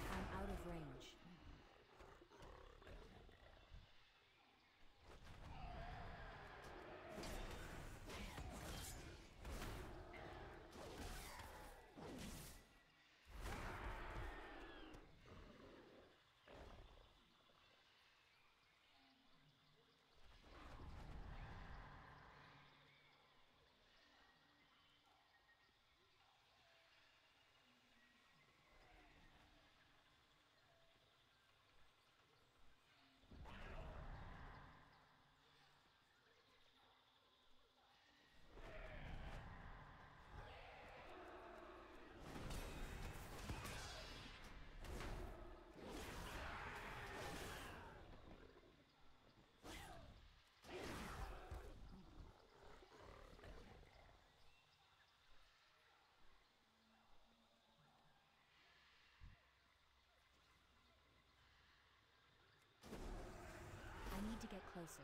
I'm out of range. I need to get closer.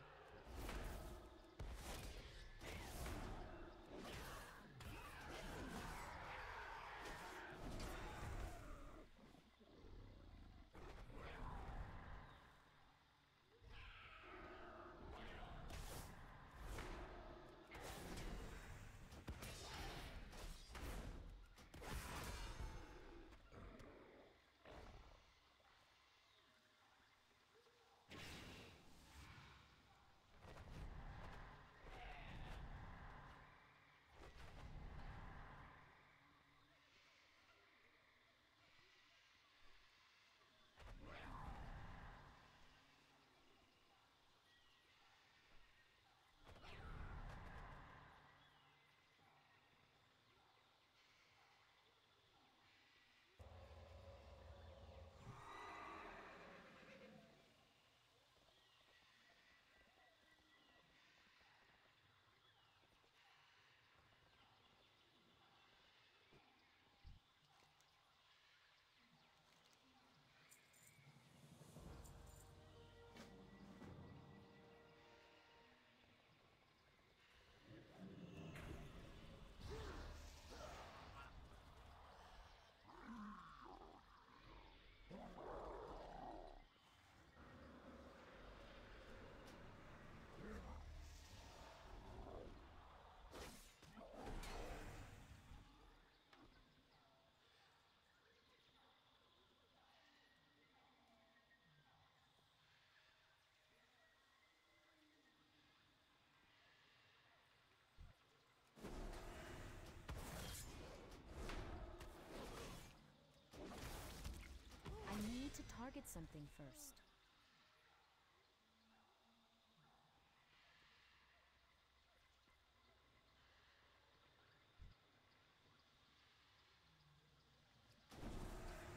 something first.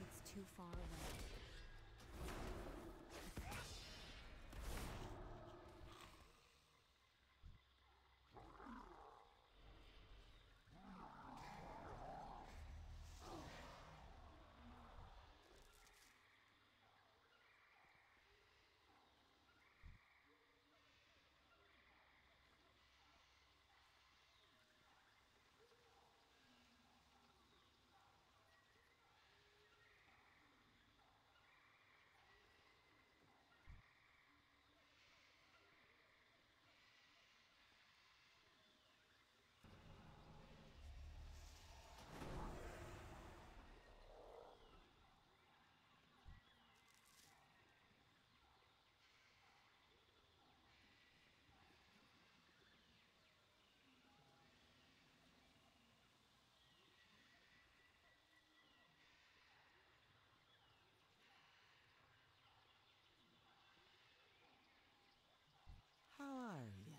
It's too far away. How are ya?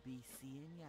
Be seeing ya.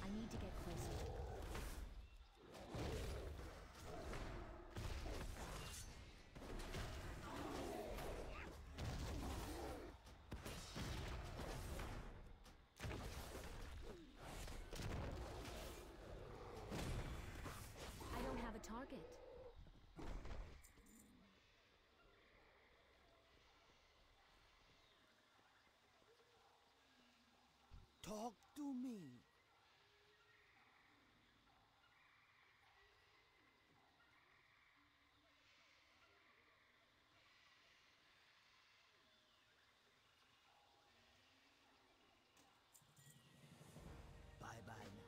I need to get closer. I don't have a target. Talk to me. Bye-bye now.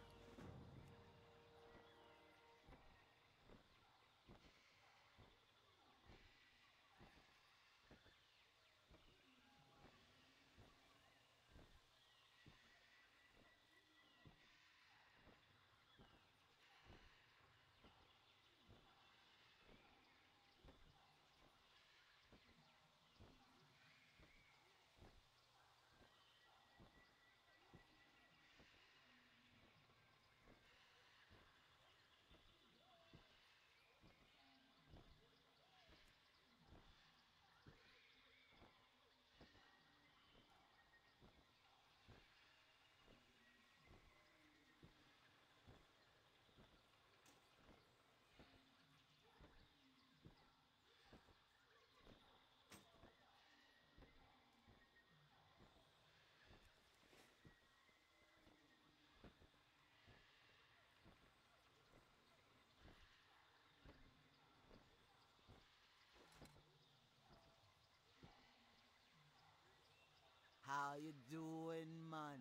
How you doing, man?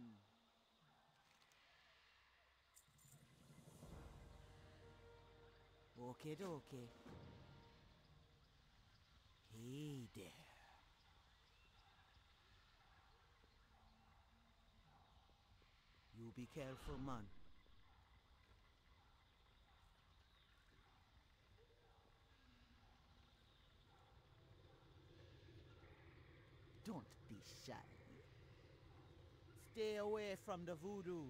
Okay. Hey there. You be careful, man. Don't be shy. Stay away from the voodoo.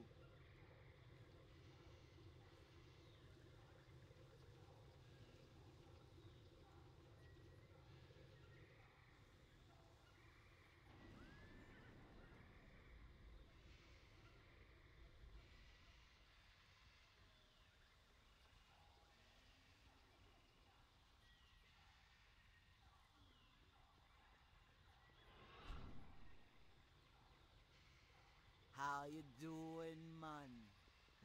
How you doing, man?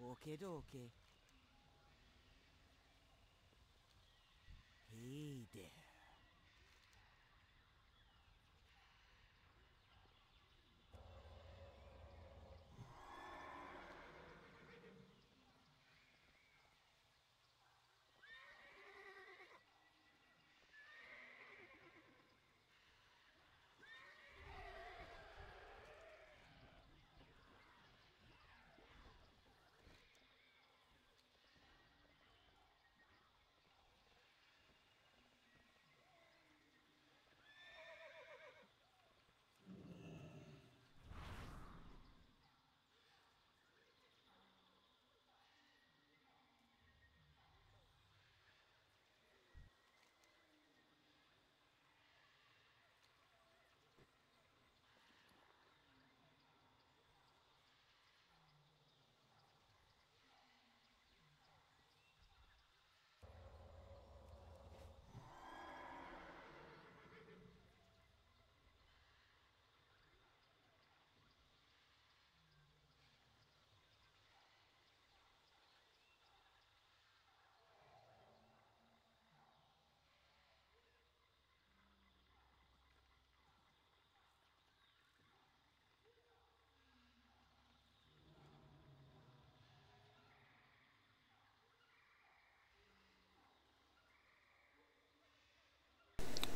Okay, okay. Hey there.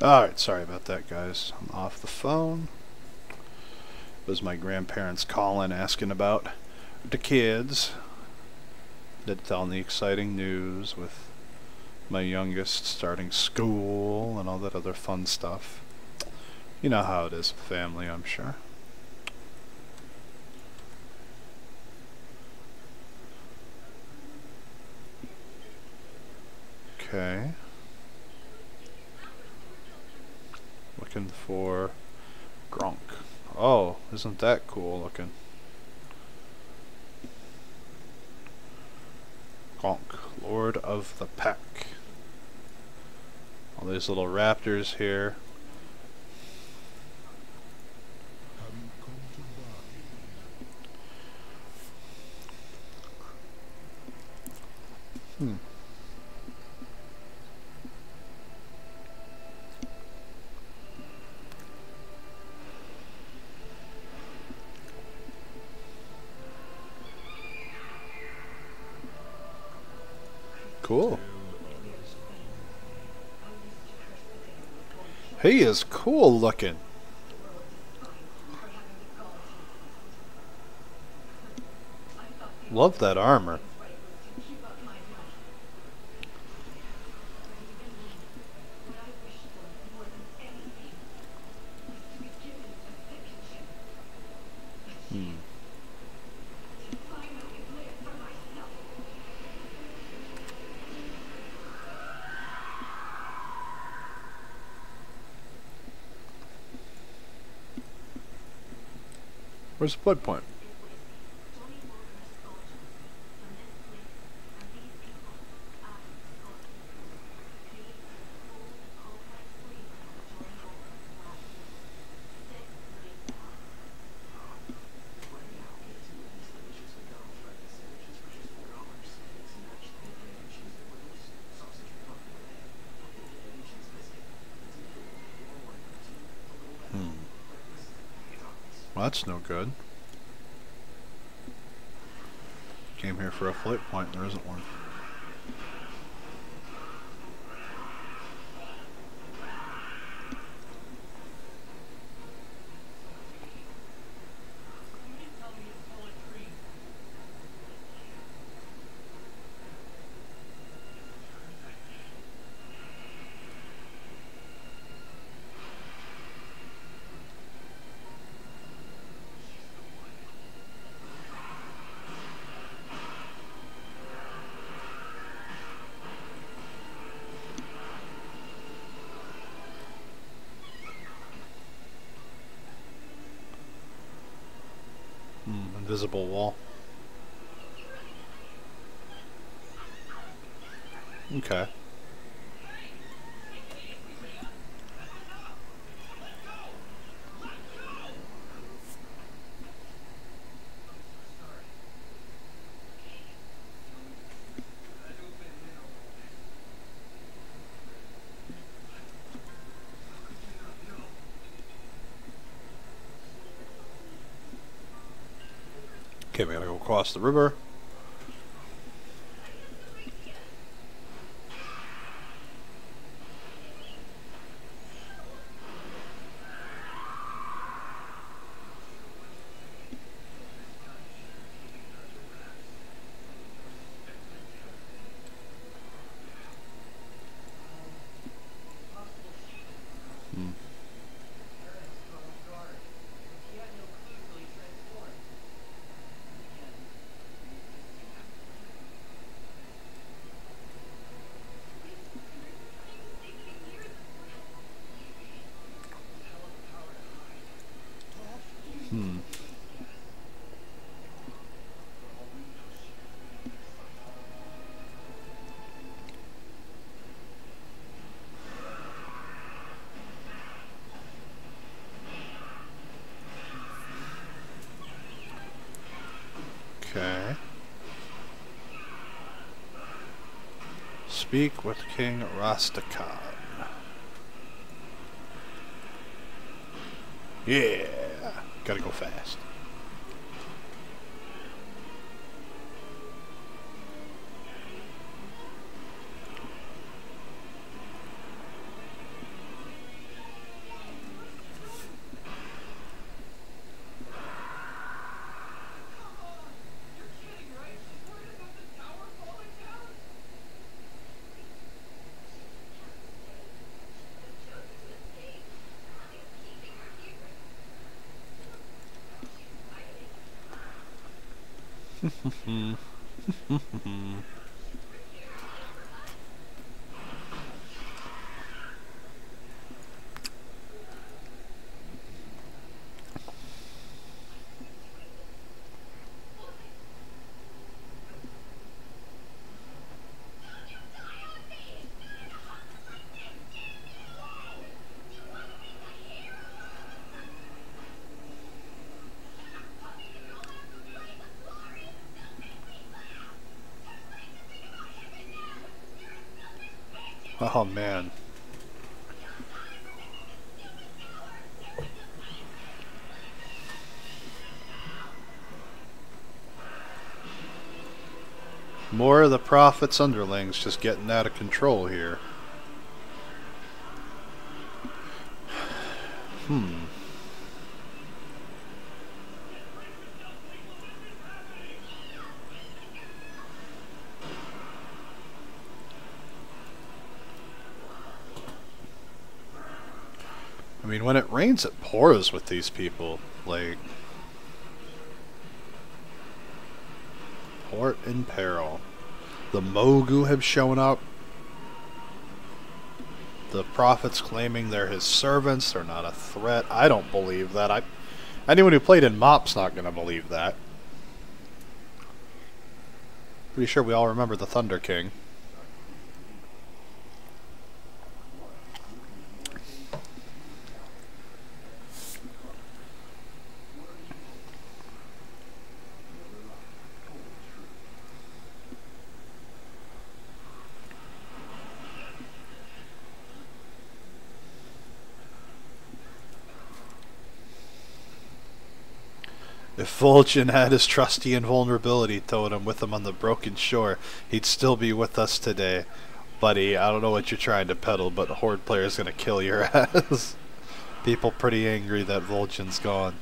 Alright, sorry about that, guys. I'm off the phone. It was my grandparents calling, asking about the kids. Did tell the exciting news with my youngest starting school and all that other fun stuff. You know how it is with family, I'm sure. Okay. Looking for Gronk. Oh, isn't that cool looking? Gronk, Lord of the Pack. All these little raptors here. Cool. He is cool looking. Love that armor. Where's the blood point? Well, that's no good. Came here for a flight point and there isn't one. Invisible wall. Okay. Okay, we gotta go across the river. Okay. Speak with King Rastakhan. Yeah. Gotta go fast. Oh man. More of the Prophet's underlings just getting out of control here. I mean, when it rains, it pours with these people. Like, port in peril. The Mogu have shown up. The Prophet's claiming they're his servants. They're not a threat. I don't believe that. Anyone who played in MOP's not going to believe that. Pretty sure we all remember the Thunder King. If Vol'jin had his trusty invulnerability totem with him on the broken shore, he'd still be with us today. Buddy, I don't know what you're trying to peddle, but a Horde player's gonna kill your ass. People pretty angry that Vol'jin's gone.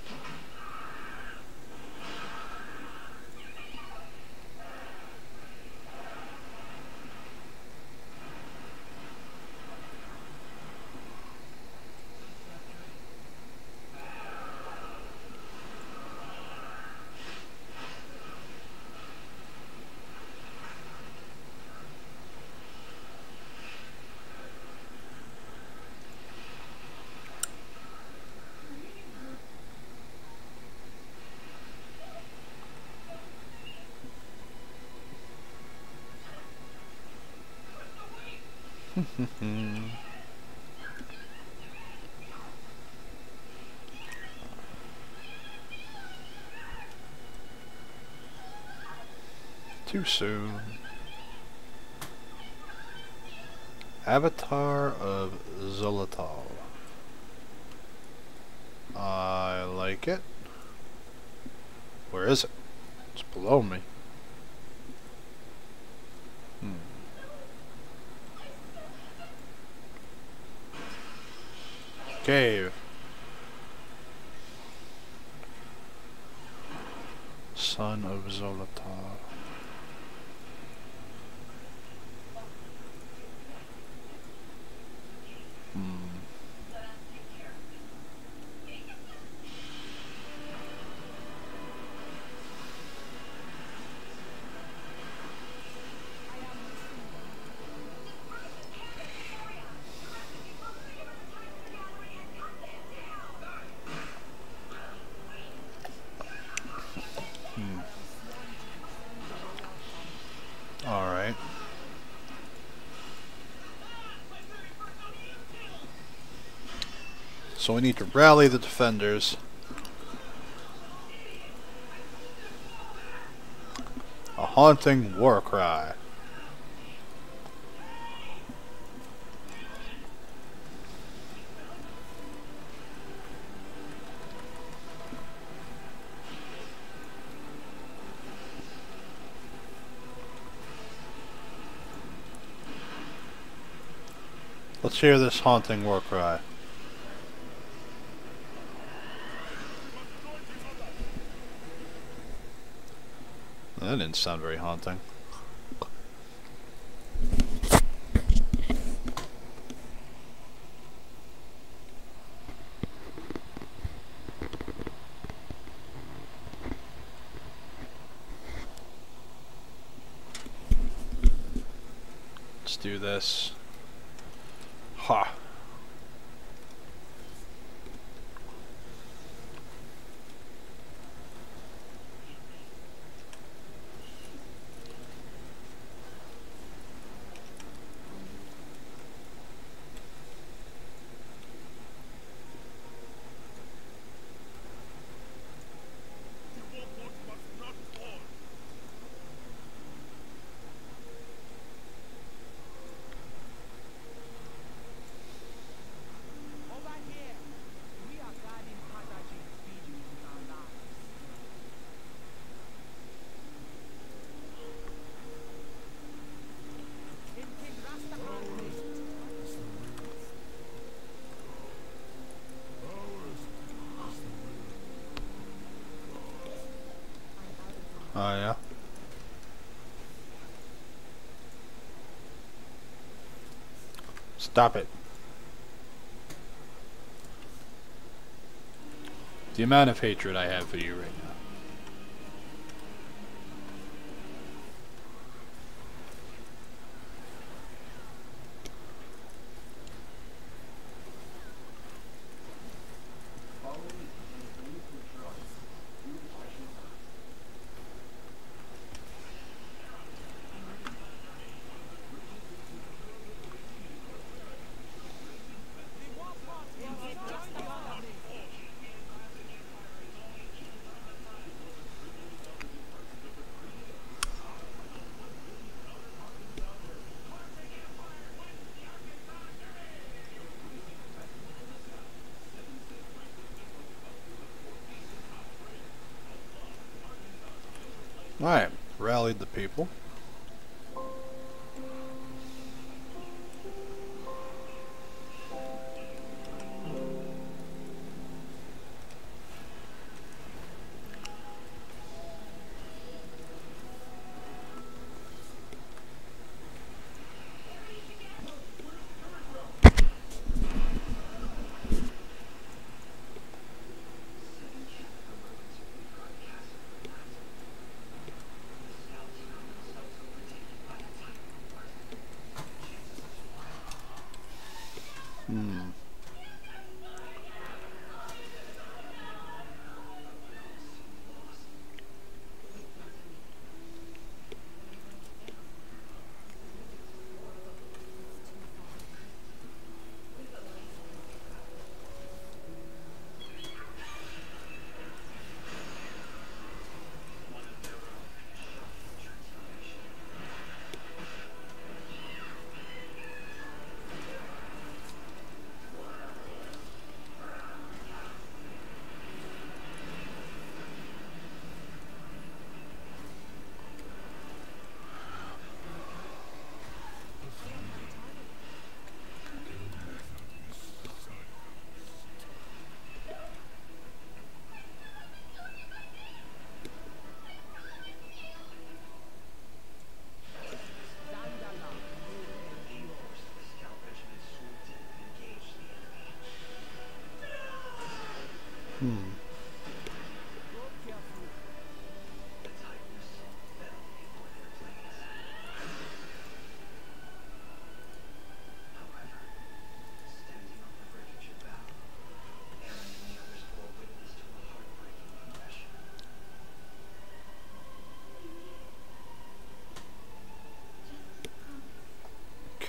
Too soon. Avatar of Zolotal. I like it. Where is it? It's below me. Cave. Son of Zolotar. Alright. So we need to rally the defenders. A haunting war cry. Let's hear this haunting war cry. That didn't sound very haunting. Let's do this. Ha! Over here, we are guarding Paladins feeding with our lives. In King Rastakan's name. Oh yeah. Stop it. The amount of hatred I have for you right now. Alright, rallied the people.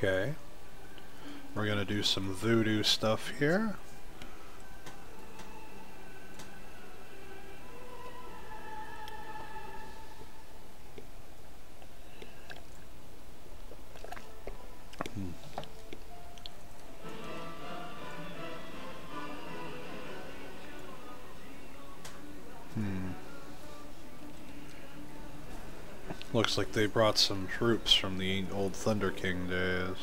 Okay. We're gonna do some voodoo stuff here. Looks like they brought some troops from the old Thunder King days.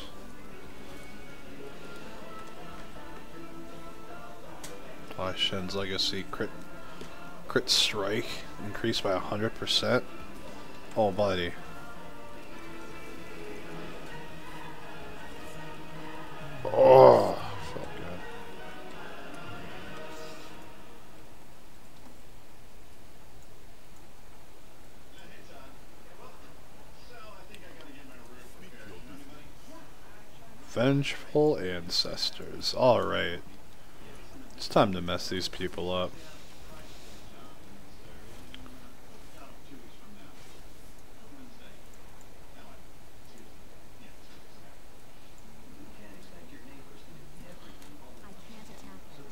Shen's Legacy crit strike increased by 100%. Oh, buddy. Oh, felt good. Vengeful ancestors. Alright. It's time to mess these people up. I can't attack them.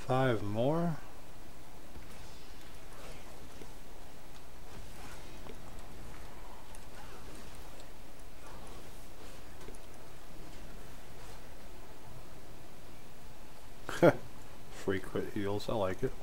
Five more. Free crit heals, I like it.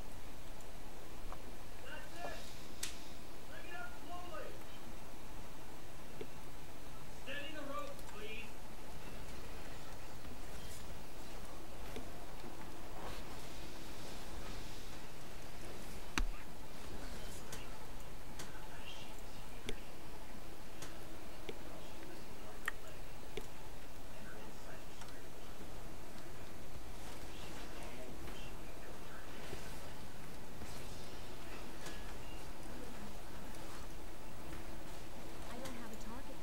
I don't have a target.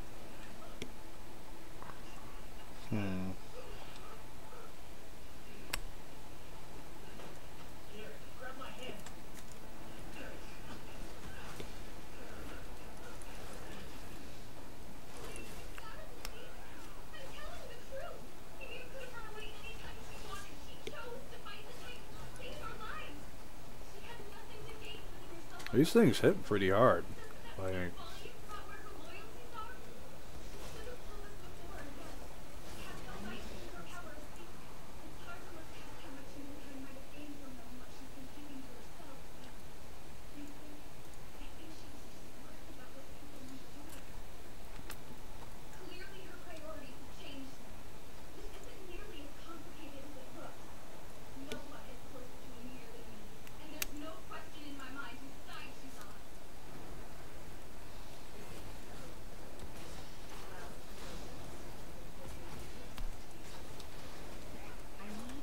These things hit pretty hard. Like, I need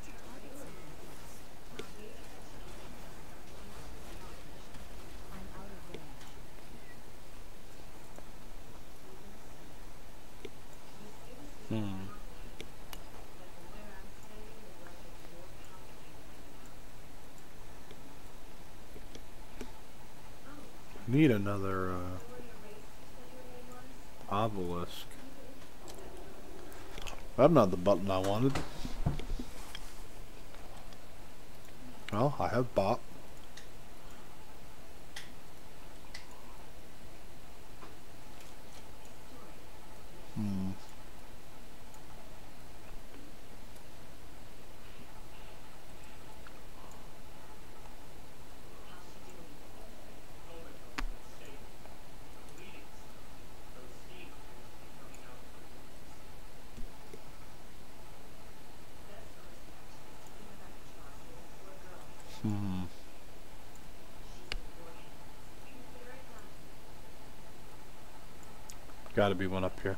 to target something. I'm out of range. need another obelisk. That's not the button I wanted. Well, I have bot. Gotta be one up here.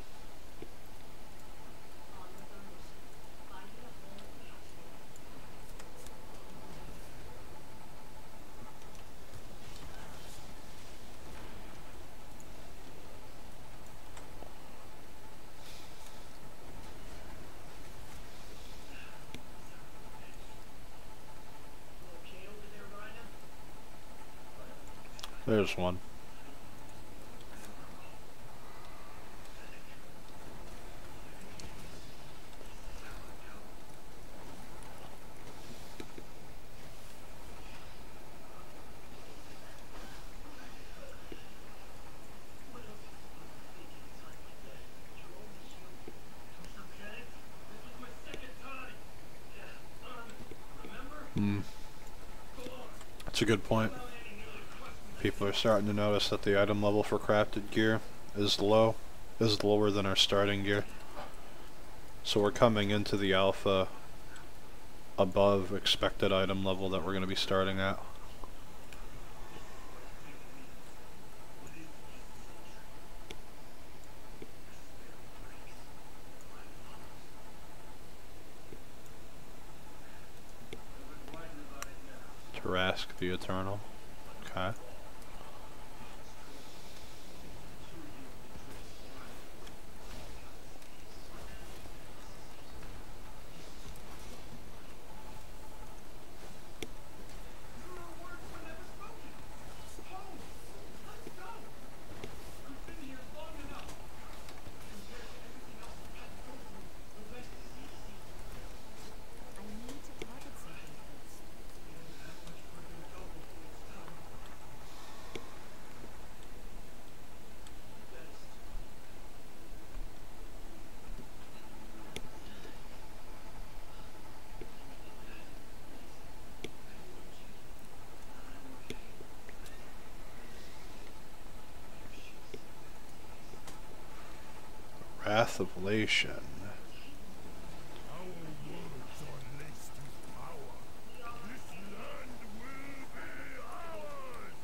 There's one. That's a good point. People are starting to notice that the item level for crafted gear is lower than our starting gear. So we're coming into the alpha above expected item level that we're going to be starting at. Tarask the Eternal. Okay. I need to target something first. Wrath of Lation. Our words are laced with power. This land will be ours!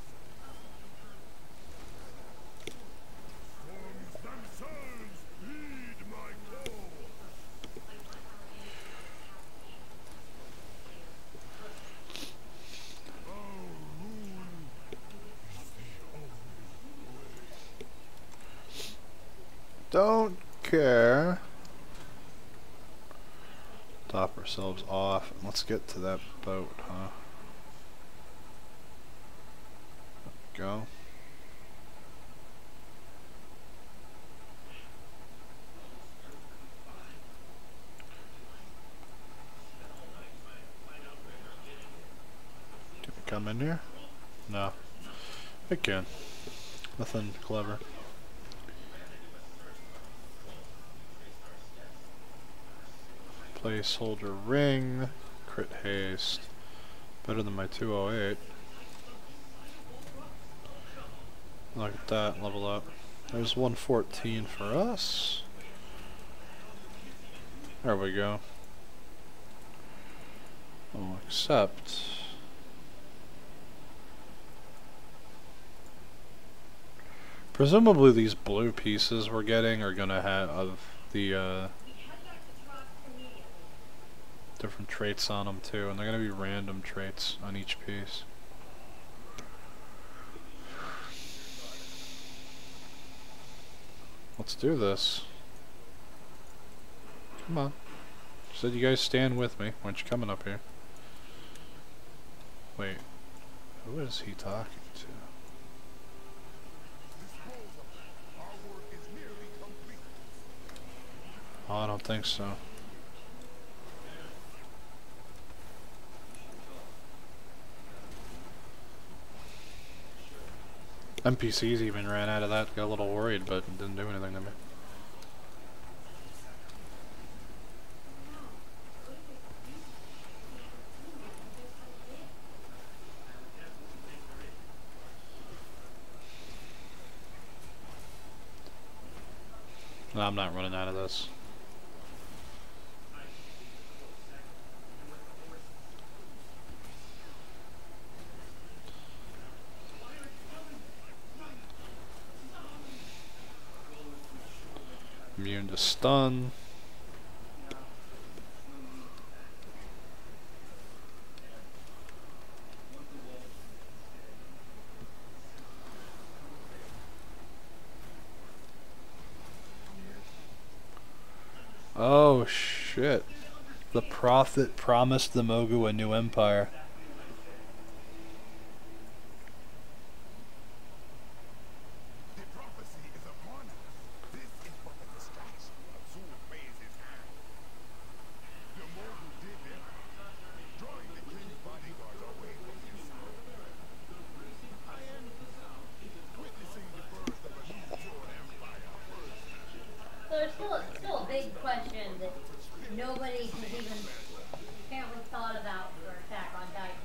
Storms themselves heed my call. Our rule is the only way. Don't care. Top ourselves off and let's get to that boat, huh? Go. Can we come in here? No. It can. Nothing clever. Placeholder ring, crit haste, better than my 208. Look at that, level up. There's 114 for us. There we go. Oh, except presumably these blue pieces we're getting are gonna have the different traits on them too, and they're gonna be random traits on each piece. Let's do this. Come on. Said you guys stand with me. Why aren't you coming up here? Wait. Who is he talking to? Our work is nearly complete. I don't think so. NPCs even ran out of that, got a little worried, but didn't do anything to me. No, I'm not running out of this. Immune to stun. Oh shit. The prophet promised the Mogu a new empire. The prophecy is upon us. This is but a distraction. Azul raised his hand. The Mogu did their part, drawing the king's bodyguards away from his side. I am witnessing the birth of a new pure empire firsthand. So there's still a big question that nobody has even apparently thought about for Attack on Titan.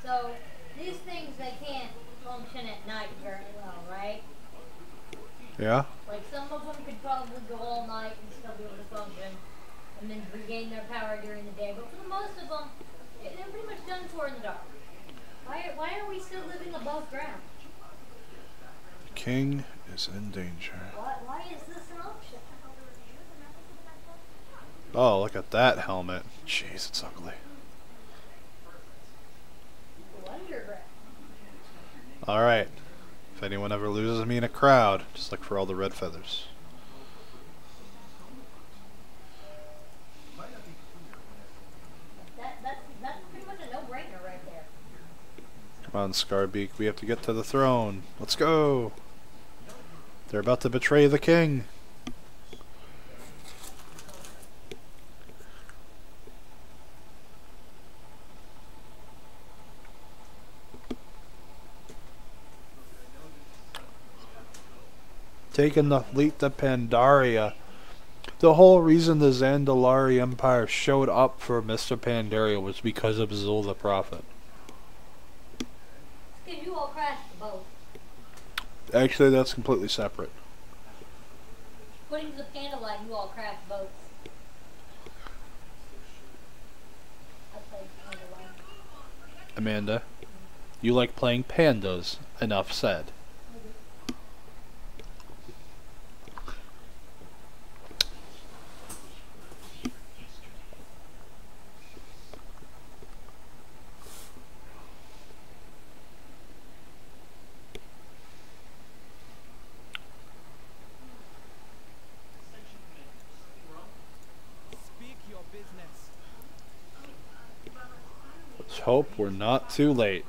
So these things, they can't function at night very well, right? Yeah? Like some of them could probably go all night and still be able to function and then regain their power during the day, but for the most of them, they're pretty much done for in the dark. Why are we still living above ground? The king is in danger. Why is this an option? Oh, look at that helmet. Jeez, it's ugly. Underground. Alright. If anyone ever loses me in a crowd, just look for all the red feathers. That's pretty much a no-brainer right there. Come on, Scarbeak, we have to get to the throne. Let's go! They're about to betray the king. Taking the fleet to Pandaria. The whole reason the Zandalari Empire showed up for Mr. Pandaria was because of Zul the Prophet. Because you all crashed the boat. Actually, that's completely separate. Putting to the candlelight, you all crashed boats. I played candlelight. Amanda, you like playing pandas. Enough said. Speak your business. Let's hope we're not too late.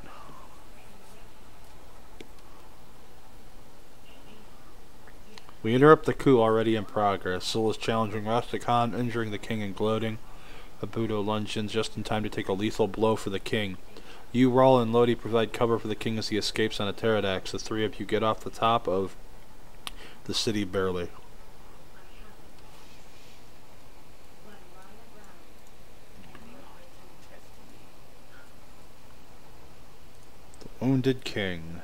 We interrupt the coup already in progress. Zul is challenging Rastakhan, injuring the king and gloating. Abudo lunges just in time to take a lethal blow for the king. You, Raul, and Lodi provide cover for the king as he escapes on a pterodax. The three of you get off the top of the city barely. The wounded king.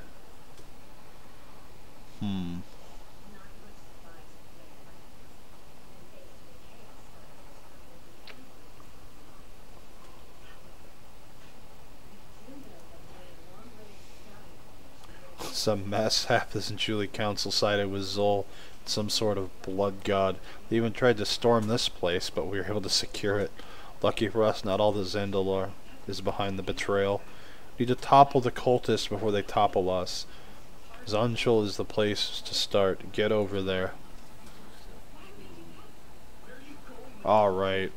Some mess happens and Julie Council sided with Zul, some sort of blood god. They even tried to storm this place, but we were able to secure it. Lucky for us, not all the Zandalar is behind the betrayal. We need to topple the cultists before they topple us. Zanchul is the place to start. Get over there. Alright.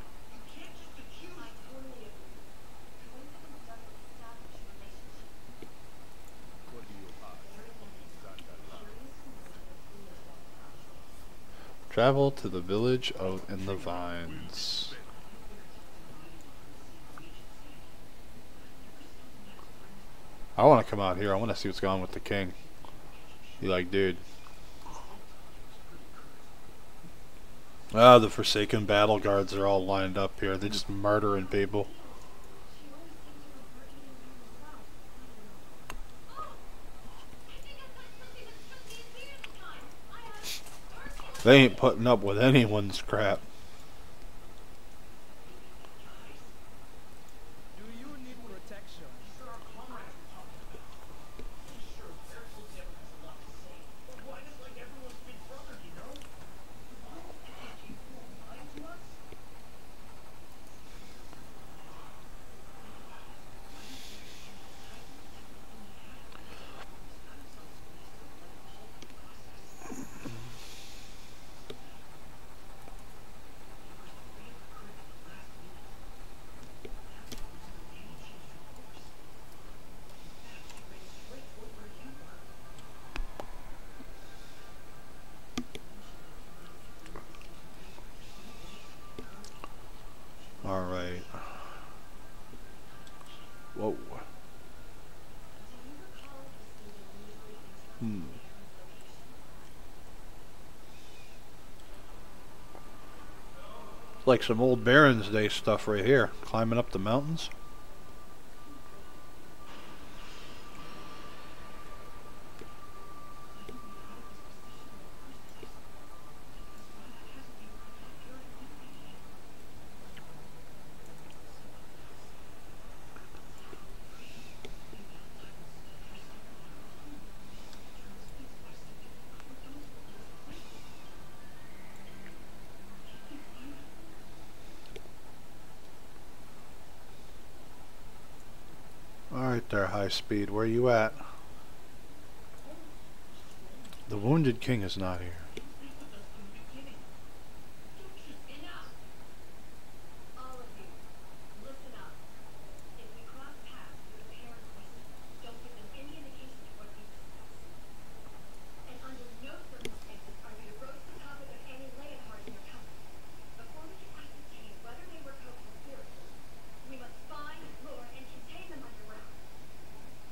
Travel to the village out in the vines. I want to come out here. I want to see what's going on with the king. Be like, dude. Ah, the Forsaken battle guards are all lined up here. They're just murdering people. They ain't putting up with anyone's crap. Do you need protection? Alright. Whoa. It's like some old Barons Day stuff right here. Climbing up the mountains. Alright there, high speed. Where you at? The wounded king is not here. All of you, listen up. If we cross paths with a pair of voices, don't give them any indication of what we discuss. And under no circumstances are you to broach the topic of any Leonhard in your company. Before we can ascertain whether they were co-conspirators, we must find, lure, and contain them underground.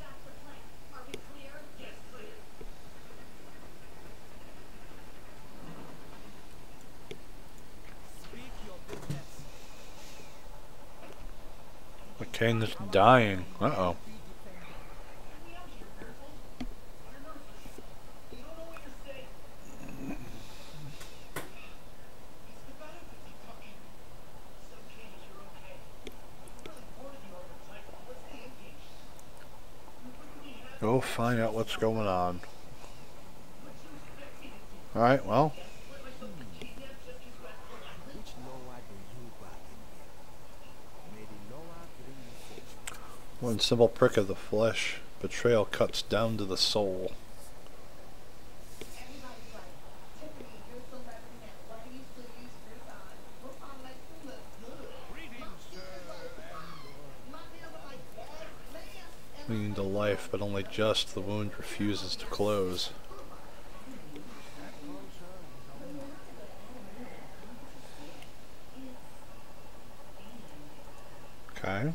That's the plan. Are we clear? Yes, clear. Speak your business. The king is dying. Uh-oh. Go find out what's going on. Alright, well. Which Noah do you bargain with? May the Noah bring you fortune. One simple prick of the flesh. Betrayal cuts down to the soul. Everybody's like, Tiffany, you're so represent. Why do you still use this on? Well, I'm like, you look good. Greetings, sir, and My nails are like that, man. Clinging to life, but only just the wound refuses to close. Okay.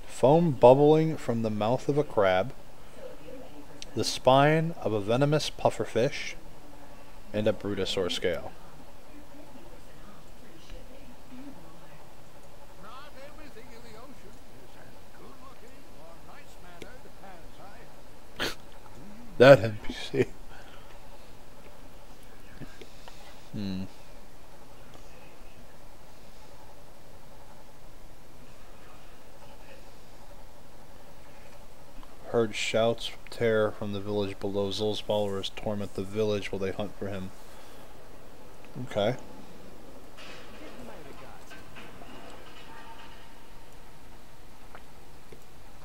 Foam bubbling from the mouth of a crab, the spine of a venomous pufferfish, and a brutosaur scale. not everything in the ocean is as good looking or nice mannered as I. That NPC. Hmm. Heard shouts of terror from the village below. Zol's followers torment the village while they hunt for him. Okay. Give my regards.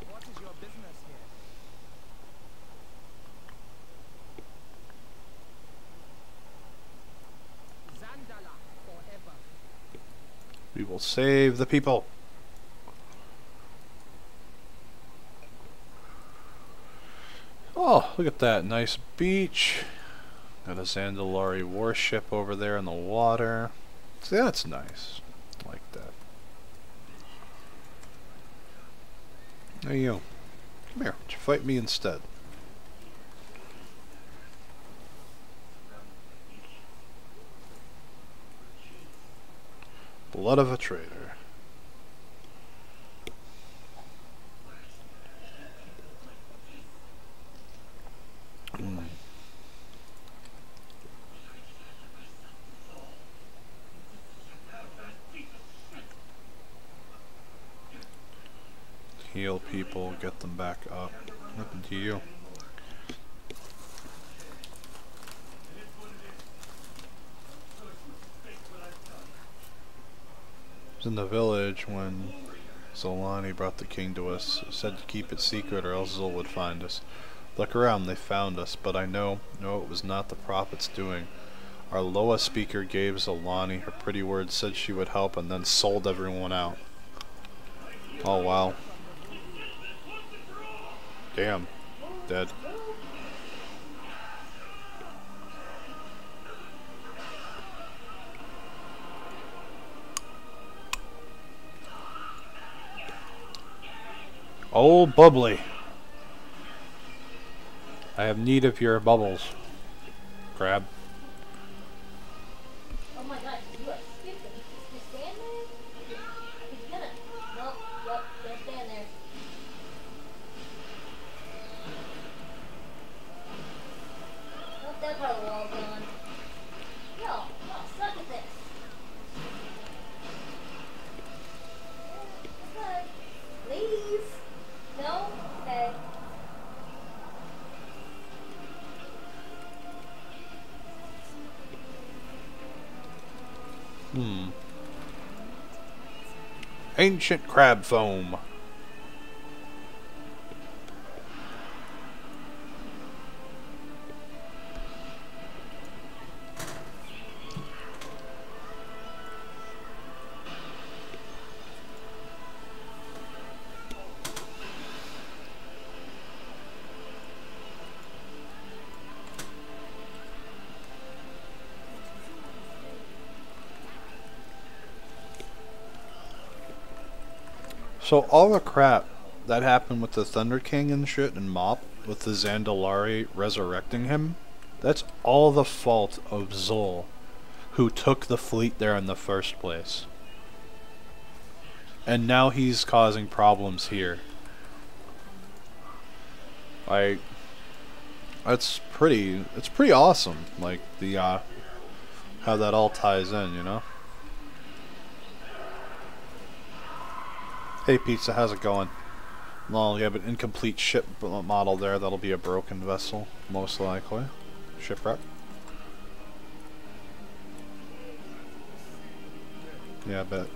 What is your business here? Zandala forever. We will save the people. Oh, look at that nice beach. Got a Zandalari warship over there in the water. See, that's nice. I like that. Hey you. Come here. Why don't you fight me instead? Blood of a traitor. Heal people, get them back up. Nothing to you. I was in the village when Zolani brought the king to us. Said to keep it secret or else Zol would find us. Look around, they found us, but I know it was not the prophet's doing. Our Loa speaker gave Zolani her pretty word, said she would help, and then sold everyone out. Oh wow. Damn. Dead. Oh, bubbly. I have need of your bubbles. Crab. Oh my gosh, you are skipping. Just stand there? He's gonna. Nope, yep, just stand there. Nope, that part of the wall's gone. No, suck at this. Okay. Please. No? Okay. Ancient crab foam. So all the crap that happened with the Thunder King and shit and Mop, with the Zandalari resurrecting him, that's all the fault of Zol, who took the fleet there in the first place. And now he's causing problems here. Like, it's pretty awesome, like the how that all ties in, you know? Hey Pizza, how's it going? Well, you have an incomplete ship model there. That'll be a broken vessel, most likely. Shipwreck. Yeah, I bet. I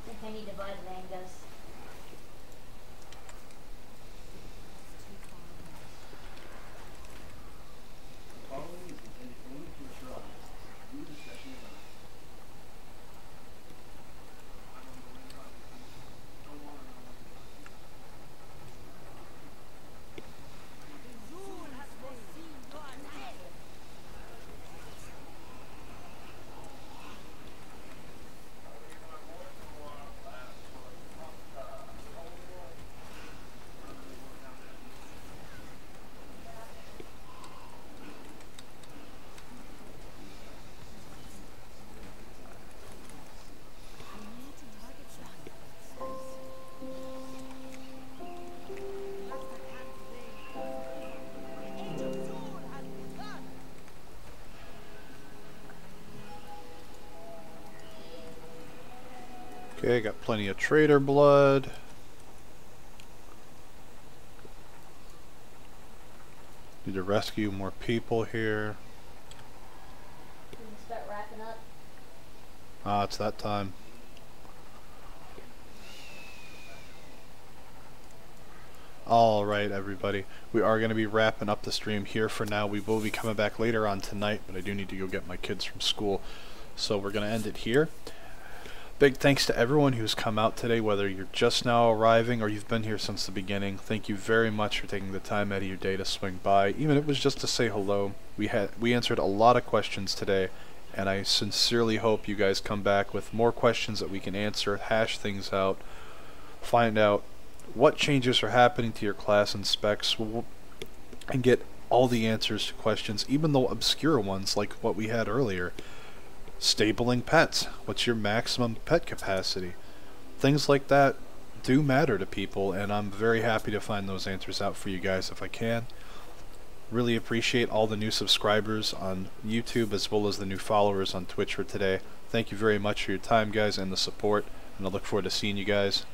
think I need to buy the mangoes. Okay, got plenty of trader blood. Need to rescue more people here. Can we start wrapping up? Ah, it's that time. Alright everybody, we are going to be wrapping up the stream here for now. We will be coming back later on tonight, but I do need to go get my kids from school. So we're going to end it here. Big thanks to everyone who's come out today, whether you're just now arriving or you've been here since the beginning. Thank you very much for taking the time out of your day to swing by, even if it was just to say hello. We answered a lot of questions today, and I sincerely hope you guys come back with more questions that we can answer, hash things out, find out what changes are happening to your class and specs, and get all the answers to questions, even the obscure ones like what we had earlier. Stabling pets. What's your maximum pet capacity? Things like that do matter to people, and I'm very happy to find those answers out for you guys if I can. Really appreciate all the new subscribers on YouTube as well as the new followers on Twitch for today. Thank you very much for your time, guys, and the support, and I look forward to seeing you guys